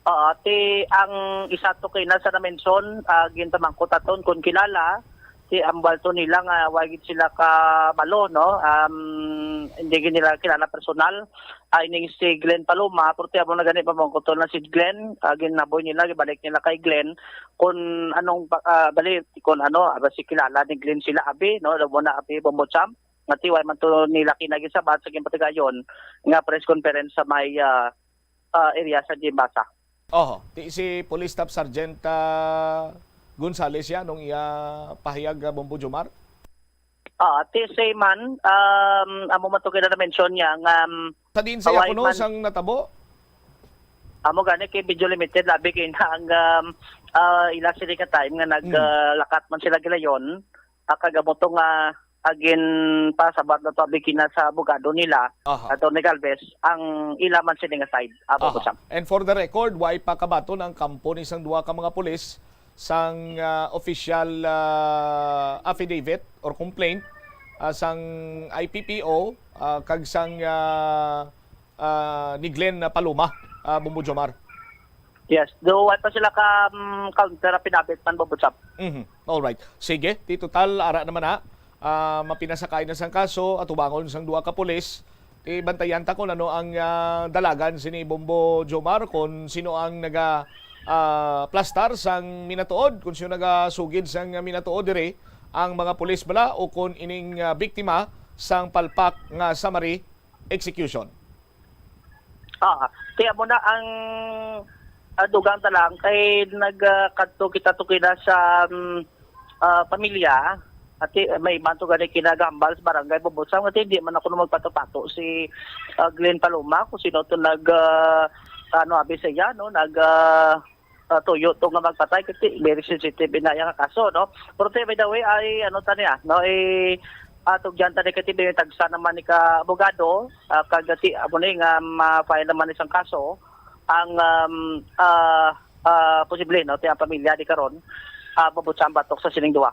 Ang isa to kay nasa na mention gintamangkutaton kung kilala si ambalto nila nga wagit sila ka malo hindi nila kilala personal ining si Glenn Paloma pero tiamo na gani pamangkuton na si Glenn ginaboy nila gibalik nila kay Glenn kung anong balik kung si kilala ni Glenn sila abi labo na abi Bobocham nga tiway man to nila kinagi sa bat sa gimpatigayon nga press conference sa may area sa Jimbasa. Si Police Staff Sergeant Gonzales nung iya pahayag Bombo Jomar? Say man, amo matukay na mention niya nga sa din sa kuno sang natabo? Amo gani kay video limited labi kay ang ila sila ka time nga naglakat man sila gilayon kagamoto nga agin pa sabat na tabi kina sa abogado nila ato ni Galvez ang ilaman sila nga side abo ko. And for the record, why pa kabaton ang kampo ni sang duha ka mga pulis sang official affidavit or complaint sang IPPO kag sang ni Glenn Paloma Bombo Jomar. Yes, do why pa sila ka counter pinabit man Bobocham. All right. Sige, ti total ara naman mapinasakay na sang kaso at ubangon sang duha ka pulis. Bantayan ta kung ano ang dalagan sini Bombo Jomar, kung sino ang naga plastar sang minatuod, kung sino nagasugid sang minatuod dire ang mga pulis bala o kung ining biktima sang palpak nga summary execution. Kaya mo na ang dugang talang kay nagkadto kita tukina sa pamilya at may iban to gani kinagambal sa barangay Bobocham at hindi man ako magpato-pato si Glenn Paloma kung sino to abi sa iya tuyo to nga magpatay kasi very sensitive na yung kaso pero by the way ay atog diyan tani kati may tagsa naman ni ka abogado kagati amo ni nga ma-file naman isang kaso ang posible ti ang pamilya di karon Bobocham batok sa sining duwa.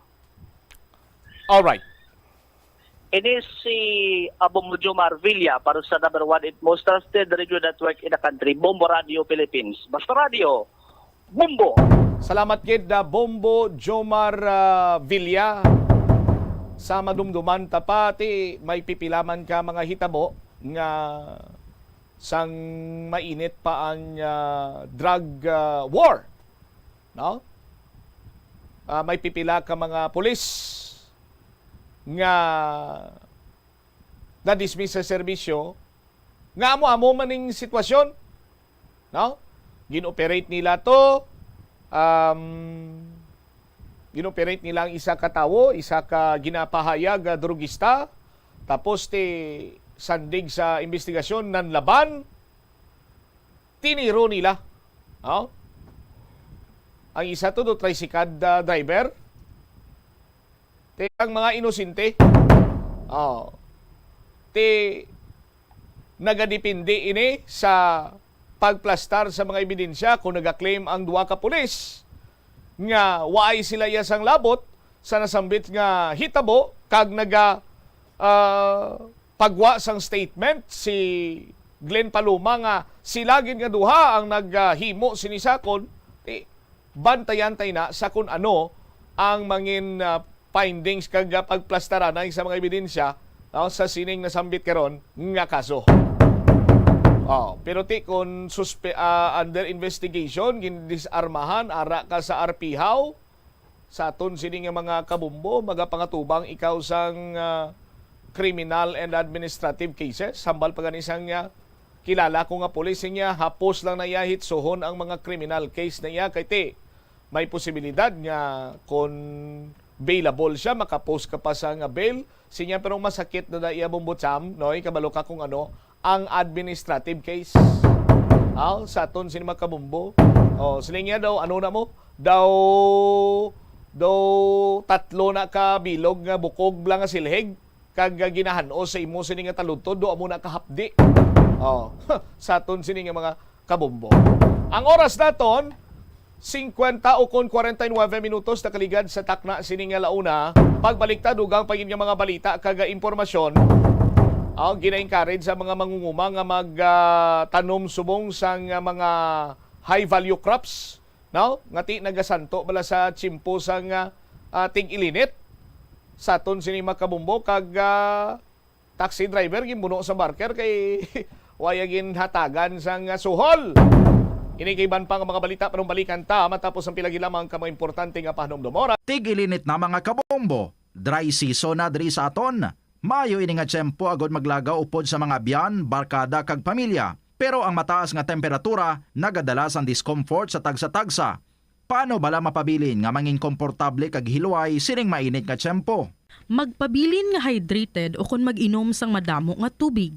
All right. It is si Bombo Jomar Villa para sa number 1 and most trusted radio network in the country, Bombo Radio Philippines. Basta Radio, Bombo! Salamat kid Bombo Jomar Villa. Sa madumduman tapati may pipilaman ka mga hitabo nga sang mainit pa ang drug war. May pipila ka mga pulis nga na-dismiss sa serbisyo nga amo maning sitwasyon ginoperate nila to ginoperate nila ang isa ka tawo, isa ka ginapahayag drugista, tapos sandig sa investigasyon ng laban tiniro nila Ang isa to do tricycad driver. Te ang mga inosente. Oh. Te nagadepende ini sa pagplastar sa mga ebidensya kung nagaklaim ang duwa ka pulis nga waay sila yasang labot sa nasambit nga hitabo kag naga pagwa sang statement si Glenn Paloma nga sila gid nga duha ang naghimo sinisakon. Bantayan tay na sa kun ano ang mangin findings kag pagplastaran sa mga ebidensya sa sining nasambit karon nga kaso. Pero kung under investigation, gindisarmahan, ara ka sa RPHAW, sa aton sini nga mga kabumbo, magapangatubang ikaw sang criminal and administrative cases. Sambal pa ganisang kilala ko nga pulis niya, hapos lang na yahit sohon ang mga criminal case na iya. Kaya may posibilidad nga kung bailable siya, makapost ka pa sa nga bail. Sinya pero masakit na iya bumbutsam, no? Kabalo ka kung ano, ang administrative case. Sa aton sini mga kabumbo. Sila nga daw, ano na mo? Daw tatlo na ka bilog nga bukog lang nga silhig kag ginahan-o sa imo sini nga taludtod do amo na kahapdi. Sa aton sini nga mga kabumbo. Ang oras naton 50 o 49 minutos na kaligad sa takna sini nga launa. Pagbaliktad ugang pagin nga mga balita kag impormasyon. Gina-encourage sa mga mangunguma nga magtanom subong sa mga high value crops. No? Ngati nagasanto bala sa tsimpo sa tig-ilinit. Sa aton sini makabumbo kag taxi driver gimbuno sa barker kay wayagin hatagan sa suhol. Inikaiban pa nga mga balita panong balikan ta matapos ang pilagi lamang ka mga importante nga pahanomdom. Tig-ilinit na mga kabombo. Dry season na diri sa aton. Mayo ini nga tiyempo agad maglagaw upod sa mga biyan, barkada kag pamilya. Pero ang mataas nga temperatura nagadalas ang discomfort sa tagsa-tagsa. Paano bala mapabilin nga manging komportable kag hilway sining mainit nga tiyempo? Magpabilin nga hydrated o kung mag-inom sang madamo nga tubig.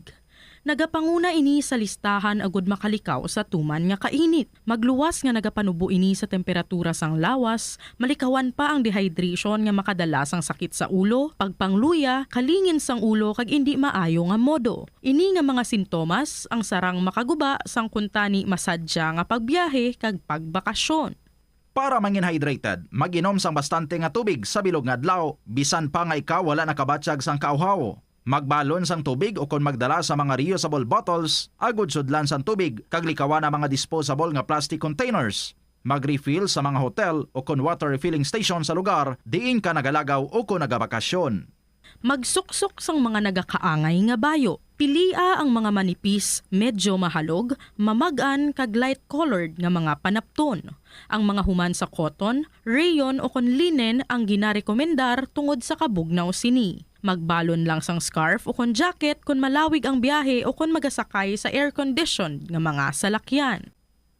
Nagapanguna ini sa listahan agud makalikaw sa tuman nga kainit. Magluwas nga nagapanubo ini sa temperatura sang lawas, malikawan pa ang dehydration nga makadala sang sakit sa ulo, pagpangluya, kalingin sang ulo kag indi maayo nga modo. Ini nga mga sintomas ang sarang makaguba sang kuntani masadya nga pagbiyahe kag pagbakasyon. Para mangin hydrated, mag-inom sang bastante nga tubig sa bilog nga adlaw, bisan pa nga ikaw wala nakabatsyag sang kauhaw. Magbalon sang tubig o kung magdala sa mga reusable bottles, agud sudlan sang tubig kag likawan ang mga disposable nga plastic containers. Mag-refill sa mga hotel o kung water refilling station sa lugar diin ka nagalagaw o kung nagabakasyon. Magsuksok sang mga nagakaangay nga bayo. Pilia ang mga manipis, medyo mahalog, mamagan kag light-colored nga mga panapton. Ang mga human sa cotton, rayon o kon linen ang ginarekomendar tungod sa kabugnaw sini. Magbalon lang sang scarf o kon jacket kung malawig ang biyahe o kung magasakay sa air-conditioned nga mga salakyan.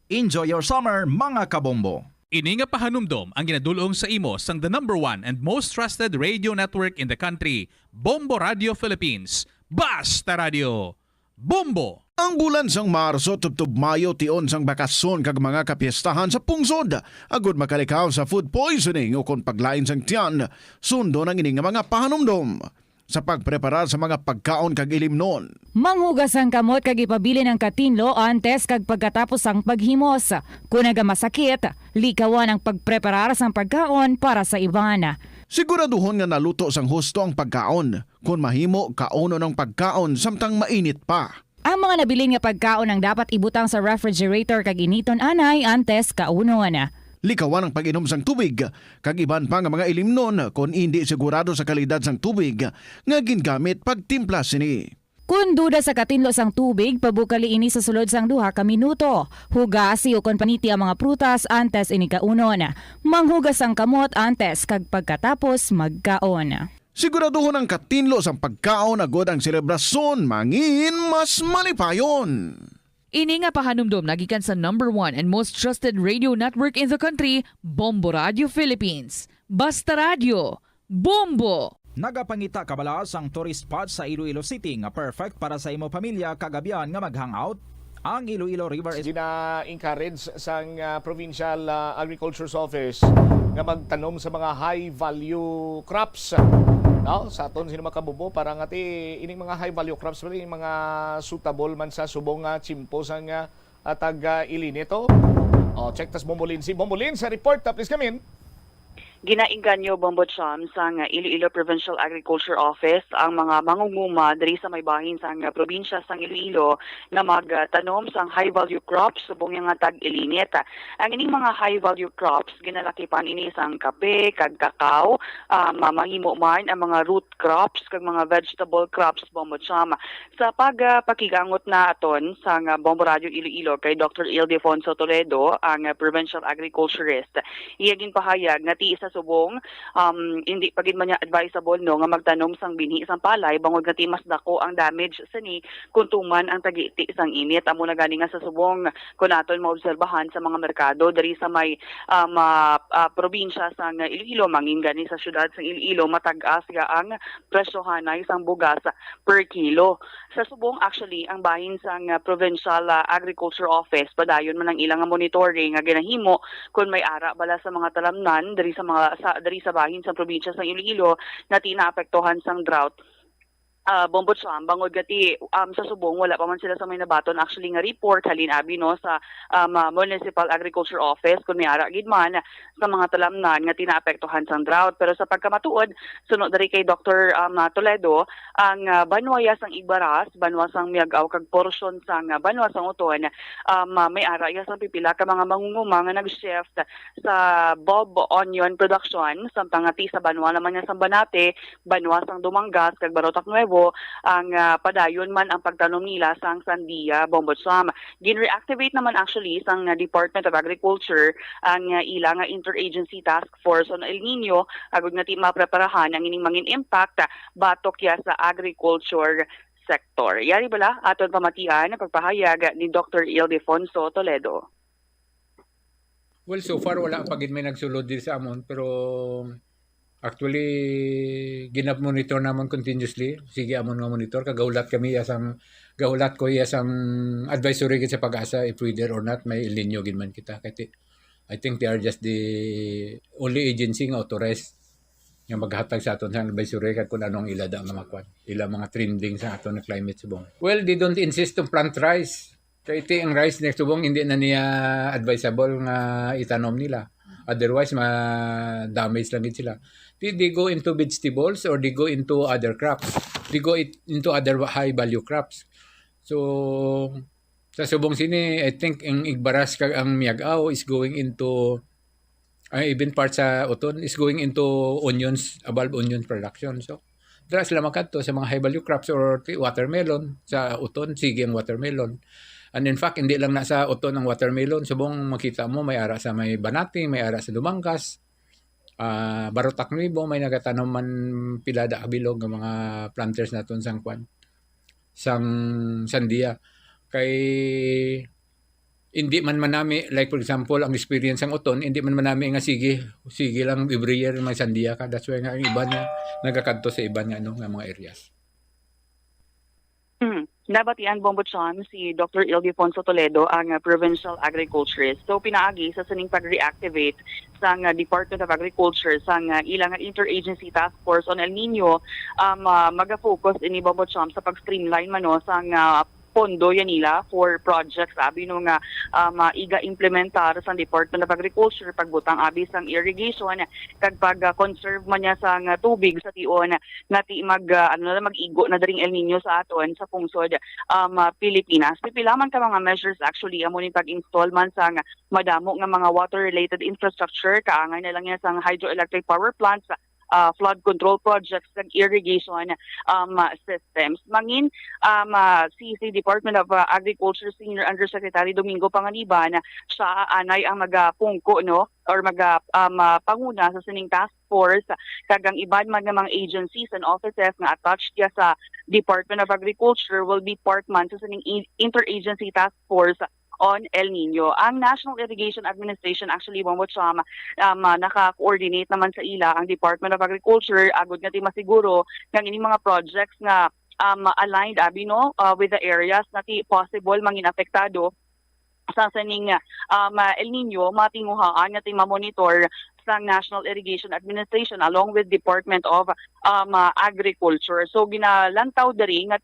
Enjoy your summer, mga kabombo! Ini nga pahanumdom ang ginadulong sa imo sang the #1 and most trusted radio network in the country, Bombo Radio Philippines. Basta Radio! Bombo! Ang bulan sang Marso tubtub Mayo tion sang bakasyon kag mga kapiestahan sa pungsod. Agud makalikaw sa food poisoning o kon paglain sang tiyan. Sundo nang ini nga mga pahanumdom sa pagpreparar sa mga pagkaon kag ilimnon. Manghugas ang kamot kag ipabilin ang katinlo antes kag pagkatapos ang paghimos. Kung nagamasakit, likawan ang pagpreparar sang pagkaon para sa iban. Siguraduhon nga naluto sang husto ang pagkaon. Kung mahimo, kauno ng pagkaon samtang mainit pa. Ang mga nabilin nga pagkaon ang dapat ibutang sa refrigerator kag initon anay antes kaunon. Likawan ang pag-inom sang tubig, kag iban pa nga mga ilimnon kung hindi sigurado sa kalidad sang tubig nga gingamit pagtimpla sini. Kung duda sa katinlo sang tubig, pabukali ini sa sulod sang 2 ka minuto. Hugasi o kon paniti ang mga prutas antes ini kaunon. Manghugas ang kamot antes kag pagkatapos magkaon. Siguraduhon ang katinlo sang pagkaon agod ang selebrasyon mangin mas malipayon. Ini nga pahanumdom nagikan sa #1 and most trusted radio network in the country, Bombo Radio Philippines. Basta Radio! Bombo! Nagapangita kabalaas ang tourist spot sa Iloilo City nga perfect para sa imo pamilya kagabian nga mag-hangout. Ang Iloilo River gina-encourage sang Provincial Agriculture's Office nga magtanom sa mga high value crops. No, sa aton sino makabubo para ngati ining mga high value crops pa mga suitable man sa subong chimpo sang tag ilinito. Check tas Bombolin sa report, please come in. Ginainganyo Bombocham sa Iloilo Provincial Agriculture Office ang mga mangunguma diri sa may bahin sa probinsya sa Iloilo na magtanom sang high value crops subong nga tag-ilinit. Ang ining mga high value crops ginalakipan ini sang kape, kag kakao, mamahimo man ang mga root crops kag mga vegetable crops Bombocham. Sa pakigangot na aton sa Bombo Radio Iloilo kay Dr. Ildefonso Toledo ang provincial agriculturist, iya ginpahayag nga ti sa subong hindi pagid man niya advisable no nga magtanom sang binhi sang palay bangod nga mas dako ang damage sa ni kuntuman ang tagiti sang init. Amo na gani nga sa subong kun aton maobserbahan sa mga merkado diri sa may probinsya sang Iloilo mangin gani sa syudad sang Iloilo matag-as ga ang presyohanay sang bugas per kilo. Sa subong actually ang bahin sang Provincial Agriculture Office padayon man ang ilang monitoring nga ginahimo kun may ara bala sa mga talamnan diri sa bahin sa probinsya sa Iloilo na tinaapektuhan sang drought. Bombocham bangod gati sa subong wala pa man sila sa may nabaton actually nga report halin abi no sa Municipal Agriculture Office kun may ara gid man sa mga talamnan nga tinaapektuhan sang drought. Pero sa pagkamatuod sunod diri kay Dr. Toledo ang banwaya sang Igbaras, banwa sang Miagaw kag porsyon sang banwa sang Uton may ara ya sang pipila ka mga mangunguma nga nag-shift sa bulb onion production samtang ati sa banwa naman nga sang Banate, banwa sang Dumangas kag Barotac Nuevo ang padayon man ang pagtanom nila sang sandia Bombocham. Gin-reactivate naman actually sang Department of Agriculture ang ilang interagency task force on El Nino agud nga ti mapreparahan ang ining mangin impact batok ya sa agriculture sector. Yari bala aton pamatian na pagpahayag ni Dr. Ildefonso Toledo. Well, so far wala pa gid may nagsulod diri sa amon pero actually ginap-monitor naman continuously. Sige amon nga monitor kagaulat kami gaulat ko yasang advisory gid sa Pag-asa if whether or not may El Nino gid man kita kay I think they are just the only agency nga authorized nga maghatag sa aton sa advisory kag kun anong ilada nga makwan ila mga trending sa aton na climate subong. Well, they don't insist on plant rice. Kay iti ang rice next subong hindi na niya advisable nga itanom nila. Otherwise ma-damage lang gid sila. They go into vegetables or they go into other crops. They go into other high value crops. So sa subong sini I think ang Igbaras kag ang Miagaw is going into even parts sa Uton is going into onions, bulb onion production. So dira sila makadto sa mga high value crops or watermelon sa Uton sige ang watermelon. And in fact, hindi lang nasa Uton ang watermelon. Subong makita mo, may ara sa may Banati, may ara sa Dumangas, Barotac Nuevo, may nagatanom man pilada kabilog ng mga planters naton sang kwan. Sang sandia. Kay hindi man manami, like for example, ang experience ang Uton, hindi man manami nga sige lang every year may sandia ka. That's why nga ang iba niya nagakadto sa iba nga mga areas. Nabatian Bombocham si Dr. Ildefonso Toledo ang provincial agriculturist. So pinaagi sa sining pag-reactivate sang Department of Agriculture sang ilang interagency task force on El Nino maga-focus ini Bombocham sa pag-streamline mano sang pondo yan nila for projects abi no nga maiga-implementar sa Department of Agriculture pagbutang abi sang irrigation kag pag-conserve man niya sang tubig sa tion nga ti mag-igo na daring El Nino sa aton sa pungsod Pilipinas. Pipila man ka mga measures actually amo ni pag-install man sang madamo nga mga water-related infrastructure kaangay na lang yan sang hydroelectric power plants flood control projects and irrigation systems. Mangin si Department of Agriculture Senior Undersecretary Domingo Panganiban siya anay ang magapungko no or panguna sa sining task force kagang iban man nga mga agencies and offices nga attached ya sa Department of Agriculture will be part man sa sining interagency task force on El Nino. Ang National Irrigation Administration actually Bombocham naka-coordinate naman sa ila ang Department of Agriculture agud nga ti masiguro nga ining mga projects nga aligned with the areas na possible mangin apektado sa saning El Nino, matinguhaan nga monitor sa National Irrigation Administration along with Department of Agriculture. So ginalantaw diri nga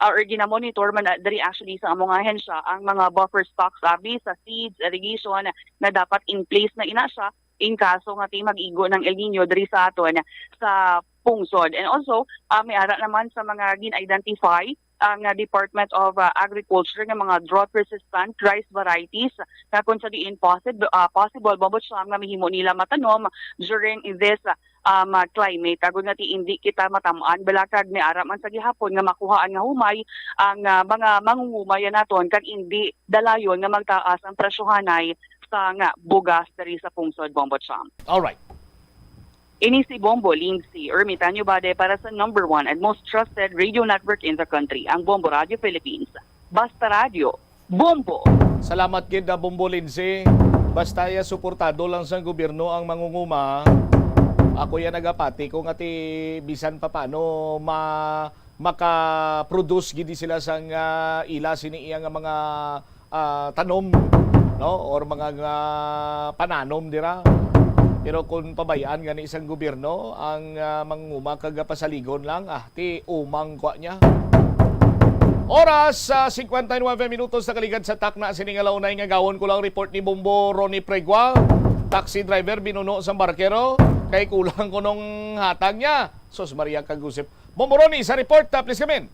or ginamonitor man diri actually sa among ahensya ang mga buffer stocks sa seeds, irrigation na dapat in place na ina siya in kaso nga mag-igo ng El Nino diri sa aton sa pungsod. And also may ara naman sa mga gin-identify ang Department of Agriculture ng mga drought-resistant rice varieties na kung sa diin possible babot siya nga mahimo nila matanom during this climate. Agud nga hindi kita matamaan balakag may ara man sa gihapon nga makuhaan nga humay ang mga mangungumay naton kag hindi dalayon nga magtaas ang presyohanay sa nga bugas diri sa pungsod Bombocham. All right. Ini si Bombo Lindsay Ermitanyo Bade para sa number 1 and most trusted radio network in the country, ang Bombo Radio Philippines. Basta Radio, Bombo! Salamat gid Bombo Lindsay. Basta ya suportado lang sa gobyerno ang mangunguma. Ako ya nagapati kung ati bisan pa paano maka-produce gidi sila sang ila siniiya nga mga tanom, no, or mga pananom dira. Pero kung pabayaan nga ni isang gobyerno ang manguma kagapasaligon lang, ti umang kwa niya. Oras sa 59 minutos sa kaligad sa takna siningalaw na nga gawon ko lang report ni Bombo Ronnie Pregua. Taxi driver binuno sa barkero kay kulang ko nung hatag niya. Sos Maria Kagusip. Bombo Ronnie sa report, please come in.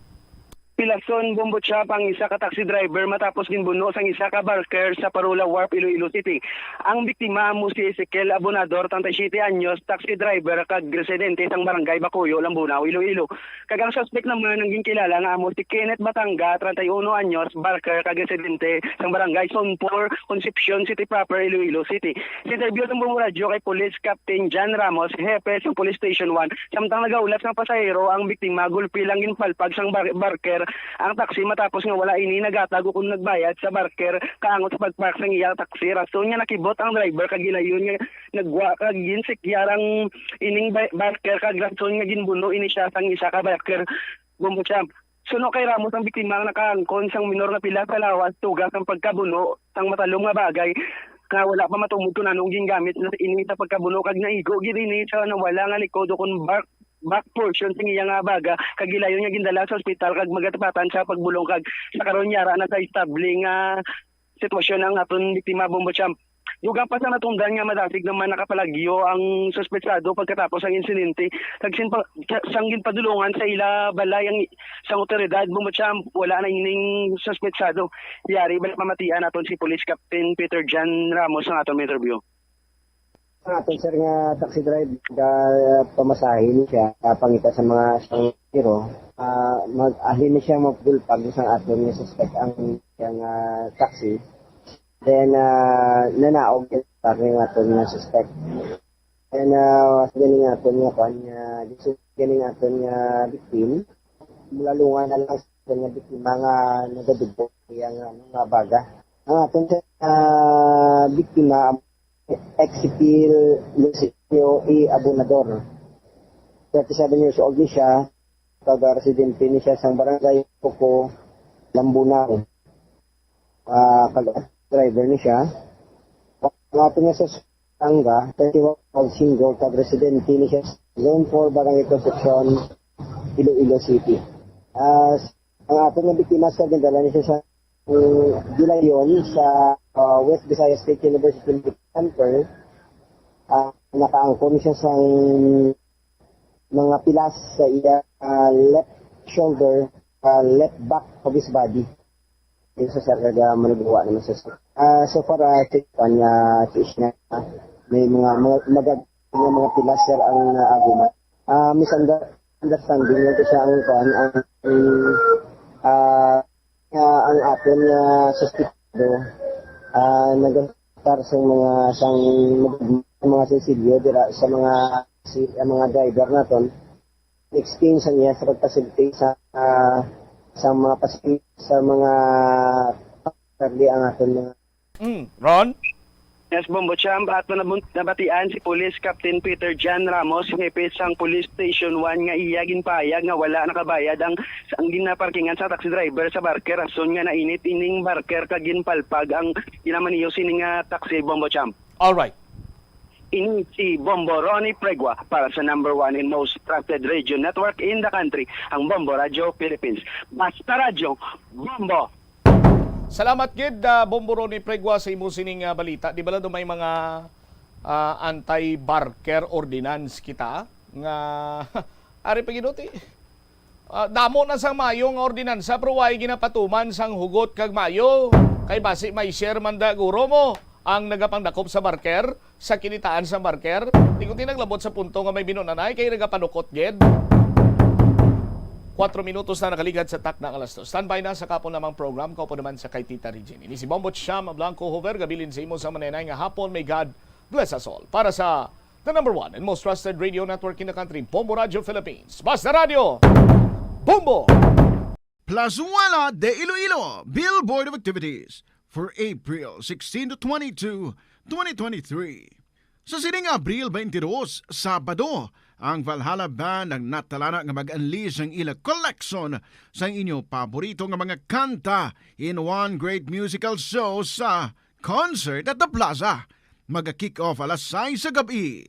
Pilakson Bombochap ang isa ka taxi driver matapos ginbuno sang isa ka barker sa Parula Wharf, Iloilo City. Ang biktima mo si Ezekiel Abonador, 37 anyos, taxi driver kag residente sang barangay Bacuyo, Lambunao, Iloilo. Kag ang suspect naman ang ginkilala nga amo si Kenneth Batanga, 31 anyos, barker kag residente sang barangay Sonpor, Concepcion City proper, Iloilo City. Sa interview ng Bombo Radio kay Police Captain John Ramos, hepe sa Police Station 1, samtang nagaulat ng pasahero ang biktima gulpi lang ginpalpag sang barker ang taxi matapos nga wala ini nagatago kung nagbayad sa barker kaangot sa pagpark sang iya taxi. Rason nga nakibot ang driver kag gilayon nga nagwa kag ginsikyarang ining barker kag rason nga ginbuno ini siya sang isa ka barker. Bombocham. Suno kay Ramos ang biktima nga nakaangkon sang minor na pila sa lawas tugas ang pagkabuno sang matalong nga bagay nga wala pa matumuto na nung gingamit na ini sa pagkabuno kag naigo gid ini sa nawala nga likod kun back portion sa iya nga baga kag gilayon nga gindala sa ospital kag magatapatan sa pagbulong kag sa karon yara na sa establing sitwasyon ng aton biktima Bombocham. Dugang pa sa natungdan nga madasig naman nakapalagyo ang suspetsado pagkatapos ang insidente kag sanggin padulungan sa ila balay ang sang otoridad Bombocham wala na ining suspetsado. Yari balik mamatian naton si Police Captain Peter John Ramos ang aton interview. Aton sir nga taxi driver pamasahin siya pangita sa mga pasahero mag-ahin na siya magpulpag sa aton nga suspect ang taxi then nanaog yung aton nga suspect and ganing aton nga ganing aton nga victim mulalungan na lang sa nga biktima nga nagadugo yung nga baga ang aton biktima Exipil Lucio E. Abonador. 37 years old ni siya. Taga-residente ni siya sa barangay Poco, Lambunao. Driver ni siya. Pangato niya sa Tanga, 31 old single, taga-residente ni siya sa Zone 4, Barangay Concepcion, Iloilo City. Ang ato nga biktima sa gandala niya siya sa Gilayon sa West Visayas State University Center. Nakaangkon siya sa mga pilas sa iya left shoulder, left back of his body. Yung sa sarga managawa naman sa so far check pa niya niya may mga pilas sir ang aguma. Misunderstanding nito siya ang atin suspectado nag-start sa mga sensilyo dira sa mga driver naton experience niya sa pagpasilite sa mga sa mga tarli ang aton mga Ron? Yes, Bombo Champ, at nabatian si Police Captain Peter John Ramos, hepe sang Police Station 1 nga iyagin payag nga wala nakabayad ang ginaparkingan sa taxi driver sa Barker. Rason nga nainit ining Barker kag ginpalpag ang ginamaniyo sining taxi, Bombo Champ. All right. Ini si Bombo Ronnie Pregua para sa number 1 and most trusted radio network in the country, ang Bombo Radio Philippines. Basta Radio, Bombo! Salamat gid Bombo Ronnie Pregua sa imo sining balita. Di ba may mga anti-barker ordinance kita nga ari paginuti. Damo na sang mayo nga ordinansa pero way ginapatuman sang hugot kag mayo. Kay basi may share man da guro mo ang nagapangdakop sa barker, sa kinitaan sa barker. Di ko tinaglabot sa punto nga may binunanay kay nagapanukot gid. 4 minutos na nakaligad sa tak na alas 2. Standby na sa kapon namang program. Kaupo naman sa kay Tita Regine. Ini si Bombo Cham Blanco Hover. Gabilin sa imo sa manenay nga hapon. May God bless us all. Para sa the number 1 and most trusted radio network in the country, Bombo Radio Philippines. Basta Radio! Bombo! Plus Wala de Iloilo Billboard of Activities for April 16 to 22, 2023. Sa sining Abril 22, Sabado, ang Valhalla Band ang natalana nga mag-unleash ang ila collection sa inyo paborito nga mga kanta in one great musical show sa Concert at the Plaza. Mag-kick off alas 6 sa gabi.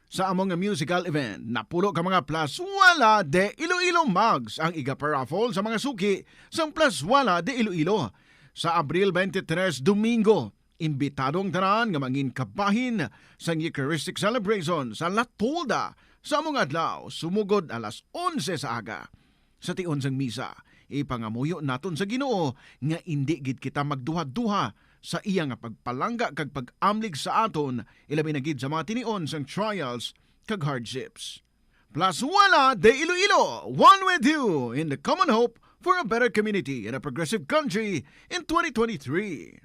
Sa among musical event, napulo ka mga Plus Wala de Iloilo mugs ang iga-paraffle sa mga suki sa Plus Wala de Iloilo. Sa Abril 23, Domingo, imbitadong tanan nga mangin kabahin sa Eucharistic Celebration sa La Tolda sa among adlaw, sumugod alas 11 sa aga. Sa tion sang misa, ipangamuyo naton sa Ginoo nga indi gid kita magduha-duha sa iya nga pagpalangga kag pag-amlig sa aton, ilabi na gid sa mga tinion sang trials kag hardships. Plus Wala de Iloilo, one with you in the common hope for a better community and a progressive country in 2023.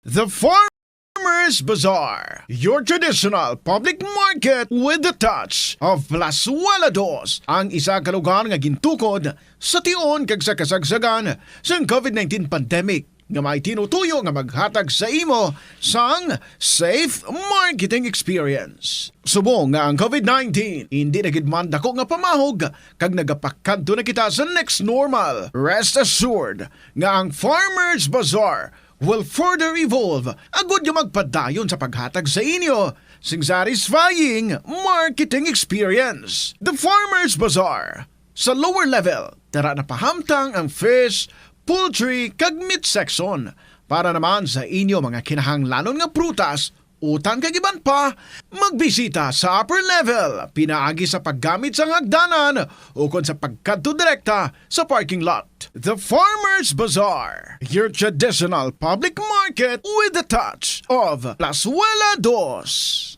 The Farmers Bazaar, your traditional public market with the touch of Plus Wala Dos, ang isa ka lugar nga gintukod sa tion kag sa kasagsagan sa COVID-19 pandemic nga may tinutuyo nga maghatag sa imo sang safe marketing experience. Subong nga ang COVID-19 hindi na gid man dako nga pamahog kag nagapakadto na kita sa next normal. Rest assured nga ang Farmers Bazaar will further evolve agud nga magpadayon sa paghatag sa inyo sing satisfying marketing experience. The Farmers Bazaar sa lower level tara na pahamtang ang fish, poultry kag meat section para naman sa inyo mga kinahanglanon nga prutas, utang kag iban pa, magbisita sa upper level pinaagi sa paggamit sa hagdanan o kon sa pagkadto direkta sa parking lot. The Farmers Bazaar, your traditional public market with the touch of Plus Wala Dos.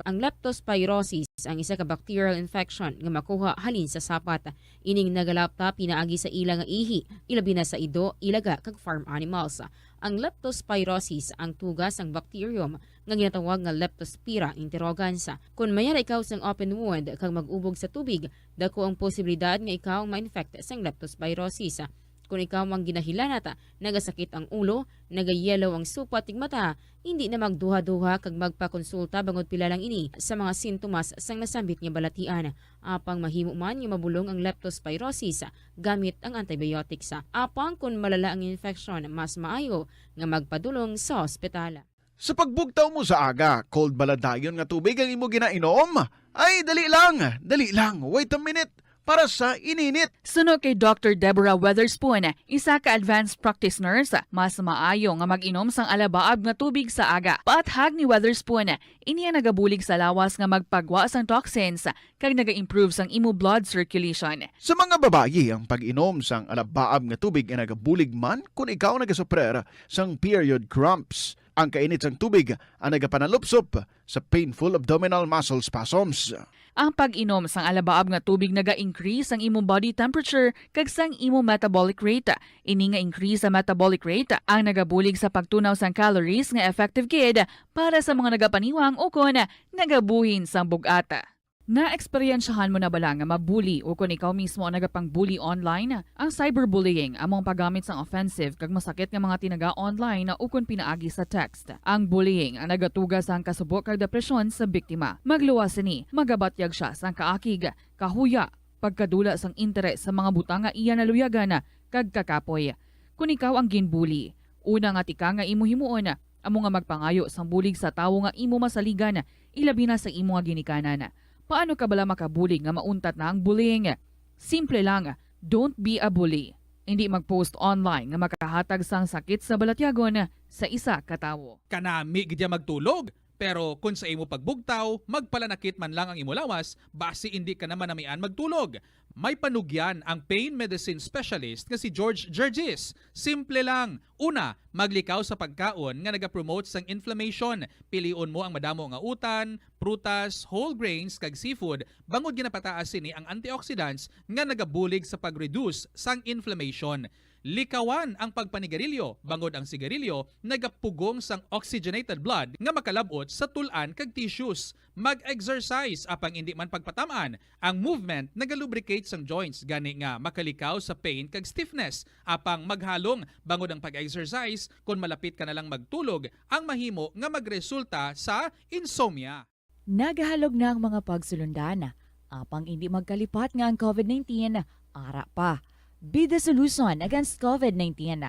Ang leptospirosis ang isa ka bacterial infection nga makuha halin sa sapat. Ining nagalapta pinaagi sa ila nga ihi, ilabi na sa ido, ilaga kag farm animals. Ang leptospirosis ang tugas ng bacterium nga ginatawag nga Leptospira interrogans. Kung mayara ikaw sang open wound kag mag-ubog sa tubig, dako ang posibilidad nga ikaw ma-infect sang leptospirosis. Kung ikaw mang ginahilanata, nagasakit ang ulo, nagayelaw ang supat tig mata, hindi na magduha-duha kag magpakonsulta bangod pila lang ini sa mga sintomas sang nasambit nga balatian. Apang mahimo man nga mabulong ang leptospirosis gamit ang antibiotics. Apang kung malala ang infection, mas maayo nga magpadulong sa ospital. Sa pagbugtaw mo sa aga, cold baladayon nga tubig ang imo ginainom? Ay, dali lang, wait a minute. Para sa ininit. Suno kay Dr. Deborah Weatherspoon, isa ka advanced practice nurse, mas maayo nga mag-inom sang alabaab nga tubig sa aga. Paathag ni Weatherspoon, iniya nagabulig sa lawas nga magpagwa sang toxins kag naga-improve sang imo blood circulation. Sa mga babayi, ang pag-inom sang alabaab nga tubig ay nagabulig man kung ikaw nagasuprer sang period cramps. Ang kainit sang tubig ang nagapanalupsop sa painful abdominal muscle spasms. Ang pag-inom sang alabaab nga tubig naga-increase ang imong body temperature kag sang imong metabolic rate. Ini nga increase sa metabolic rate ang nagabulig sa pagtunaw sang calories nga effective gid para sa mga nagapaniwang o kon nagabuhin sang bugata. Na-eksperyensyahan mo na bala nga mabuli o kung ikaw mismo ang nagapang-bully online? Ang cyberbullying among paggamit sang offensive kag masakit nga mga tinaga online na ukon pinaagi sa text. Ang bullying ang nagatugas sang kasubok kag depresyon sa biktima. Magluwas ni, magabatyag siya sang kaakig, kahuya, pagkadula sang interes sa mga butang nga iya naluyagan kag kakapoy. Kung ikaw ang ginbully, una nga tika nga imo himuon, amo nga magpangayo sang bulig sa tawo nga imo masaligan, ilabi na sa imo nga ginikanan. Paano ka bala makabulig nga mauntat na ang bullying? Simple lang, don't be a bully. Hindi mag-post online nga makahatag sang sakit sa balatyagon sa isa ka tawo. Kanami gidya magtulog, pero kung sa imo pagbugtaw, magpalanakit man lang ang imo lawas, basi hindi ka naman namian magtulog. May panugyan ang pain medicine specialist nga si George Gergis. Simple lang. Una, maglikaw sa pagkaon nga nagapromote sang inflammation. Piliun mo ang madamo nga utan, prutas, whole grains kag seafood, bangod ginapataas sini ang antioxidants nga nagabulig sa pag-reduce sang inflammation. Likawan ang pagpanigarilyo, bangod ang sigarilyo, nagapugong sang oxygenated blood nga makalabot sa tulan kag tissues. Mag-exercise apang hindi man pagpatamaan. Ang movement nagalubricate sang joints gani nga makalikaw sa pain kag stiffness. Apang maghalong bangod ang pag-exercise kung malapit ka na lang magtulog, ang mahimo nga magresulta sa insomnia. Nagahalog na ang mga pagsulundan. Apang hindi magkalipat nga ang COVID-19, ara pa. Be the solution against COVID-19.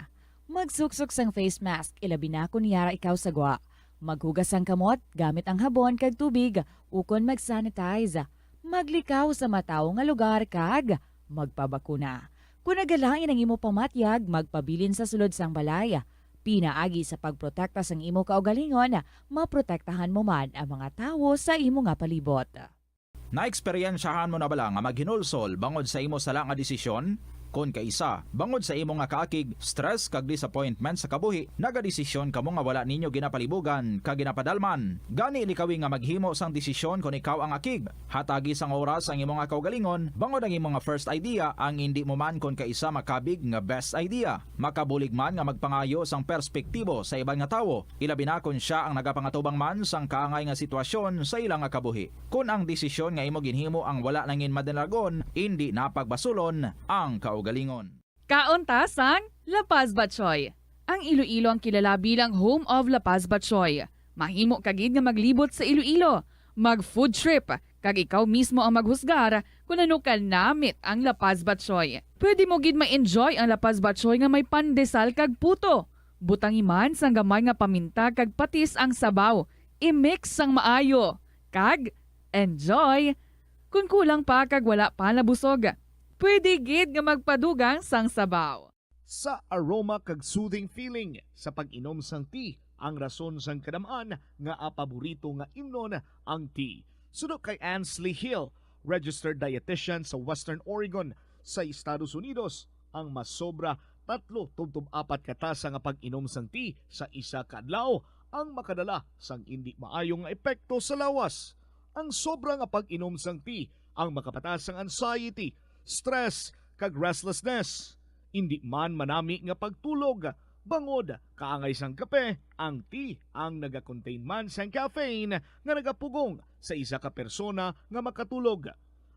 Magsuksok sang face mask, ilabi na kung niyara ikaw sagwa. Maghugas ang kamot, gamit ang habon kag tubig, ukon mag-sanitize. Maglikaw sa mataw nga lugar kag magpabakuna. Kung nagalangin ang imo pamatyag, magpabilin sa sulod sang balay. Pinaagi sa pagprotekta sang imo kaugalingon, maprotektahan mo man ang mga tawo sa imo nga palibot. Naeksperyensyahan mo na bala nga maghinulsol bangod sa imo sala nga desisyon? Kon kaisa, bangod sa imo nga kaakig, stress kag disappointment sa kabuhi, nagadesisyon kamo nga wala ninyo ginapalibugan kag ginapadalman. Gani ilikawi nga maghimo sang desisyon kon ikaw ang akig. Hatagi sang oras ang imo nga kaugalingon, bangod ang imo nga first idea ang hindi mo man kon kaisa makabig nga best idea. Makabulig man nga magpangayo sang perspektibo sa ibang nga tawo, ilabi na kon siya ang nagapangatubang man sang kaangay nga sitwasyon sa ilang nga kabuhi. Kun ang desisyon nga imo ginhimo ang wala nangin madalagon, hindi napagbasulon ang kaugalingon. Kauntasang La Paz Batchoy. Ang Iloilo ang kilala bilang home of La Paz Batchoy. Mahimo kagid nga maglibot sa Iloilo, mag-food trip, kag ikaw mismo ang maghusgar kung ano ka namit ang La Paz Batchoy. Pwede mo gid ma-enjoy ang La Paz Batchoy nga may pandesal kag puto. Butangi man sang gamay nga paminta kag patis ang sabaw. I-mix sang maayo. Kag enjoy. Kung kulang pa kag wala pa nabusog, pwede gid nga magpadugang sang sabaw. Sa aroma kag soothing feeling sa pag-inom sang tea, ang rason sang kadamaan nga paborito nga imnon ang tea. Sunod kay Ansley Hill, registered dietitian sa Western Oregon sa Estados Unidos, ang mas sobra 3-4 katasa nga pag-inom sang tea sa isa ka adlaw ang makadala sang hindi maayong nga epekto sa lawas. Ang sobra nga pag-inom sang tea ang makapataas sang anxiety, stress kag restlessness. Hindi man manami nga pagtulog, bangod kaangay sang kape, ang tea ang naga-contain man sang caffeine nga nagapugong sa isa ka persona nga makatulog.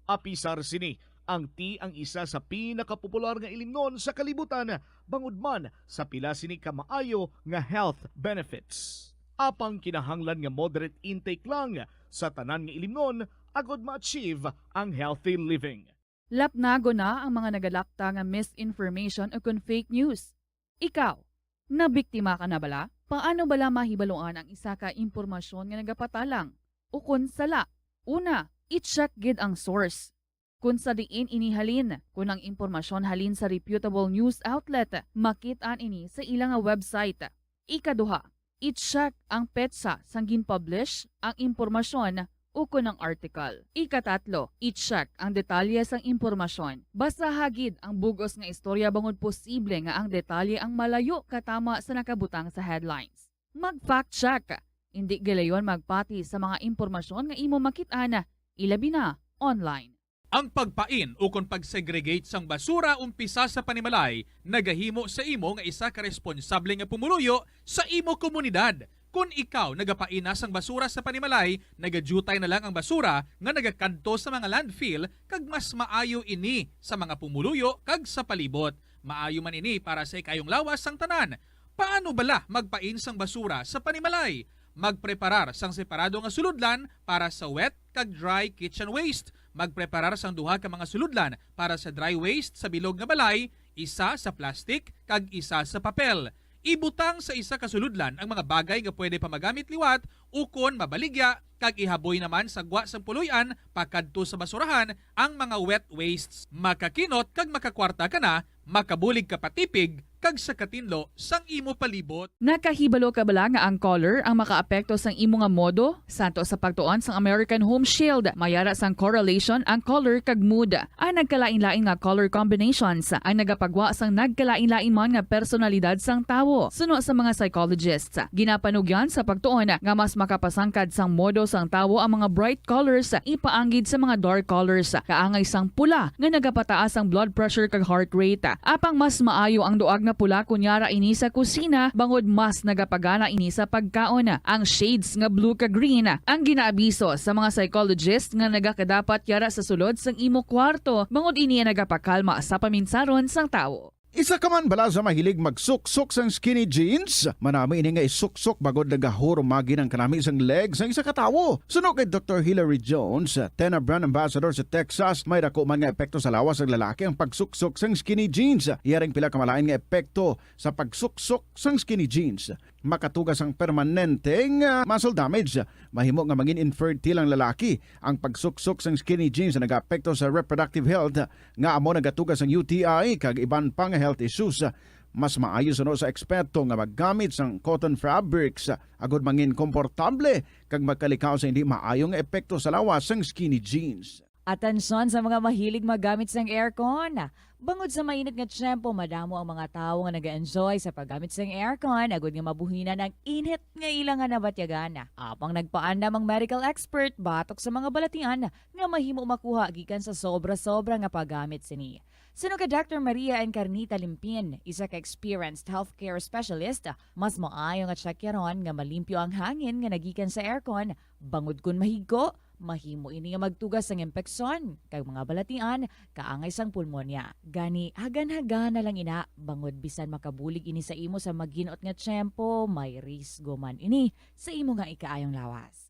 Apisar sini, ang tea ang isa sa pinakapopular nga ilimnon sa kalibutan, bangod man sa pila sini ka maayo nga health benefits. Apang kinahanglan nga moderate intake lang sa tanan nga ilimnon agod ma-achieve ang healthy living. Lapnago na ang mga nagalakta nga misinformation o kung fake news. Ikaw, nabiktima ka na bala? Paano bala mahibaloan ang isa ka impormasyon nga nagapatalang? O kung sala? Una, i-check gid ang source. Kung sa diin inihalin, kung ang impormasyon halin sa reputable news outlet, makit-an ini sa ilang website. Ikaduha, i-check ang petsa sang gin-publish ang impormasyon o kung ang article. Ikatatlo, i-check ang detalye sang impormasyon. Basta hagid ang bugos nga istorya bangod posible nga ang detalye ang malayo katama sa nakabutang sa headlines. Mag-fact check. Hindi gilayon magpati sa mga impormasyon nga imo makit-ana, ilabi na online. Ang pagpain o kung pag-segregate sang basura umpisa sa panimalay, nagahimo sa imo nga isa ka responsable nga pumuluyo sa imo komunidad. Kung ikaw nagapaina sang basura sa panimalay, nagadutay na lang ang basura nga nagakanto sa mga landfill kag mas maayo ini sa mga pumuluyo kag sa palibot. Maayo man ini para sa ikayong lawas sang tanan. Paano bala magpain sang basura sa panimalay? Magpreparar sang separado nga suludlan para sa wet kag dry kitchen waste. Magpreparar sang duha ka mga suludlan para sa dry waste sa bilog nga balay, isa sa plastic kag isa sa papel. Ibutang sa isa ka suludlan ang mga bagay nga pwede pa magamit liwat ukon mabaligya kag ihaboy naman sa gwa sang puloy-an pakadto sa basurahan ang mga wet wastes. Makakinot kag makakwarta ka na, makabulig ka patipig kag sa katinlo sang imo palibot. Nakahibalo ka bala nga ang color ang makaapekto sang imo nga modo? Santo sa pagtuon sang American Home Shield, mayara sang correlation ang color kag mood. Ang nagkalain-lain nga color combinations ang nagapagwa sang nagkalain-lain man nga personalidad sang tawo. Suno sa mga psychologists, ginapanugyan sa pagtuon nga mas makapasangkad sang modo sang tawo ang mga bright colors ipaanggid sa mga dark colors. Kaangay sang pula nga nagapataas ang blood pressure kag heart rate. Apang mas maayo ang duag nga pula kunyara ini sa kusina bangod mas nagapagana ini sa pagkaon. Ang shades nga blue ka green ang ginaabiso sa mga psychologist nga nagakadapat yara sa sulod sang imo kwarto bangod ini nagapakalma sa paminsaron sang tawo. Isa ka man bala sa mahilig magsuksok sang skinny jeans? Manami ini nga isuksok bagod nagahurumagi ng kanami isang legs ng isa katawo. Suno kay Dr. Hillary Jones, Tena Brand Ambassador sa Texas, may dako man nga epekto sa lawas ng lalaki ang pagsuksok sang skinny jeans. Iyaring pila kamalain nga epekto sa pagsuksok sang skinny jeans. Makatugas ang permanenteng muscle damage. Mahimo nga maging infertile ang lalaki. Ang pagsuksok sang skinny jeans na nag-apekto sa reproductive health nga amo nagatugas ang UTI kag iban pang health issues. Mas maayo suno sa eksperto nga maggamit sang cotton fabrics agud mangin komportable kag magkalikaw sa hindi maayong epekto sa lawas sang skinny jeans. Atensyon sa mga mahilig magamit sang aircon. Bangod sa mainit nga tiyempo, madamo ang mga tao nga nag-enjoy sa paggamit sang aircon agud nga mabuhina ng init nga ilang nga nabatyagan. Apang nagpaandam ang medical expert batok sa mga balatian nga mahimo makuha gikan sa sobra-sobra nga paggamit sini. Sino ka Dr. Maria Encarnita Limpin, isa ka experienced healthcare specialist, mas maayo nga tsakyaron nga malimpyo ang hangin nga nagikan sa aircon bangod kun mahigo. Mahimo ini nga magtugas sang impeksyon kag mga balatian kaangay sang pulmonya. Gani hagan-hagan na lang ina bangod bisan makabulig ini sa imo sa maginot nga tiyempo, may risgo man ini sa imo nga ikaayong lawas.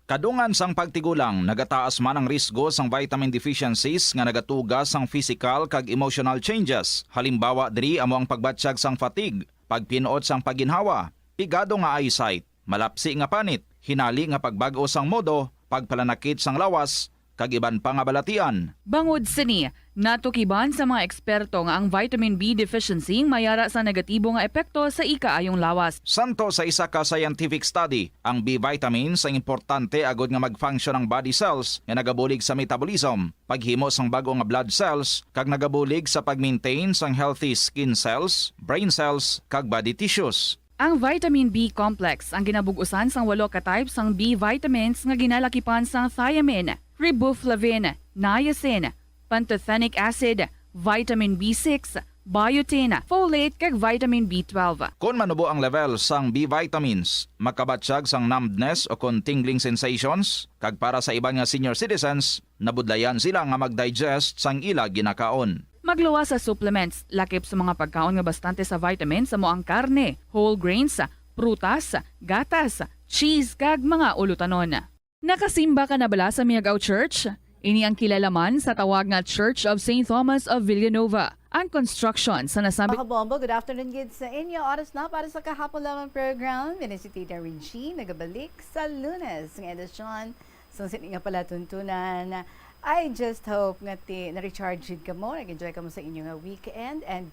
Kadungan sang pagtigulang, nagataas man ang risgo sang vitamin deficiencies nga nagatugas sang physical kag emotional changes. Halimbawa diri amo ang pagbatsyag sang fatigue, pagpinuot sang paginhawa, pigado nga eyesight, malapsi nga panit, hinali nga pagbag-o sang modo, pagpalanakit sang lawas, kag iban pa nga balatian. Bangod sini, natukiban sa mga eksperto nga ang vitamin B deficiency mayara sa negatibo nga epekto sa ikaayong lawas. Santo sa isa ka scientific study, ang B vitamins ang importante agod nga mag-function ang body cells nga nagabulig sa metabolism, paghimo sang bago nga blood cells, kag nagabulig sa pag-maintain sang healthy skin cells, brain cells, kag body tissues. Ang vitamin B complex ang ginabugusan sang 8 ka types sang B vitamins nga ginalakipan sang thiamine, riboflavin, niacin, pantothenic acid, vitamin B6, biotin, folate kag vitamin B12. Kung manubo ang level sang B vitamins, makabatsyag sang numbness o kung tingling sensations, kag para sa iban nga senior citizens, nabudlayan sila nga mag-digest sang ila ginakaon. Magluwas sa supplements, lakip sa mga pagkaon nga bastante sa vitamins sa moang karne, whole grains, prutas, gatas, cheese kag mga ulutanon. Nakasimba ka na bala sa Miagao Church? Ini ang kilalaman sa tawag nga Church of St. Thomas of Villanova. Ang construction sa nasabi... Mga kabombo, good afternoon gid sa inyo. Oras na para sa kahapon lamang program. Si Tita Rinchi, nagabalik sa Lunes. Ng edisyon, so nga pala tuntunan. I just hope nga na-recharge ka mo, nag-enjoy ka mo sa inyong weekend, and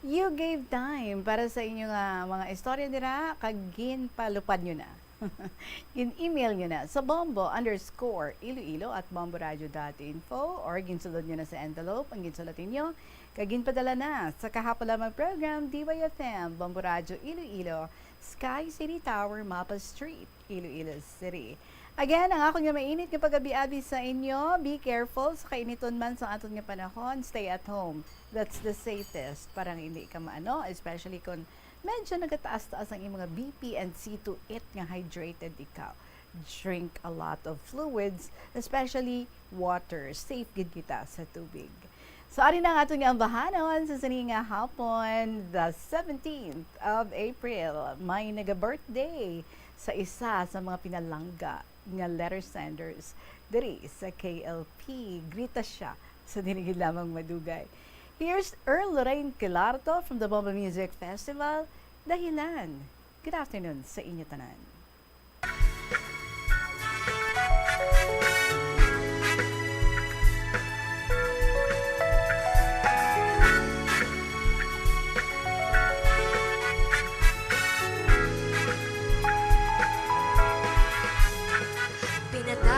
you gave time para sa inyong mga istorya nila, kagin palupad nyo na. In-email nyo na sa bombo_iloilo@bomboradio.info or ginsulod nyo na sa envelope ang ginsulatin nyo. Kagin padala na sa kahapon lamang program, DYFM, Bombo Radio Iloilo, Sky City Tower, Mapa Street, Iloilo City. Again, ang ako nga mainit nga pag-abi-abi sa inyo. Be careful sa kainiton man sa aton nga panahon. Stay at home. That's the safest. Parang hindi ka maano, especially kung medyo nagataas-taas ang imong mga BP and C to it nga hydrated ikaw. Drink a lot of fluids, especially water. Safe gid kita sa tubig. So, ari na nga itong ambahanon sa nga hapon, the 17th of April. May naga-birthday sa isa sa mga pinalangga nga letter senders diri sa KLP. Grita siya sa dinigid lamang madugay. Here's Earl Lorraine Quilarto from the Bomba Music Festival, Dahilan. Good afternoon sa inyo tanan.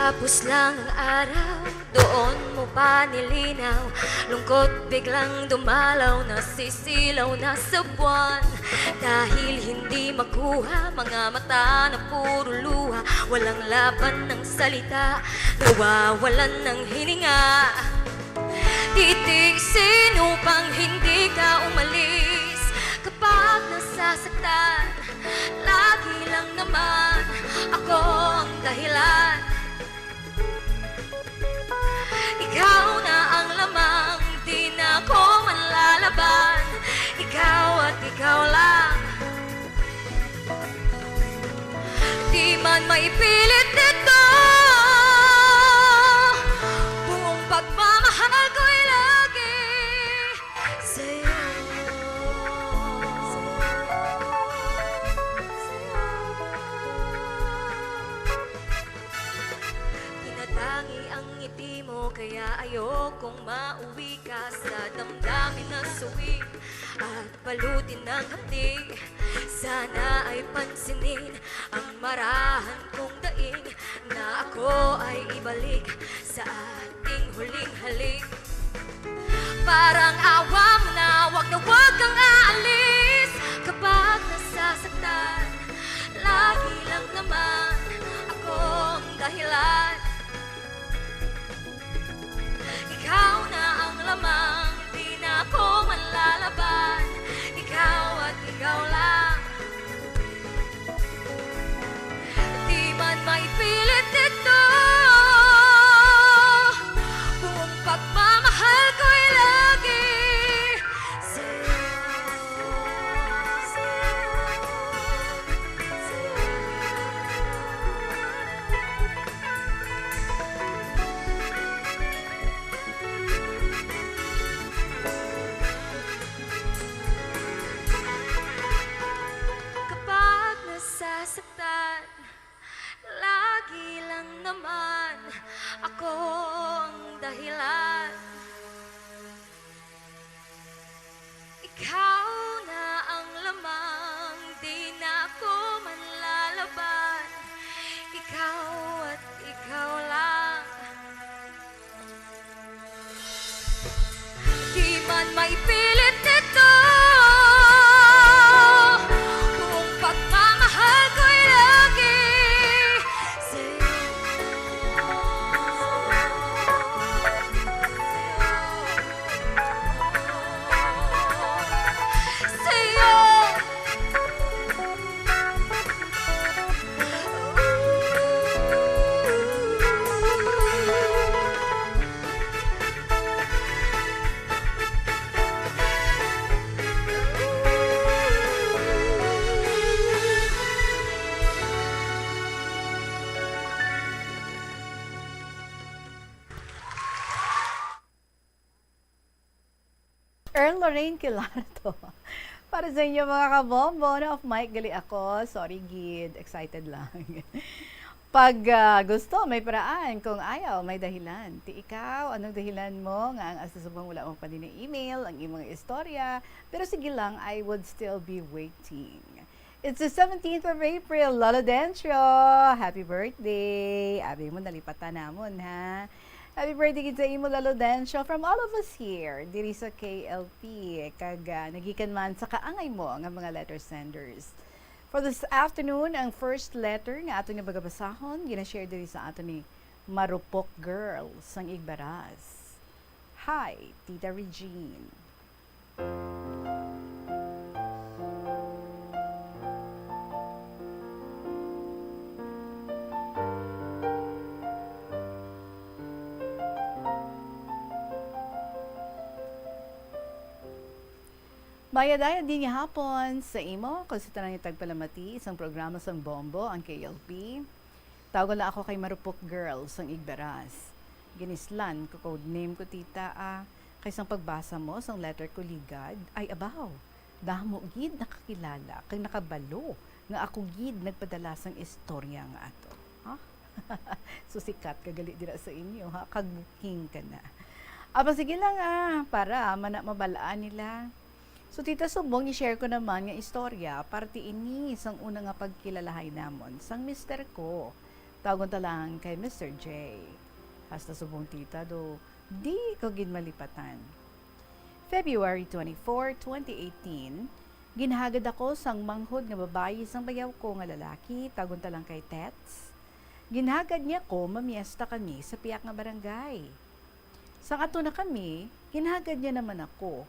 Tapos lang ang araw, doon mo pa nilinaw. Lungkot biglang dumalaw, nasisilaw na sa buwan. Dahil hindi makuha, mga mata na puro luha. Walang laban ng salita, nawawalan ng hininga. Titiisin upang hindi ka umalis. Kapag nasasaktan, lagi lang naman ako ang dahilan. Ikaw na ang lamang, di na ako manlalaban. Ikaw at ikaw lang. Di man maipilit ito, buong pagmamahal ko'y lagi sa'yo. Tinatangi ang ngiti mo, kaya ayokong mauwi ka sa damdamin na suwi at balutin ng hapdi. Sana ay pansinin ang marahan kong daing, na ako ay ibalik sa ating huling halik. Parang awa mo na wag kang aalis. Kapag nasasaktan, lagi lang naman ako ang dahilan. Ikaw na ang lamang, di na ako manlalaban. Ikaw at ikaw lang. Di man maipilit ito, buong pagmamahal ko'y lagi sa'yo. Kapag nasasaktan, lagi lang naman ako ang dahilan. Ikaw na ang lamang, di na ako manlalaban. Ikaw at ikaw lang. Di man maipilit ito, buong pagmamahal ko'y lagi sa'yo. Sa'yo. Earl Lorraine Quilarto. Para sa inyo mga kabombo, off mic gali ako. Sorry gid, excited lang. Pag gusto, may paraan. Kung ayaw, may dahilan. Ti ikaw, anong dahilan mo? Nga ang asasubang wala mong pa din na email, ang imong istorya. Pero sige lang, I would still be waiting. It's the 17th of April, Lolo Dentro. Happy birthday. Abi mo, nalipatan namon, ha? Happy birthday sa imo, Lolo Densyo, from all of us here, diri sa KLP. Kag nagikan man sa kaangay mo nga mga letter senders. For this afternoon, ang first letter nga ato nga bagabasahon, gina-share diri sa ato ni Marupok Girl sang Igbaras. Hi, Tita Regine. Mayadaya din niya hapon sa imo, kasi tanang yung tagpalamati, isang programa sang Bombo, ang KLP. Tawag lang ako kay Marupok Girl, sang Igbaras. Ginislan, ko code name ko tita, kaysang pagbasa mo, sang letter ko ligad, ay abaw, damo gid nakakilala, kang nakabalo, nga ako gid nagpadala sang istorya nga ato. Ha? So sikat, kagali dira sa inyo, ha? Kag-booking ka na. Aba sige lang para mabalaan nila. So tita Subong, i-share ko naman nga istorya parte ini sang una nga pagkilalahay namon sang mister ko. Tawagon ta lang kay Mr. J. Hasta Subong tita do di ko gid malipatan. February 24, 2018, ginhagad ako sang manghod nga babayi sang bayaw ko nga lalaki, tawagon ta lang kay Tets. Ginhagad niya ko mamiesta kami sa piyak nga barangay. Sang ato na kami, ginhagad niya naman ako.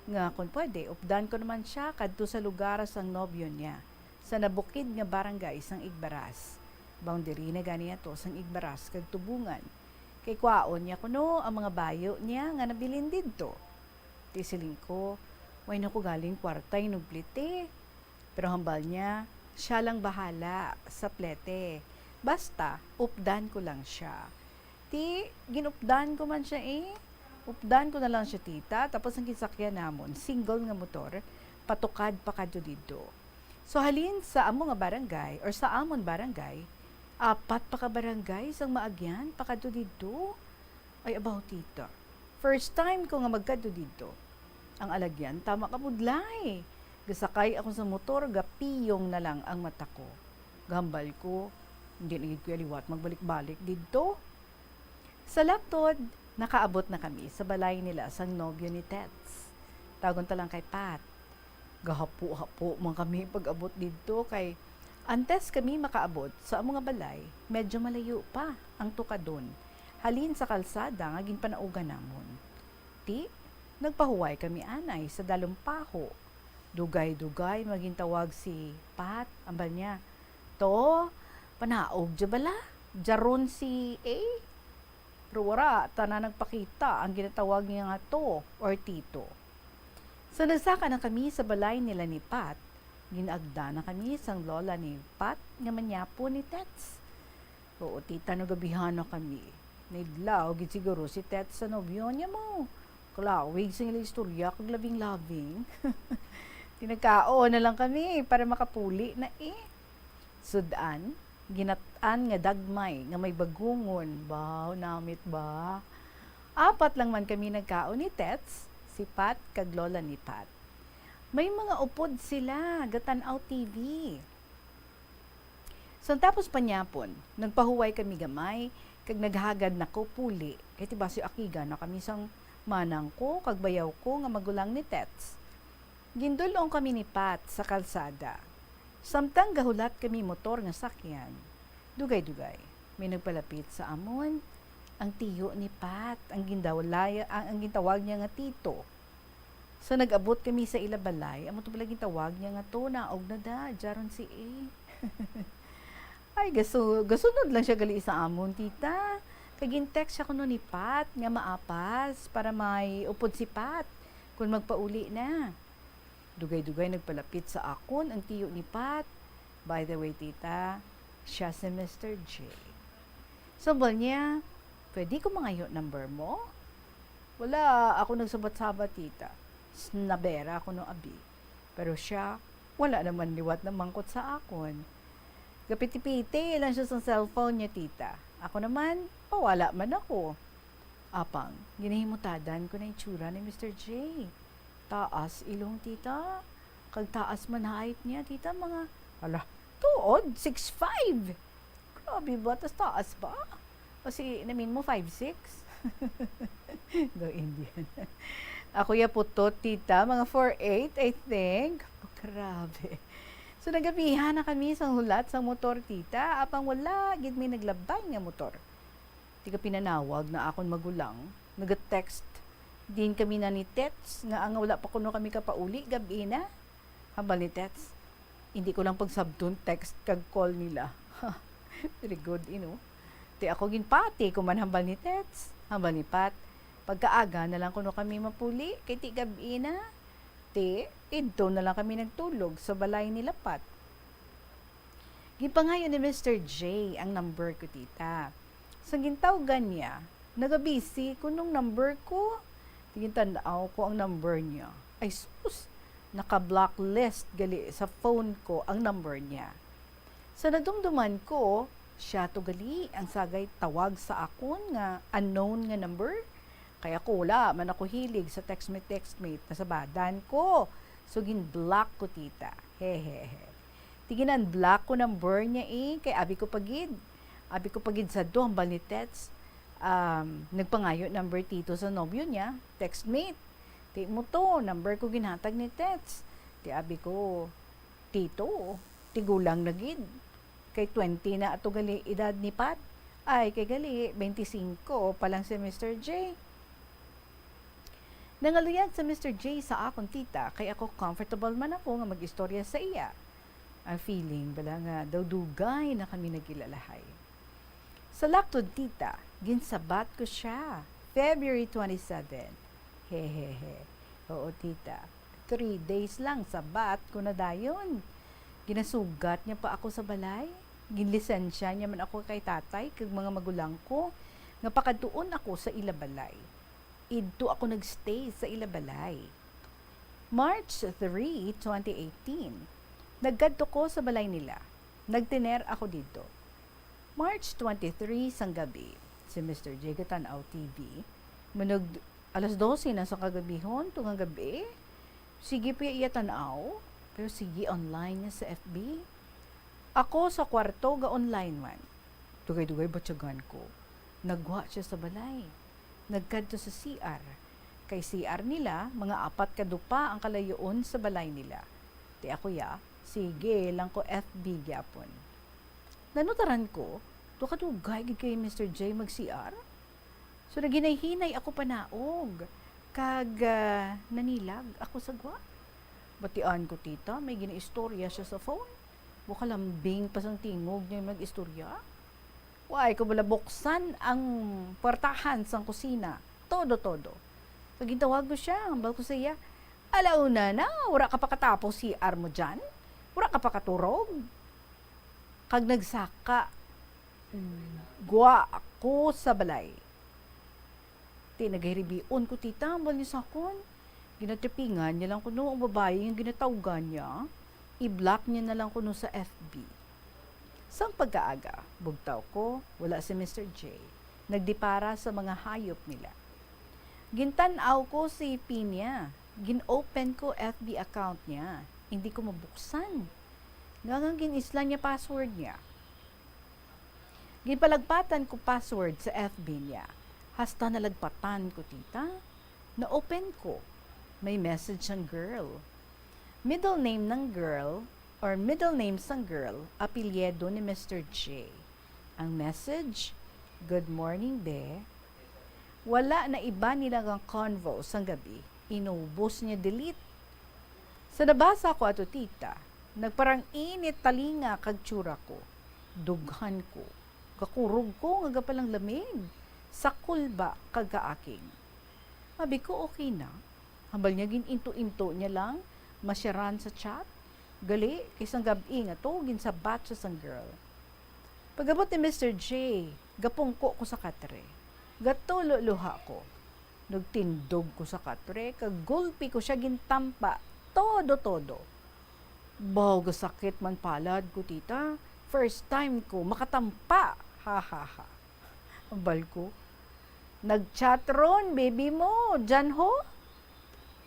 Nga kung pwede, updan ko naman siya kadto sa lugar sang nobyo niya, sa nabukid nga barangay sang Igbaras. Boundary na ganiya to sang Igbaras kag Tubungan. Kay kwaon niya kuno ang mga bayo niya nga nabilin didto. Tisiling ko, way na ko galing kwartay ng plite. Pero hambal niya, siya lang bahala sa plete. Basta, updan ko lang siya. Ginupdan ko man siya Updan ko na lang siya tita, tapos ang kisakyan namon, single nga motor, patukad pa kadto dito. So halin sa among nga barangay, or sa amon barangay, 4 pa ka barangay sang maagyan, pa kadto dito. Ay abaw tita, first time ko nga magkadto dito. Ang alagyan, tama ka budlay. Gasakay ako sa motor, gapiyong na lang ang mata ko. Gambal ko, hindi nagig ko liwat magbalik-balik dito. Sa laptod, nakaabot na kami sa balay nila sang nobyo ni Tets. Tagon ta lang kay Pat. Gahapo-hapo man kami pag-abot dito kay antes kami makaabot sa among nga balay, medyo malayo pa ang tukadon. Halin sa kalsada nga ginpanaugan namon. Nagpahuway kami anay sa dalumpaho. Dugay-dugay magintawag si Pat, ambal niya. To, panaog dya bala? Jaron si A? Pero wala, tanan nagpakita ang ginatawag niya nga to or tito. So nagsaka na kami sa balay nila ni Pat. Ginagda na kami sang lola ni Pat nga manyapo ni Tets. Oo, tita, nagabihan na kami. Naidlaw, gid siguro si Tets sa nobyo niya mo. Klawig sa nila istorya, kag labing-labing. Tinagkao na lang kami para makapuli na Sudan, ginataan nga dagmay nga may bagungon. Baw, namit ba? 4 lang man kami nagkaon ni Tets, si Pat kag lola ni Pat. May mga upod sila, gatanaw TV. So tapos panyapon, nagpahuway kami gamay, kag naghagad na ko puli. Kaya tiba si Akiga na kami sang manang ko, kag bayaw ko nga magulang ni Tets. Gindulong kami ni Pat sa kalsada. Samtang gahulat kami motor nga sakyan, dugay-dugay, may nagpalapit sa amon. Ang tiyo ni Pat, ang gintawag niya nga tito. So nag-abot kami sa ilabalay, amo to pala gintawag niya nga to, naog na da, jaron si A. Ay, gasunod lang siya gali sa amon, tita. Kagin-text siya kuno ni Pat, nga maapas, para may upod si Pat, kung magpauli na. Dugay-dugay nagpalapit sa akon ang tiyo ni Pat. By the way, tita, siya si Mr. J. Sambal niya, pwede ko mangayo number mo? Wala, ako nagsabat-sabat, tita. Snabera ako no abi. Pero siya, wala naman liwat na mangkot sa akon. Gapiti-piti lang siya sa cellphone niya, tita. Ako naman, wala man ako. Apang, ginahimutadan ko na itsura ni Mr. J. Taas ilong, tita. Kag taas man height niya, tita, mga, tuod, 6'5". Grabe ba? Taas ba? O si, namin mo, 5'6"? Go Indian. Ako ya putot, tita, mga 4'8", I think. Oh, grabe. So, nagabihan na kami sa hulat sa motor, tita. Apang wala, gid may naglabay nga motor. Di ka pinanawag na akon magulang. Nag-text din kami na ni Tets, nga ang wala pa kuno kami kapauli, gabi na. Hambal ni Tets, hindi ko lang pagsabton text kag call nila. Very good, Ti ako ginpati, kuman hambal ni Tets. Hambal ni Pat, pagkaaga na lang kuno kami mapuli, kay ti gabi na. Ti, Idto na lang kami nagtulog sa balay ni Lapat. Gipangayo ni Mr. J ang number ko, tita. Sa gintawgan niya, nagabisi ko nung number ko. Tingintanaw ko ang number niya. Ay sus, naka-blacklist gali sa phone ko ang number niya. Sa nadumduman ko, siya to gali ang sagay tawag sa akon nga unknown nga number. Kaya ko wala man ako hilig sa textmate na sa badan ko. So gin-block ko, tita. Hehehe. Tiginan block ko number niya kay abi ko pagid sa dombal ni Tets. Nagpangayo number tito sa nobyo niya, textmate. Ti mo to, number ko ginhatag ni Tets. Ti abi ko, tito, tigulang na gid. Kay 20 na ato gali edad ni Pat. Ay, kay gali, 25 pa lang si Mr. J. Nangaluyag sa Mr. J sa akong tita, kay ako comfortable man ako nga mag-istorya sa iya. Ang feeling, bala nga, daw dugay na kami nagilalahay. Sa laktod, tita, ginsabat ko siya. February 27. Hehehe. Oo, tita. 3 days lang, sabat ko na dayon. Ginasugat niya pa ako sa balay. Ginlisensya niya man ako kay tatay, kag mga magulang ko. Nga pakaduon ako sa ilabalay. Idto ako nagstay sa ilabalay. March 3, 2018. Naggadto ko sa balay nila. Nagtiner ako dito. March 23 sang gabi, si Mr. J Gatanaw TV. Manog alas 12 na sa kagabihon, tungang gabi. Sige pa iya tanaw, pero sige online niya sa FB. Ako sa kwarto ga online man. Dugay-dugay batyagan ko. Nagwa siya sa balay. Nagkadto sa CR. Kay CR nila, mga 4 kadupa ang kalayoon sa balay nila. Ti ako ya, sige lang ko FB gyapon. Nanutaran ko, kadugay gid kay Mr. J mag-CR. So naginay-hinay ako panaog. Kag nanilag ako sa gwa. Batian ko, tita, may ginaistorya siya sa phone. Bukalambing pa sang tingog niya mag-istorya. Why ko bala buksan ang portahan sang kusina. Todo-todo. So gintawag ko siya, ambal ko sa iya. Alauna na, wala ka pa katapos CR mo dyan? Wala ka pa katurog? Kag nagsaka, gwa ako sa balay. Nagahiribion ko, tita, ambal niya sa akon. Ginatipingan niya lang kuno ang babae yung ginatawgan niya. I-block niya na lang kuno sa FB. Sang pagkaaga, bugtaw ko, wala si Mr. J. Nagdipara sa mga hayop nila. Gintanaw ko si Pinya. Gin-open ko FB account niya. Hindi ko mabuksan. Ngangang ginisla niya password niya. Ginpalagpatan ko password sa FB niya. Hasta nalagpatan ko, tita. Na-open ko. May message ng girl. Middle name ng girl or middle name sang girl, apelyedo ni Mr. J. Ang message, good morning, be. Wala na iba nilang convo sang gabi. Inubos niya delete. Sa nabasa ko ato, tita, nagparang init talinga kag tsura ko. Dughan ko. Kakurog ko nga palang lamig. Sakul ba kag kaaking. Mabi ko okay na. Hambal niya gin-into-into niya lang, masyaran sa chat. Gali, kisang gabi nga to, ginsabat siya sang girl. Pagabot ni Mr. J, gapungko ko sa katre. Gatululuha ko. Nagtindog ko sa katre, kagulpi ko siya gintampa, todo-todo. Baw, sakit man palad ko, tita. First time ko, makatampa. Ha, ha, ha. Ambal ko. Nag-chat ron, baby mo, dyan ho.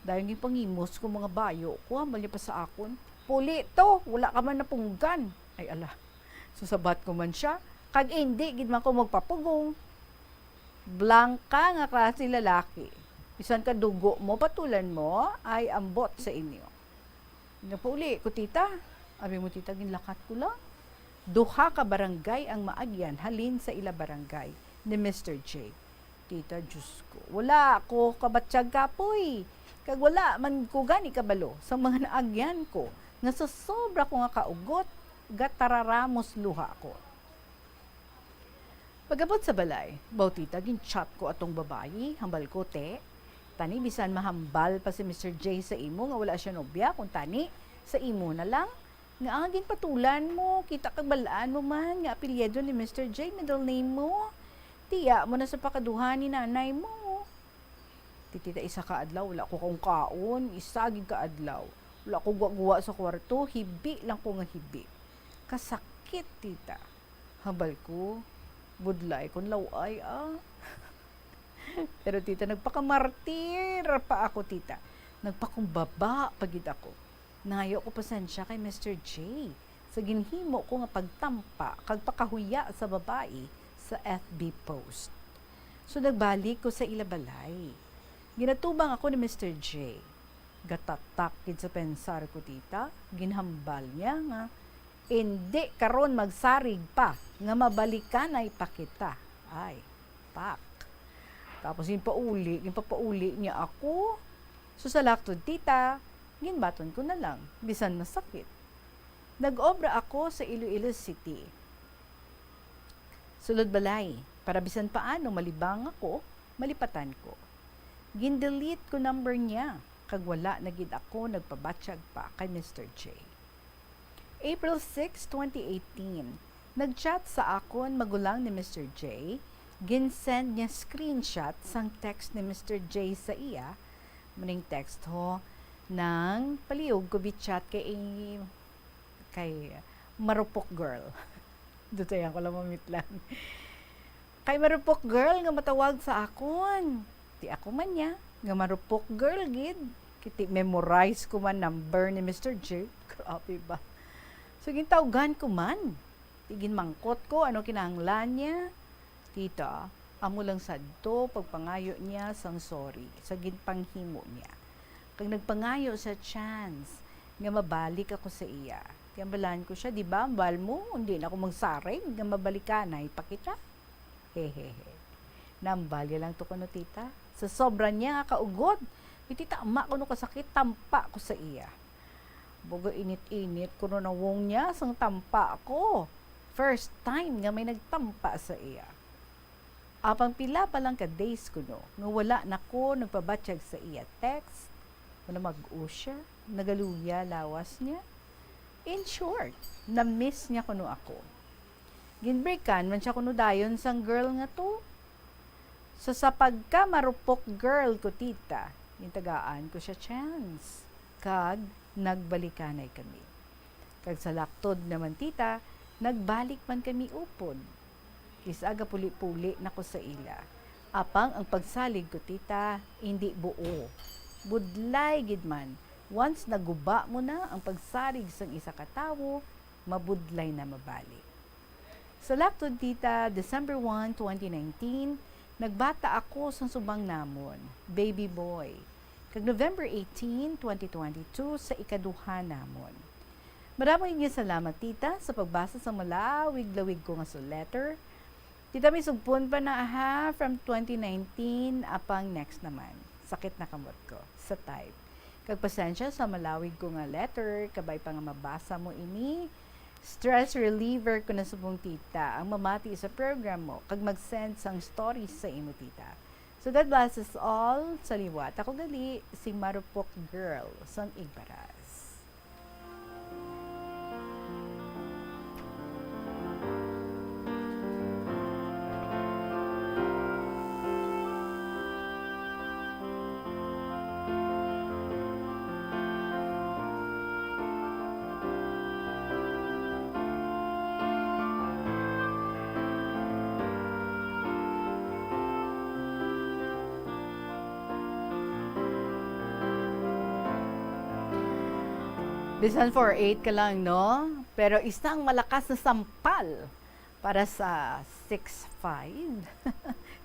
Dahil yung pangimos ko mga bayo ko, ambal niya pa sa akon. Puli to, wala ka man na punggan. Ay ala, susabat ko man siya. Kag hindi, gid man ko magpapugong. Blanka nga klase lalaki. Bisan ka dugo mo, patulan mo, ay ambot sa inyo. Napuli ko, tita. Abi mo, tita, ginlakat ko lang. Duha ka barangay ang maagyan, halin sa ila barangay ni Mr. J. Tita, Diyos ko, wala ako kabatsyag kapoy. Kag wala man ko gani kabalo sa mga naagyan ko. Nga sa sobra ko nga kaugot, gatararamos luha ko. Pagabot sa balay, baw tita, gin-chat ko atong babayi, hambal ko, te. tani bisan mahambal pa si Mr. J sa imo nga wala siya nobya kung tani sa imo na lang nga aging patulan mo kita kag balaan mo man nga apelyido ni Mr. J middle name mo tiya mo na sa pakaduhan ni nanay mo titita isa ka adlaw wala ko kung kaon isa gid ka adlaw wala ko guwa sa kwarto hibi lang ko nga hibi kasakit tita habal ko budlay kun laway pero tita nagpakamartir pa ako tita nagpakumbaba pagid ako nayo ko pasensya kay Mr. J sa ginhimo ko nga pagtampa kag pakahuya sa babae sa FB post so nagbalik ko sa ilabalay ginatubang ako ni Mr. J gatatak gid sa pensar ko tita ginhambal niya nga hindi karon magsarig pa nga mabalikan ay pakita ay pak tapos papauli niya ako so sa laktod tita ginbaton ko na lang bisan masakit nag-obra ako sa Iloilo City sulod balay para bisan paano malibang ako malipatan ko gindelete ko number niya kag wala na gid ako nagpabatsyag pa kay Mr. J. April 6, 2018 nagchat sa akon magulang ni Mr. J. Ginsend niya screenshot sang text ni Mr. J sa iya maning text ho nang palihog ko bitchat kay marupok girl dutayan ko lang mamitlan kay marupok girl nga matawag sa akon ti ako man niya nga marupok girl gid kiti memorize ko man number ni Mr. J grabe ba so gintawgan ko man tigin mangkot ko ano kinahanglan niya tita amo lang sadto pagpangayo niya sang sorry sa ginpanghimo niya kag nagpangayo sa chance nga mabalik ako sa iya tiambalan ko siya di ba ambal mo hindi na ako magsaring nga mabalikan ay pakita hehehe nambali lang to kuno tita sa sobra niya nga kaugod tita ama kuno kasakit tampa ko sa iya boga init-init kuno na wong niya sang tampa ko first time nga may nagtampa sa iya apang pila pa lang ka days kuno nga wala nako nagpabatsyag sa iya text wala mag-usya nagaluya lawas niya in short na-miss niya kuno ako ginbreakan man siya kuno dayon sang girl nga to so sa pagka marupok girl ko tita intagaan ko siya chance kag nagbalikanay kami kag sa laktod naman tita nagbalik man kami upod isaga puli-puli na ko sa ila apang ang pagsalig ko tita hindi buo budlay gid man once naguba mo na ang pagsalig sang isa ka tawo mabudlay na mabalik sa laktod tita December 1, 2019 nagbata ako sa subang namon baby boy kag November 18, 2022 sa ikaduha namon maraming salamat tita sa pagbasa sa malawig-lawig ko nga letter. Tita may sugpon pa na from 2019 apang next naman. Sakit na kamot ko sa type. Kag pasensya sa malawig ko nga letter, kabay pa nga mabasa mo ini. Stress reliever ko na subong tita ang mamati sa program mo kag mag-send sang stories sa imo tita. So God bless us all. Sa liwat ako gali si Marupok Girl sang Igbaras. Bisan 4'8" ka lang, no? Pero isang malakas na sampal para sa 6'5".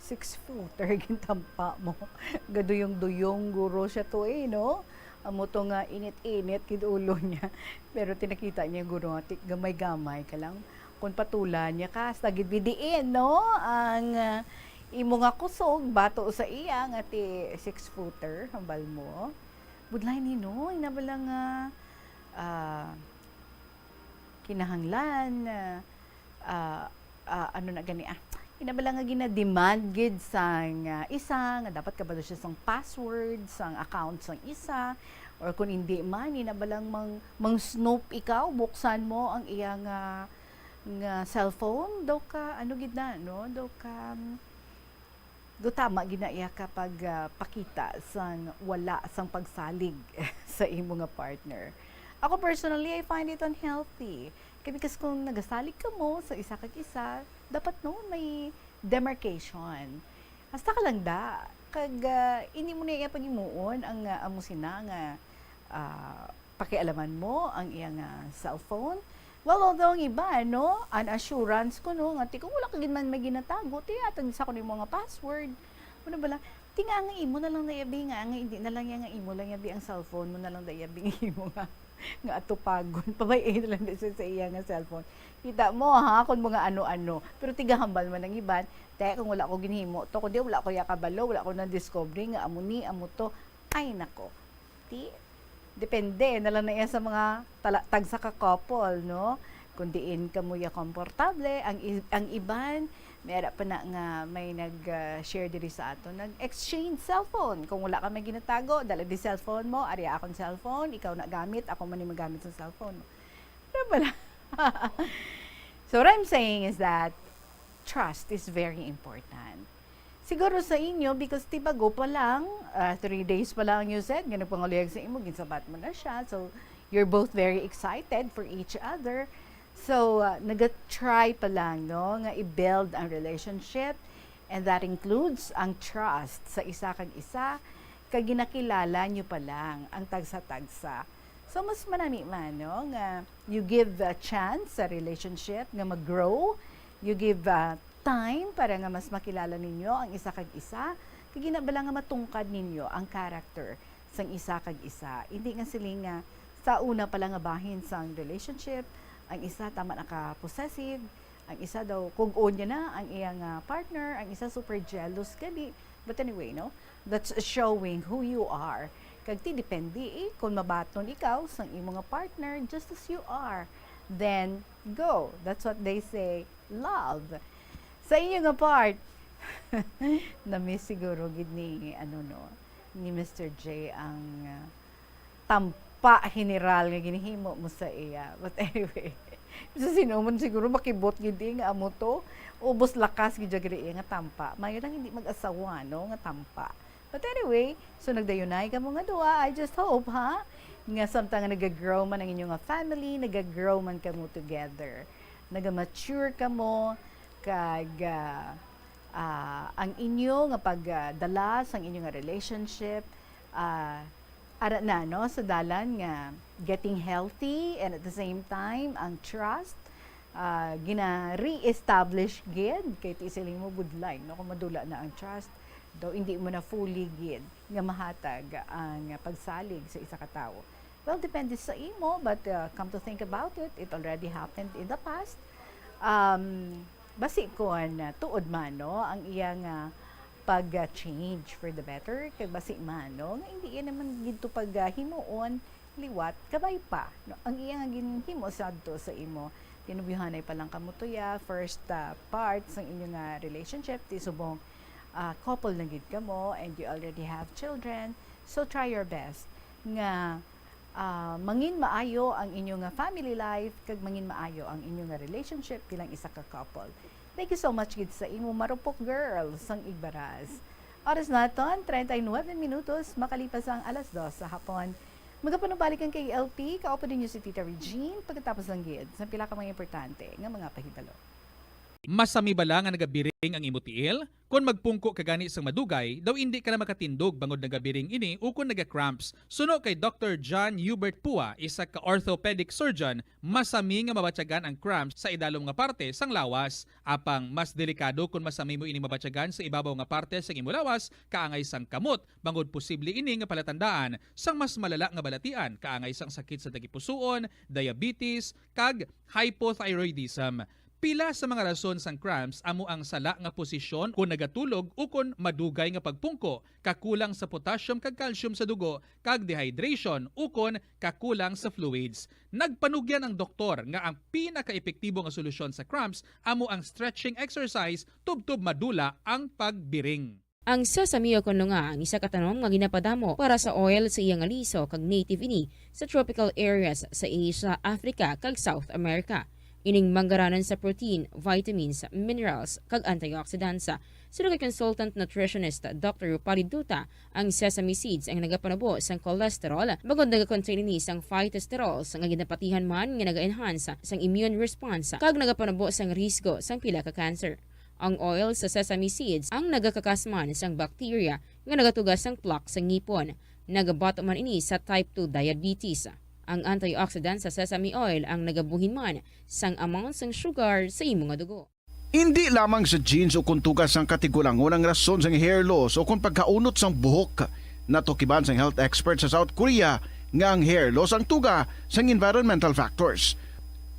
6-footer, gintampa mo. Gaduyong-duyong guro siya to no? Amo to nga init-init kid ulo niya. Pero tinakita niya guro, gamay-gamay ka lang. Kung patulan niya ka, sagid bidiin, no? Ang imo nga kusog, bato sa iya, nga ti 6-footer, hambal mo. Budlay ni, no? Inabalang kinahanglan ano na gani inabala nga gina-demand gid sang isa nga dapat kabalo siya sang password sang account sang isa, or kung hindi man inabalang mang snoop ikaw, buksan mo ang iyang nga cellphone daw ka ano gid na no, daw ka do tama ginaiya kapag pakita sang wala sang pagsalig sa imo nga partner. Ako personally, I find it unhealthy. Because kung nagasalig ka mo sa isa kag isa, dapat no may demarcation. Hasta ka lang da. Kag hindi mo na iya pagimuon ang amo sina nga pakialaman mo ang iyang cellphone. Well, although ang iba, no, an assurance ko, no, nga, kung wala ka man may ginatago, tiyatag sa ko ni mga password. Ano bala, tinga nga imo na lang na yabi nga hindi na lang nga imo lang yabi ang cellphone mo na lang da yabi imo nga atupagon. Pabay na lang sa iya nga cellphone. Kita mo ha, kung mga ano-ano. Pero tigahambal man ang iban, kaya kung wala ko ginhimo, to kundi wala ko yakabalo, wala ko na-discovery nga amo ni, amo to, ay nako. Depende na lang na yan sa mga tag sa ka-couple, no? Kung diin ka mo ya komportable, ang iban, mayroon pa na nga may nag-share diri sa ato, nag-exchange cellphone. Kung wala ka may ginatago, dala di cellphone mo, ari akong cellphone, ikaw na gamit, ako man yung magamit sa cellphone mo. Pero pala. So what I'm saying is that trust is very important. Siguro sa inyo, because tibago pa lang, 3 days pa lang you said, ganun pangulayag sa imo, ginsabat mo na siya. So, you're both very excited for each other. So, nag-try pa lang, no, nga i-build ang relationship. And that includes ang trust sa isa kag isa. Kag ginakilala nyo pa lang ang tagsa-tagsa. So, mas manami man, no, nga you give a chance sa relationship nga mag-grow. You give time para nga mas makilala ninyo ang isa kag isa, kag ginabala nga matungkad ninyo ang character sang isa kag isa. Hindi nga sila nga sa una pa lang nga bahin sang relationship, ang isa tama na ka possessive, ang isa daw kug-on niya na ang iyang partner, ang isa super jealous kadi. But anyway, no, that's showing who you are. Kag ti depende kung mabaton ikaw sang imong nga partner just as you are, then go. That's what they say, love. Sa inyo nga part, na-miss siguro gid ni, ni Mr. J ang tampa general nga ginihimo mo sa iya. But anyway, sa sinumon siguro makibot gid nga amo to, ubos lakas gid gid nga tampa. Mayo lang hindi mag-asawa, no, nga tampa. But anyway, so nagdayunay ka mo nga duwa. I just hope, ha, nga samtang nag-grow man ang inyong family, nag-grow man ka mo together. Nag-mature ka mo, kag ang inyo nga pagdala sang inyo nga relationship ara na no sa dalan nga getting healthy, and at the same time ang trust gina re-establish gid kay ti siling mo budlay no, kung madula na ang trust daw hindi mo na fully gid nga mahatag ang pagsalig sa isa ka tawo. Well, depende sa imo, but come to think about it, it already happened in the past. Basi ko tuod man, no, ang iyang pag-change for the better, kay basi man, no, nga hindi yan naman ginto pag-himuon, liwat, kabay pa. No? Ang iyang ginhimo sadto sa imo, tinubyuhanay pa lang kamutoya, first part sa inyong relationship, ti subong couple na gid kamo, and you already have children, so try your best nga mangin maayo ang inyong family life, kag mangin maayo ang inyong relationship bilang isa ka couple. Thank you so much gid sa imo marupok girl sang Igbaras. Oras naton 39 minutos makalipas ang alas 2 sa hapon. Magapanubalik ang kay LP, kaupo din si Tita Regine pagkatapos lang gid sa pila ka mga importante nga mga pahitalo. Masami ba lang nga nagabiring ang imutiil? Kung magpungko ka gani sang madugay, daw hindi ka na makatindog bangod nagabiring ini o kung naga-cramps. Suno kay Dr. John Hubert Pua, isa ka orthopedic surgeon, masami nga mabatyagan ang cramps sa idalom nga parte sang lawas. Apang mas delikado kung masami mo ini mabatyagan sa ibabaw nga parte sang imo lawas, kaangay sang kamot, bangod posible ini nga palatandaan sang mas malala nga balatian, kaangay sang sakit sa tagipusoon, diabetes, kag hypothyroidism. Pila sa mga rason sang cramps amo ang sala nga posisyon kung nagatulog o kung madugay nga pagpungko, kakulang sa potassium kag calcium sa dugo, kag dehydration o kung kakulang sa fluids. Nagpanugyan ang doktor nga ang pinaka-epektibo nga solusyon sa cramps amo ang stretching exercise tubtub madula ang pagbiring. Ang sesame kuno nga ang isa ka tanom nga ginapadamo para sa oil sa iyang aliso kag native ini sa tropical areas sa Asia, Africa kag South America. Ining manggaranan sa protein, vitamins, minerals, kag antioxidants. Sino kay consultant nutritionist Dr. Rupali Duta, ang sesame seeds ang nagapanabo sang cholesterol, bagod nagakontain ni sang phytosterols nga ginapatihan man nga naga-enhance sang immune response kag nagapanabo sang risgo sang pila ka cancer. Ang oil sa sesame seeds ang nagakakasman sang bacteria nga nagatugas sang plaque sa ngipon. Nagabato man ini sa type 2 diabetes. Ang antioxidant sa sesame oil ang nagabuhin man sang amount sang sugar sa imong nga dugo. Hindi lamang sa genes o kung tugas ang katigulangon ang rason sang hair loss o kung pagkaunot sang buhok. Natukiban sang health expert sa South Korea nga ang hair loss ang tuga sang environmental factors.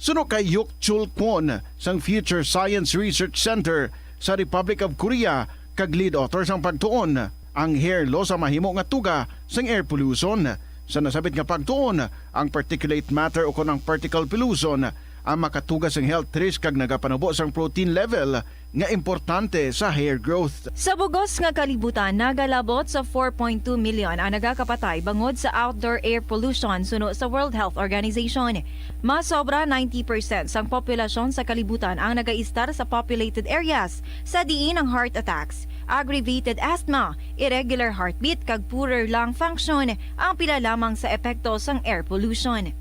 Suno kay Yuk Chul Kwon sang Future Science Research Center sa Republic of Korea kag lead author sang pagtuon ang hair loss ang mahimo nga tuga sang air pollution. Sa nasabit nga pagtuon, ang particulate matter o kung ang particle pollution ang makatugas ng health risk kag nagapanabo sang protein level nga importante sa hair growth. Sa bugos nga kalibutan, nagalabot sa 4.2 million ang nagakapatay bangod sa outdoor air pollution suno sa World Health Organization. Mas sobra 90% sang populasyon sa kalibutan ang nagaistar sa populated areas sa diin ang heart attacks, aggravated asthma, irregular heartbeat kag poorer lung function ang pila lamang sa epekto sang air pollution.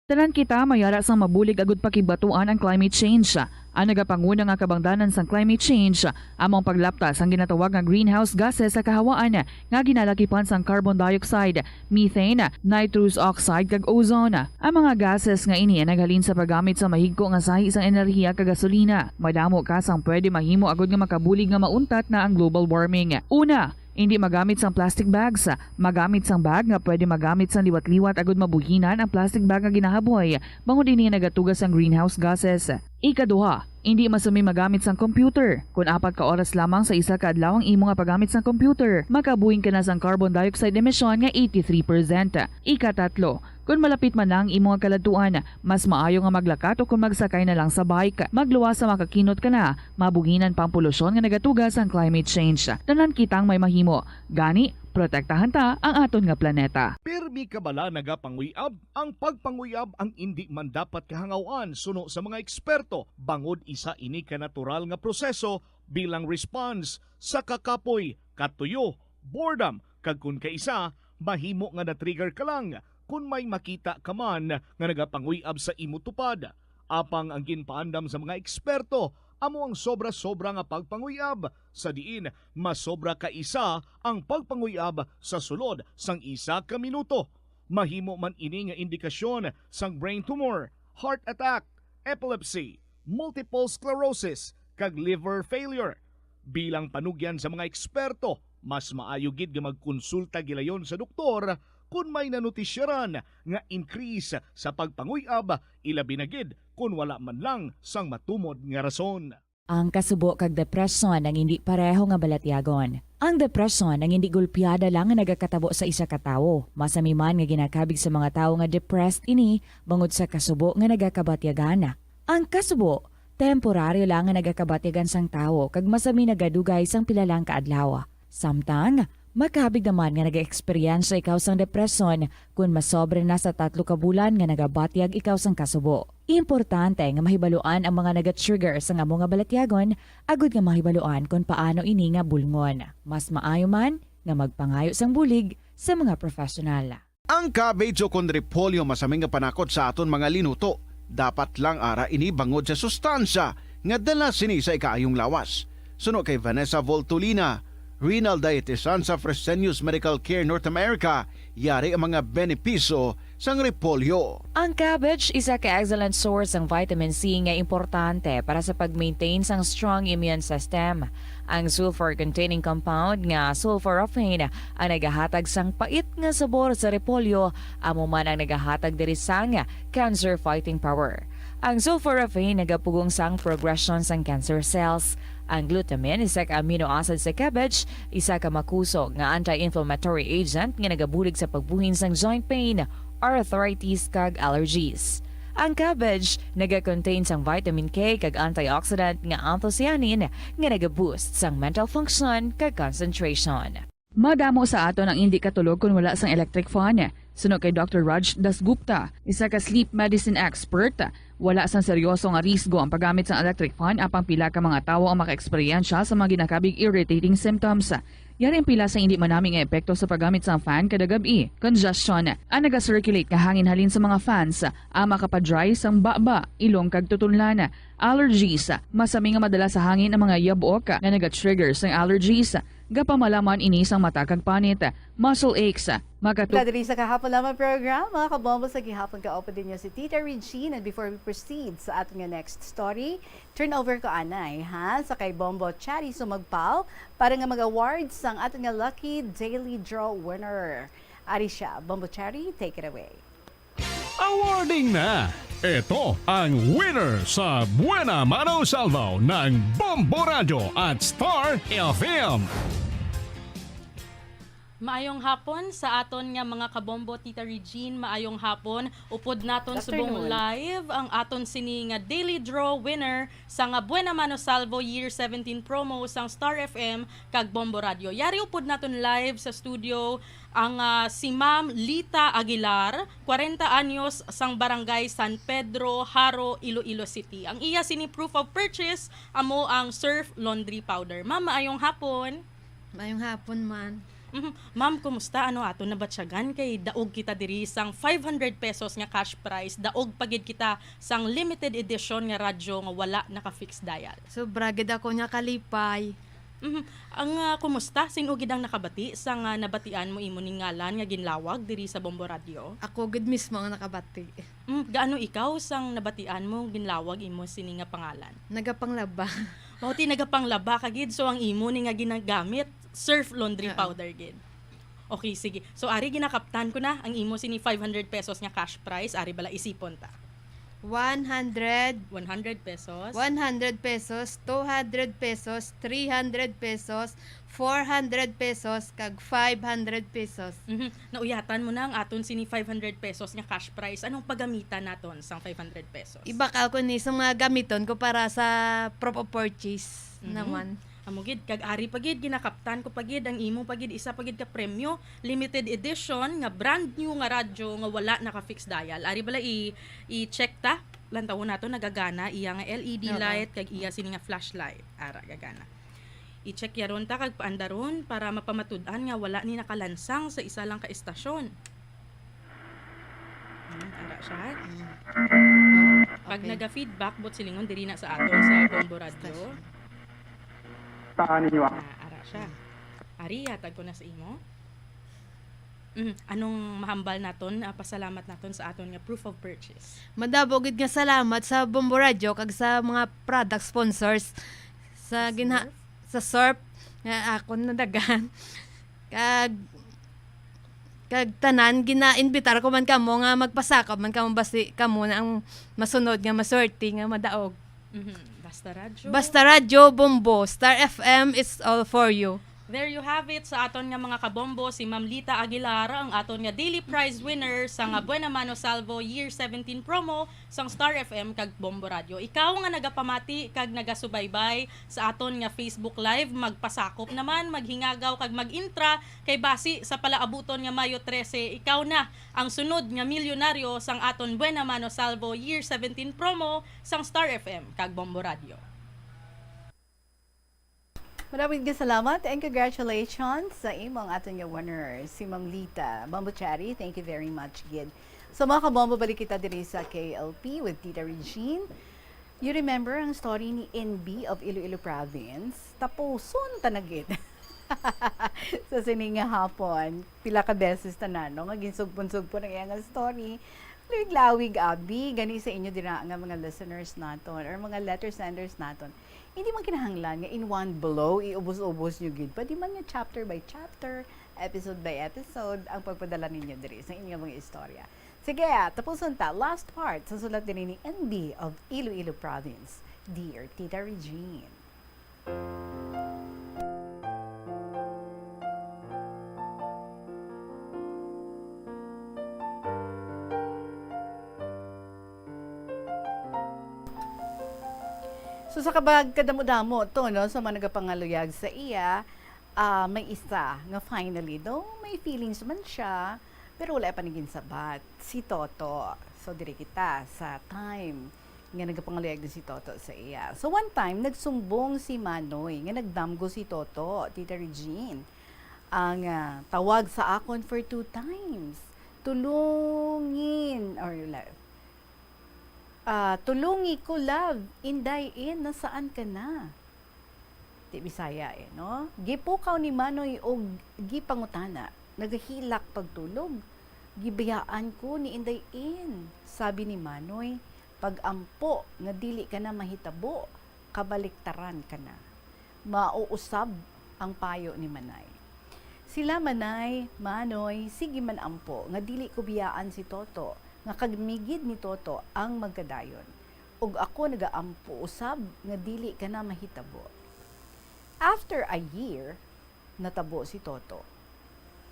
Tanan kita mayara sang mabulig agud pakibatuan ang climate change. Ang nagapanguna nga kabangdanan sang climate change among paglaptas ang ginatawag nga greenhouse gases sa kahawaan nga ginalakipan sang carbon dioxide, methane, nitrous oxide kag ozone. Ang mga gases nga ini naghalin sa paggamit sa mahigko nga sahi sang enerhiya kag gasolina. Madamo ka sang pwede mahimo agud nga makabulig nga mauntat na ang global warming. Una, hindi magamit sang plastic bags. Magamit sang bag nga pwede magamit sang liwat-liwat agud mabuhinan ang plastic bag nga ginahaboy bangod ini nagatugas ang greenhouse gases. Ikaduha, hindi masumi magamit sang computer. Kung 4 ka oras lamang sa isa ka adlaw ang imo nga paggamit sang computer, makabuhing ka na sang carbon dioxide emission nga 83%. Ikatatlo, kung malapit man lang imo nga kaladuan, mas maayo nga maglakat o kung magsakay na lang sa bike. Magluwas sa makakinot ka na, mabuginan pang polusyon nga nagatugas ang climate change. Tanan kitang may mahimo. Gani, protektahan ta ang aton nga planeta. Pirmi kabala nagapanguyab, ang pagpanguyab ang hindi man dapat kahangawan suno sa mga eksperto bangod isa ini ka natural nga proseso bilang response sa kakapoy, katuyo, boredom kag kun kaisa mahimo nga na-trigger ka lang kung may makita ka man nga nagapanguyab sa imo tupad. Apang ang ginpaandam sa mga eksperto amo ang sobra-sobra nga pagpanguyab sa diin mas sobra ka isa ang pagpanguyab sa sulod sang isa ka minuto. Mahimo man ini nga indikasyon sang brain tumor, heart attack, epilepsy, multiple sclerosis kag liver failure. Bilang panugyan sa mga eksperto, mas maayo gid nga magkonsulta gilayon sa doktor kung may nanutisyaran nga increase sa pagpanguyab, ilabi na gid kung wala man lang sang matumod nga rason. Ang kasubo kag depresyon ang hindi pareho nga balatyagon. Ang depresyon ang hindi gulpiyada lang nga nagakatabo sa isa ka tawo. Masami man nga ginakabig sa mga tawo nga depressed ini bangod sa kasubo nga nagakabatyagan. Ang kasubo, temporaryo lang nga nagakabatyagan sang tawo kag masami nagadugay sang pila lang ka adlaw. Samtang makabig naman nga nag-experience ikaw sang depresyon kung masobre na sa 3 ka bulan nga nagabatyag ikaw sang kasubo. Importante nga mahibaluan ang mga naga-trigger sa nga mga balatyagon agud nga mahibaluan kung paano ini nga bulngon. Mas maayo man nga magpangayo sang bulig sa mga profesional. Ang cabbage o kung repolyo masaming nga panakot sa aton mga linuto. Dapat lang ara ini bangod sa sustansya nga dala sini sa ikaayong lawas. Suno kay Vanessa Voltolina, renal dietitian sa Fresenius Medical Care North America, yari ang mga benepisyo sang repolyo. Ang cabbage isa ka excellent source ng vitamin C nga importante para sa pag-maintain sang strong immune system. Ang sulfur-containing compound nga sulforaphane ang nagahatag sang pait nga sabor sa repolyo, amo man ang nagahatag diri sang cancer-fighting power. Ang sulforaphane nagapugong sang progression sang cancer cells. Ang glutamine isa ka amino acid sa cabbage, isa ka makusog nga anti-inflammatory agent nga nagabulig sa pagbuhin sang joint pain, arthritis kag allergies. Ang cabbage naga-contain sang vitamin K kag antioxidant nga anthocyanin nga naga-boost sang mental function kag concentration. Madamo sa ato ang hindi katulog kung wala sang electric fan. Sunod kay Dr. Raj Dasgupta, isa ka sleep medicine expert, wala sang seryoso nga risgo ang paggamit sa electric fan apang pila ka mga tawo ang maka-eksperyensya sa mga ginakabig irritating symptoms. Yari ang pila sa hindi manaming epekto sa paggamit sa fan kada gabi. Congestion, ang naga-circulate nga hangin halin sa mga fans, ang makapadry sang baba, ilong kag tutunlan. Allergies, masami nga madala sa hangin ang mga yabok nga naga-trigger sang allergies. Gapamalaman ini sang mata kag panit, muscle aches, Dali sa kahapon lamang program, mga kabombo, sa gihapon ka-open din niyo si Tita Regine. And before we proceed sa ating next story, turn over ko anay, ha? Sa kay Bombo Chari sumagpaw para nga mag-awards sang ating lucky daily draw winner. Ari siya, Bombo Chari, take it away. Awarding na! Ito ang winner sa Buena Mano Salvo ng Bombo Radio at Star FM. Maayong hapon sa aton nga mga kabombo, Tita Regine. Maayong hapon. Upod naton subong live ang aton sini nga daily draw winner sa nga Buena Mano Salvo Year 17 promo sang Star FM kag Bombo Radio. Yari upod naton live sa studio ang si Ma'am Lita Aguilar, 40 anyos, sang Barangay San Pedro, Haro, Iloilo City. Ang iya sini proof of purchase amo ang Surf Laundry Powder. Ma'am, maayong hapon. Maayong hapon man. Ma'am, kumusta? Ano ato na batsyagan kay daog kita diri sang 500 pesos nga cash prize, daog pagid kita sang limited edition nga radyo nga wala naka-fixed dial. So bragid ako nya kalipay. Ang kumusta? Sino gid ang nakabati sang nabatian mo imo ning ngalan nga ginlawag diri sa Bombo Radio? Ako gid mismo ang nakabati. Gaano ikaw sang nabatian mo ginlawag imo sini nga pangalan? Nagapanglaba. Mauti nagapanglaba kagid, so ang imo ni nga ginagamit Surf Laundry Powder gid. Okay, sige. So ari ginakaptan ko na ang imo sini 500 pesos nga cash prize, ari bala isipon ta. 100 pesos, 100 pesos, 200 pesos, 300 pesos, 400 pesos, kag 500 pesos. Nauyatan mo na ang aton sini 500 pesos nga cash prize. Anong paggamitan naton sang 500 pesos? Ibakal ko ni sa mga gamiton ko para sa proof of purchase naman. Amugid kag ari pagid ginakaptan ko pagid ang imo pagid isa pagid ka premyo, limited edition nga brand new nga radyo nga wala naka-fixed dial. Ari bala i-check ta lantawon nato nagagana iya nga LED light kag iya sini nga flashlight. Ara gagana. I-check yaron ta kag paandaron para mapamatud-an nga wala ni nakalansang sa isa lang ka estasyon. Ara siya. Pag naga-feedback bot silingon diri na sa aton sa Bombo Radio. Ara siya. Ari, hatag ko na sa imo. Anong mahambal naton, pasalamat naton sa aton nga proof of purchase? Madabogid nga salamat sa Bombo Radio kag sa mga product sponsors sa sa Surf nga ako nadagan. Kag tanan gina-invitar ko man kamo nga magpasakop man kamo basi kamo na ang masunod nga maswerte nga madaog. Basta radyo, Bombo, Star FM, it's all for you. There you have it sa aton nga mga kabombo, si Ma'am Lita Aguilar, ang aton nga daily prize winner sa nga Buena Mano Salvo Year 17 promo sang Star FM kag Bombo Radio. Ikaw nga nagapamati kag nagasubaybay sa aton nga Facebook Live, magpasakop naman, maghingagaw kag mag-intra kay basi sa palaabuton nga Mayo 13, ikaw na ang sunod nga milyonaryo sang aton Buena Mano Salvo Year 17 promo sang Star FM kag Bombo Radio. Maraming salamat and congratulations sa imong ating winner, si Ma'am Lita. Bombo Chari, thank you very much, Gid. So mga kabombo, balik kita diri sa KLP with Tita Regine. You remember ang story ni NB of Iloilo Province? Tapuson tanagid. Sa sining nga hapon, pila ka beses tanano, nga ginsugpon-sugpon ang iyang story. Lawig abi, gani sa inyo dira nga mga listeners naton or mga letter senders naton. Hindi man kinahanglan nga in one blow iubos-ubos nyo gid. Pwede man nga chapter by chapter, episode by episode ang pagpadala ninyo diri sa inyong mga istorya. Sige, tapusan ta. Last part sa sulat din ni NB of Iloilo Province. Dear Tita Regine. So sa kabag kadamo-damo to no sa mga nagapangaluyag sa iya, may isa nga finally do may feelings man siya pero wala pa naging sabat si Toto. So diri kita sa time nga nagapangaluyag din si Toto sa iya. So one time nagsumbong si Manoy nga nagdamgo si Toto, Tita Regine. Ang tawag sa akon for 2 times. Tulungin or tulungi ko, love, inday in, nasaan ka na? Di Bisaya no? Gipukaw ni Manoy o gipangutana, nagahilak pagtulog. Gibayaan ko ni inday in. Sabi ni Manoy, pag-ampo, nga dili ka na mahitabo, kabaliktaran ka na. Mauusab ang payo ni Manay. Sila Manay, Manoy, sige man ampo, nga dili ko biyaan si Toto, nga kagmigid ni Toto ang magkadayon. Ug ako nagaampo usab nga dili ka na mahitabo. After a year, natabo si Toto.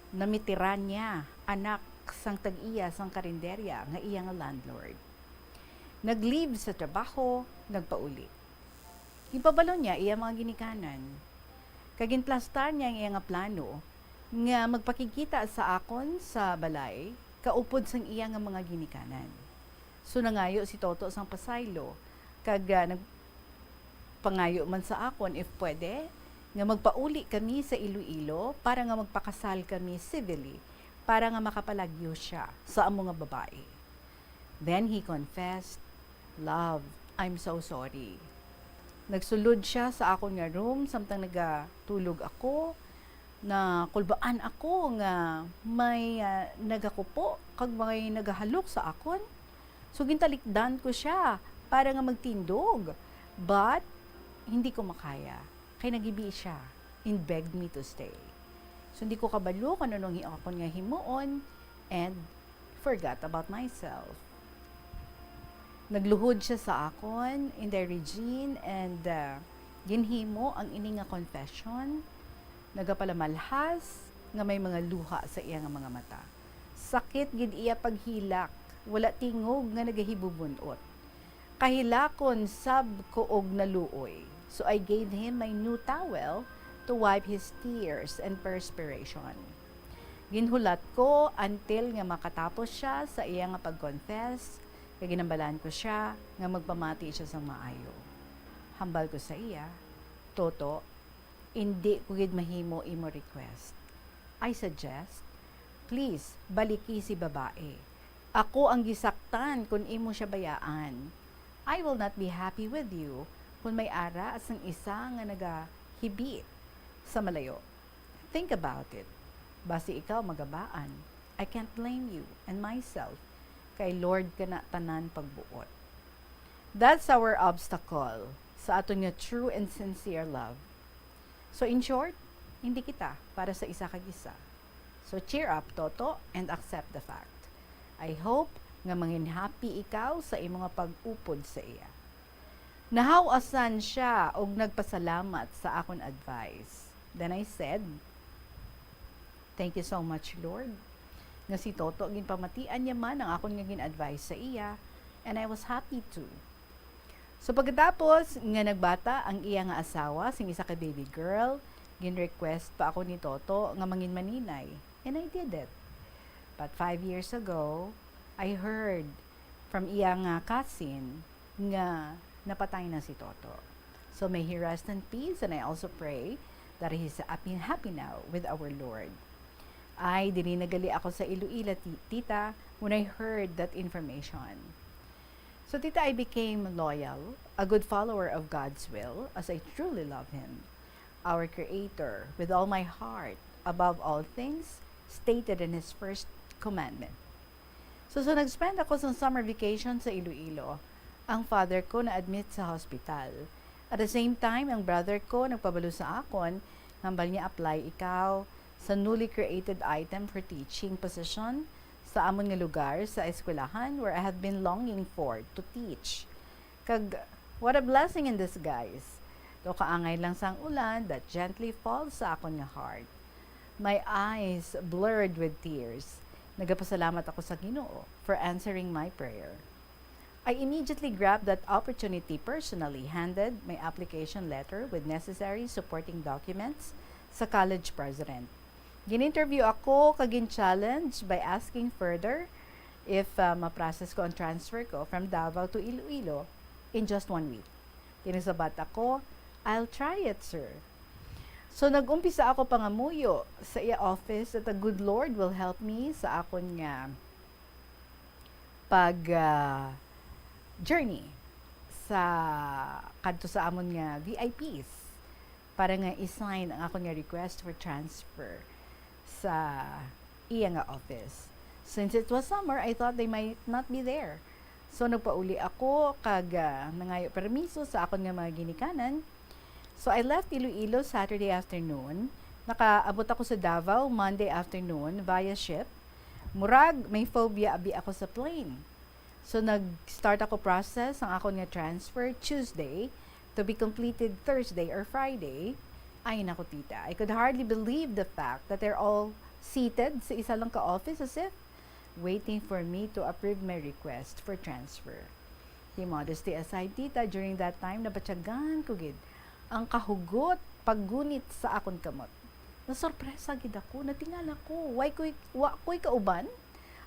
Namitiran niya anak sang tag-iya sang karinderya nga iyang landlord. Nag-leave sa trabaho, nagpauli. Ipabalo niya iya mga ginikanan. Kaginplastar niya ang iyang plano nga magpakikita sa akon sa balay kaupod sang iya nga mga ginikanan. So nangayo si Toto sang pasaylo kag nagpangayo man sa akon if pwede nga magpauli kami sa Iloilo para nga magpakasal kami civilly para nga makapalagyo siya sa amo nga babae. Then he confessed, "Love, I'm so sorry." Nagsulod siya sa akon nga room samtang nagatulog ako na kulbaan ako nga may nagakupo kag may nagahalok sa akon. So gintalikdan ko siya para nga magtindog. But hindi ko makaya. Kay nagibi siya and begged me to stay. So hindi ko kabalo kung anong akon nga himuon and forgot about myself. Nagluhod siya sa akon in the Regine and ginhimo ang ini nga confession. Nagapalamalhas nga may mga luha sa iya nga mga mata. Sakit gid iya paghilak, wala tingog nga nagahibubunot. Kahilakon sab ko og naluoy. So I gave him my new towel to wipe his tears and perspiration. Ginhulat ko until nga makatapos siya sa iya nga pag-confess, kay ginambalan ko siya nga magpamati siya sa maayo. Hambal ko sa iya, Toto, hindi ko gid mahimo imo request. I suggest, please, baliki si babae. Ako ang gisaktan kung imo siya bayaan. I will not be happy with you kung may ara as ang isa nga nagahibit sa malayo. Think about it. Basi ikaw magabaan. I can't blame you and myself. Kay Lord ka na tanan pagbuot. That's our obstacle sa aton nga true and sincere love. So in short, hindi kita para sa isa kag isa. So cheer up, Toto, and accept the fact. I hope nga mangin happy ikaw sa imong pag-upod sa iya. Nahawasan siya og nagpasalamat sa akon advice. Then I said, "Thank you so much, Lord." Nga si Toto ginpamatian niya man ang akon nga gin-advise sa iya, and I was happy too. So pagkatapos nga nagbata ang iya nga asawa sing isa ka baby girl, gin-request pa ako ni Toto nga mangin maninay, and I did it. But 5 years ago, I heard from iya nga cousin nga napatay na si Toto. So may he rest in peace, and I also pray that he's happy now with our Lord. Ay, dili nagali ako sa Iloilo, tita, when I heard that information. So, tita, I became loyal, a good follower of God's will, as I truly love Him, our Creator, with all my heart, above all things, stated in His first commandment. So nag-spend ako sa summer vacation sa Iloilo, ang father ko na-admit sa hospital. At the same time, ang brother ko nagpabalo sa akon, hambal niya apply ikaw sa newly created item for teaching position sa amon nga lugar sa eskwelahan where I have been longing for to teach. Kag what a blessing in disguise. Do kaangay lang sang ulan that gently falls sa akon nga heart. My eyes blurred with tears. Nagapasalamat ako sa Ginoo for answering my prayer. I immediately grabbed that opportunity personally, handed my application letter with necessary supporting documents sa college president. Gin-interview ako, kagin-challenge by asking further if ma-process ko ang transfer ko from Davao to Iloilo in just 1 week. Tinisabat ako, I'll try it, sir. So, nag-umpisa ako pangamuyo sa iya office that the good Lord will help me sa akon nga journey sa kadto sa amon nga VIPs para nga i-sign ang akon nga request for transfer sa iya nga office. Since it was summer, I thought they might not be there. So, nagpauli ako kag nangayo permiso sa akon nga mga ginikanan. So, I left Iloilo Saturday afternoon. Nakaabot ako sa Davao Monday afternoon via ship. Murag, may phobia abi ako sa plane. So, nag-start ako process ang akon nga transfer Tuesday to be completed Thursday or Friday. Ay, naku tita, I could hardly believe the fact that they're all seated sa isa lang ka-office as if waiting for me to approve my request for transfer. The modesty aside, tita, during that time, nabatyagan ko gid ang kahugot paggunit sa akon kamot. Nasorpresa gid ako, natingala ko, wa ko'y kauban?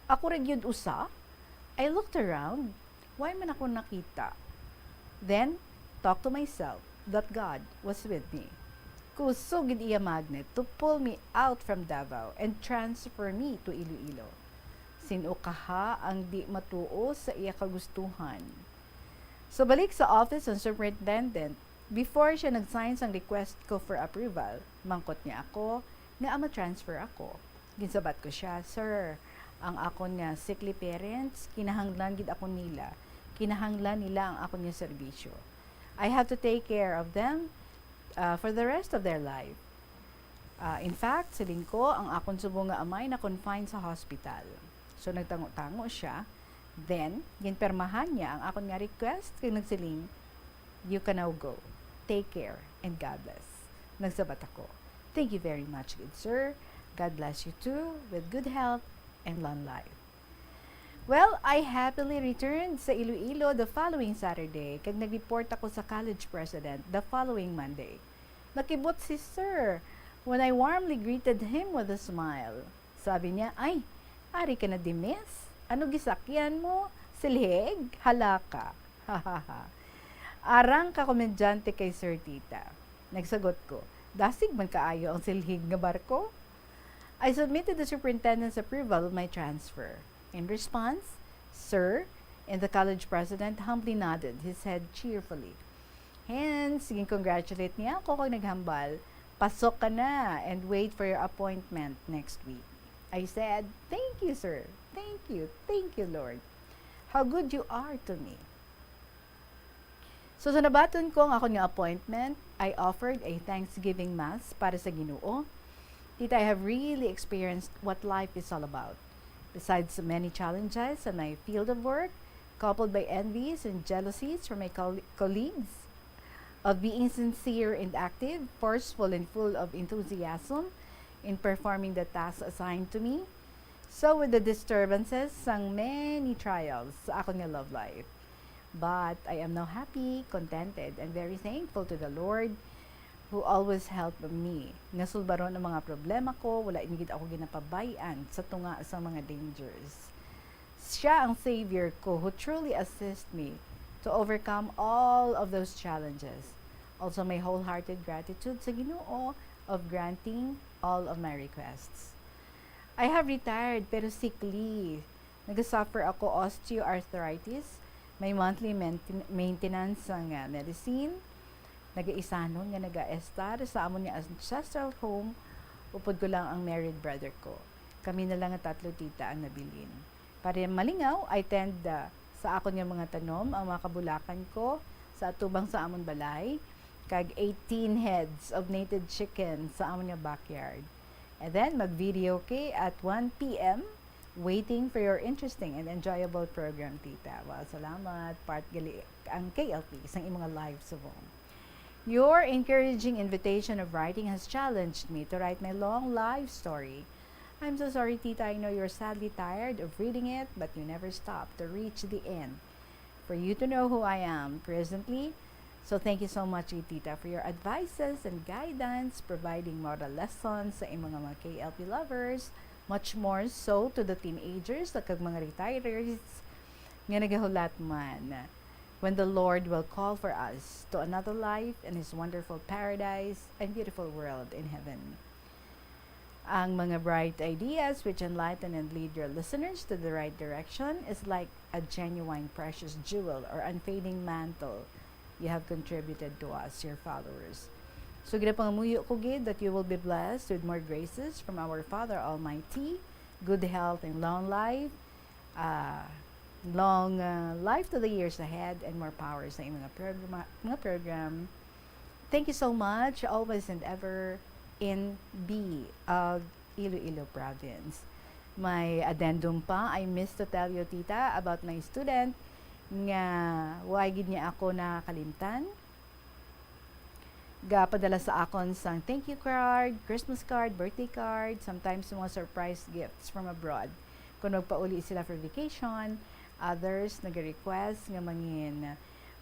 Ako ra gyud usa? I looked around, why man ako nakita? Then, talk to myself that God was with me. Kusog gid iya magnet to pull me out from Davao and transfer me to Iloilo. Sino kaha ang di matuo sa iya kagustuhan. So balik sa office ng superintendent, before siya nag-sign sang request ko for approval, mangkot niya ako nga ma-transfer ako. Ginsabat ko siya, sir, ang akon nga sickly parents, kinahanglan gid ako nila. Kinahanglan nila ang akon nga serbisyo. I have to take care of them for the rest of their life. In fact, silin ko, ang akon subo nga amay na confined sa hospital. So, nagtango-tango siya. Then, ginpermahan niya ang akon nga request kay nagsiling, you can now go. Take care and God bless. Nagsabat ako. Thank you very much, good sir. God bless you too with good health and long life. Well, I happily returned sa Iloilo the following Saturday kag nag-report ako sa college president the following Monday. Nakibot si sir when I warmly greeted him with a smile. Sabi niya, ay, ari ka na dimes? Ano gisakyan mo? Silhig? Halaka. Hahaha. Arang ka komedyante kay Sir Tita. Nagsagot ko, dasig man kaayo ang silhig nga barko? I submitted the superintendent's approval of my transfer. In response, Sir, and the college president humbly nodded his head cheerfully. Hence, congratulate niya ako kung naghambal, pasok ka na and wait for your appointment next week. I said, thank you, sir. Thank you, Lord. How good you are to me. So sa nabaton ko ang akong nga appointment, I offered a Thanksgiving Mass para sa Ginoo. Tita, I have really experienced what life is all about. Besides many challenges in my field of work, coupled by envies and jealousies from my colleagues, of being sincere and active, forceful and full of enthusiasm in performing the tasks assigned to me, so with the disturbances sang many trials sa akong nga love life. But I am now happy, contented, and very thankful to the Lord who always helped me. Nasulbaron ang mga problema ko, wala ingid ako ginapabayan sa tunga sa mga dangers. Siya ang Savior ko who truly assist me to overcome all of those challenges. Also, my wholehearted gratitude sa Ginoo of granting all of my requests. I have retired pero sickly. Nag-suffer ako osteoarthritis. May monthly maintenance ng medicine. Nag-iisanon nga nag-estar sa amon nga ancestral home. Upod ko lang ang married brother ko. Kami na lang ang tatlo tita ang nabilin. Para malingaw, I tend sa akon nga mga tanom, ang mga kabulakan ko sa atubang sa amon balay. Kag 18 heads of native chicken sa amon nga backyard. And then, mag-video at 1 p.m. waiting for your interesting and enjoyable program, tita. Well, salamat. Part gali ang KLP, isang imong live subong. Your encouraging invitation of writing has challenged me to write my long life story. I'm so sorry, tita. I know you're sadly tired of reading it, but you never stop to reach the end. For you to know who I am presently. So thank you so much, tita, for your advices and guidance, providing moral lessons sa imong mga KLP lovers, much more so to the teenagers at kag mga retirees nga nagahulat man. When the Lord will call for us to another life in His wonderful paradise and beautiful world in heaven. Ang mga bright ideas which enlighten and lead your listeners to the right direction is like a genuine precious jewel or unfading mantle you have contributed to us, your followers. So ginapangamuyo ko gid that you will be blessed with more graces from our Father Almighty, good health and long life, life to the years ahead, and more power sa imong mga program. Thank you so much, always and ever, in B of Iloilo Province. May addendum pa, I missed to tell you, tita, about my student nga why gid niya ako nakakalimtan. Gapadala sa akon sang thank you card, Christmas card, birthday card, sometimes mga surprise gifts from abroad. Kung magpauli sila for vacation, others nag-request nga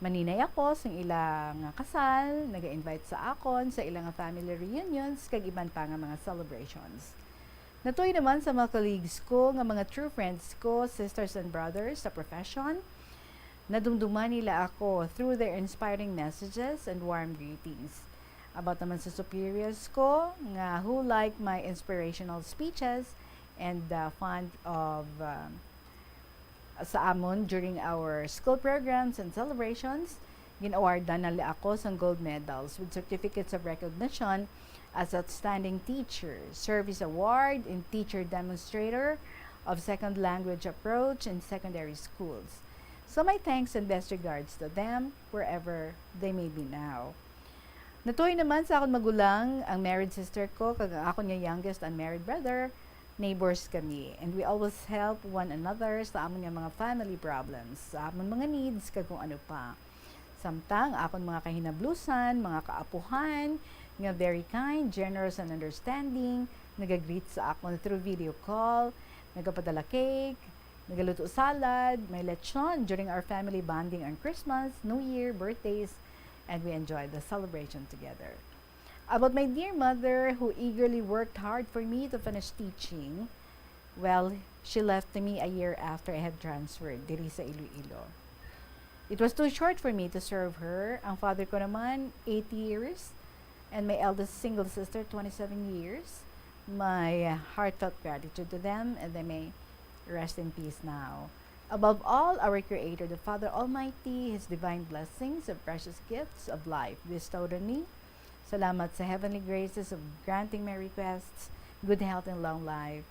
maninay ako sa ilang kasal, nag-invite sa akon sa ilang family reunions, kag iban pa nga mga celebrations. Natuloy naman sa mga colleagues ko, nga mga true friends ko, sisters and brothers sa profession, nadumduman nila ako through their inspiring messages and warm greetings. About naman sa superiors ko, nga who like my inspirational speeches and fond of sa amon during our school programs and celebrations, gin-awardan nila ako sa gold medals with certificates of recognition as outstanding teacher, service award, and teacher demonstrator of second language approach in secondary schools. So my thanks and best regards to them wherever they may be now. Natuloy naman sa akong magulang, ang married sister ko, kag ako niya youngest unmarried brother, neighbors kami. And we always help one another sa amon nga mga family problems, sa amon mga needs, kag kung ano pa. Samtang akon mga kahinablusan, mga kaapuhan, nga very kind, generous, and understanding, nagagreet sa akon through video call, nagapadala cake, nagaluto salad, may lechon during our family bonding on Christmas, New Year, birthdays, and we enjoyed the celebration together. About my dear mother who eagerly worked hard for me to finish teaching, well, she left me a year after I had transferred diri sa Iloilo. It was too short for me to serve her. Ang father ko naman, 8 years, and my eldest single sister, 27 years. My heartfelt gratitude to them, and they may rest in peace now. Above all, our Creator, the Father Almighty, His divine blessings and precious gifts of life bestowed on me. Salamat sa heavenly graces of granting my requests, good health and long life,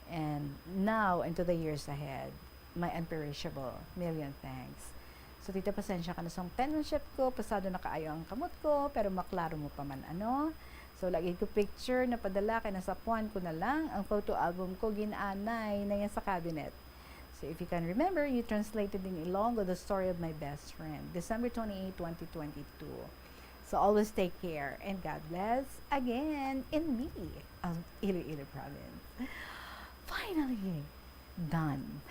and now into the years ahead, my unperishable million thanks. So, tita, pasensya ka na sa penmanship ko, pasado na kaayo ang kamot ko, pero maklaro mo pa man ano. So, lagi ko picture na padala, kaya nasa puan ko na lang ang photo album ko, ginanay na yan sa cabinet. So, if you can remember, you translated in Ilonggo the story of my best friend, December 28, 2022. So, always take care, and God bless again in me, of Iloilo Province. Finally, done.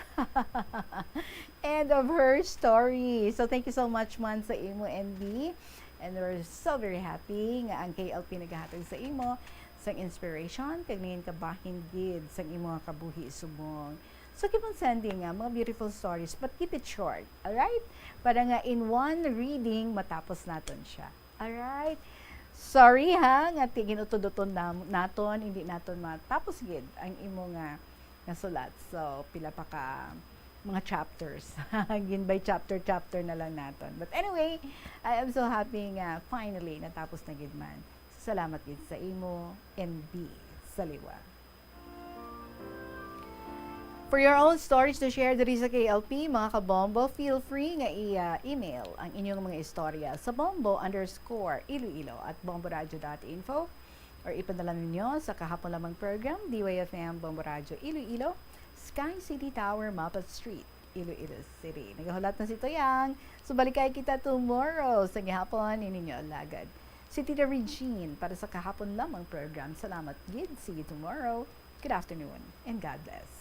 End of her story. So, thank you so much man sa imo, NB. And we're so very happy nga ang KLP naghahatag sa imo sang inspiration kag ningin kabahin gid sang imo kabuhi subong. So keep on sending mga beautiful stories, but keep it short, alright? Para nga in one reading matapos naton siya. Alright? Sorry ha, nga ginutuduton naton, hindi naton matapos gid ang imo nga sulat. So pila pa ka mga chapters. Gin by chapter na lang naton. But anyway, I am so happy nga finally natapos na gid man. Salamat gid sa imo, NB Saliwa. For your own stories to share diri sa KLP, mga kabombo, feel free nga i-email ang inyong mga istorya sa bombo_iloilo@bomboradio.info or ipadala ninyo sa kahapon lamang program, DYFM Bombo Radio Iloilo Sky City Tower, Mapa Street, Iloilo City. Nagahulat na si Toyang. So balikay kita tomorrow sa gihapon ininyo alagad. Si Tita Regine para sa kahapon lamang program. Salamat gid. See you tomorrow. Good afternoon and God bless.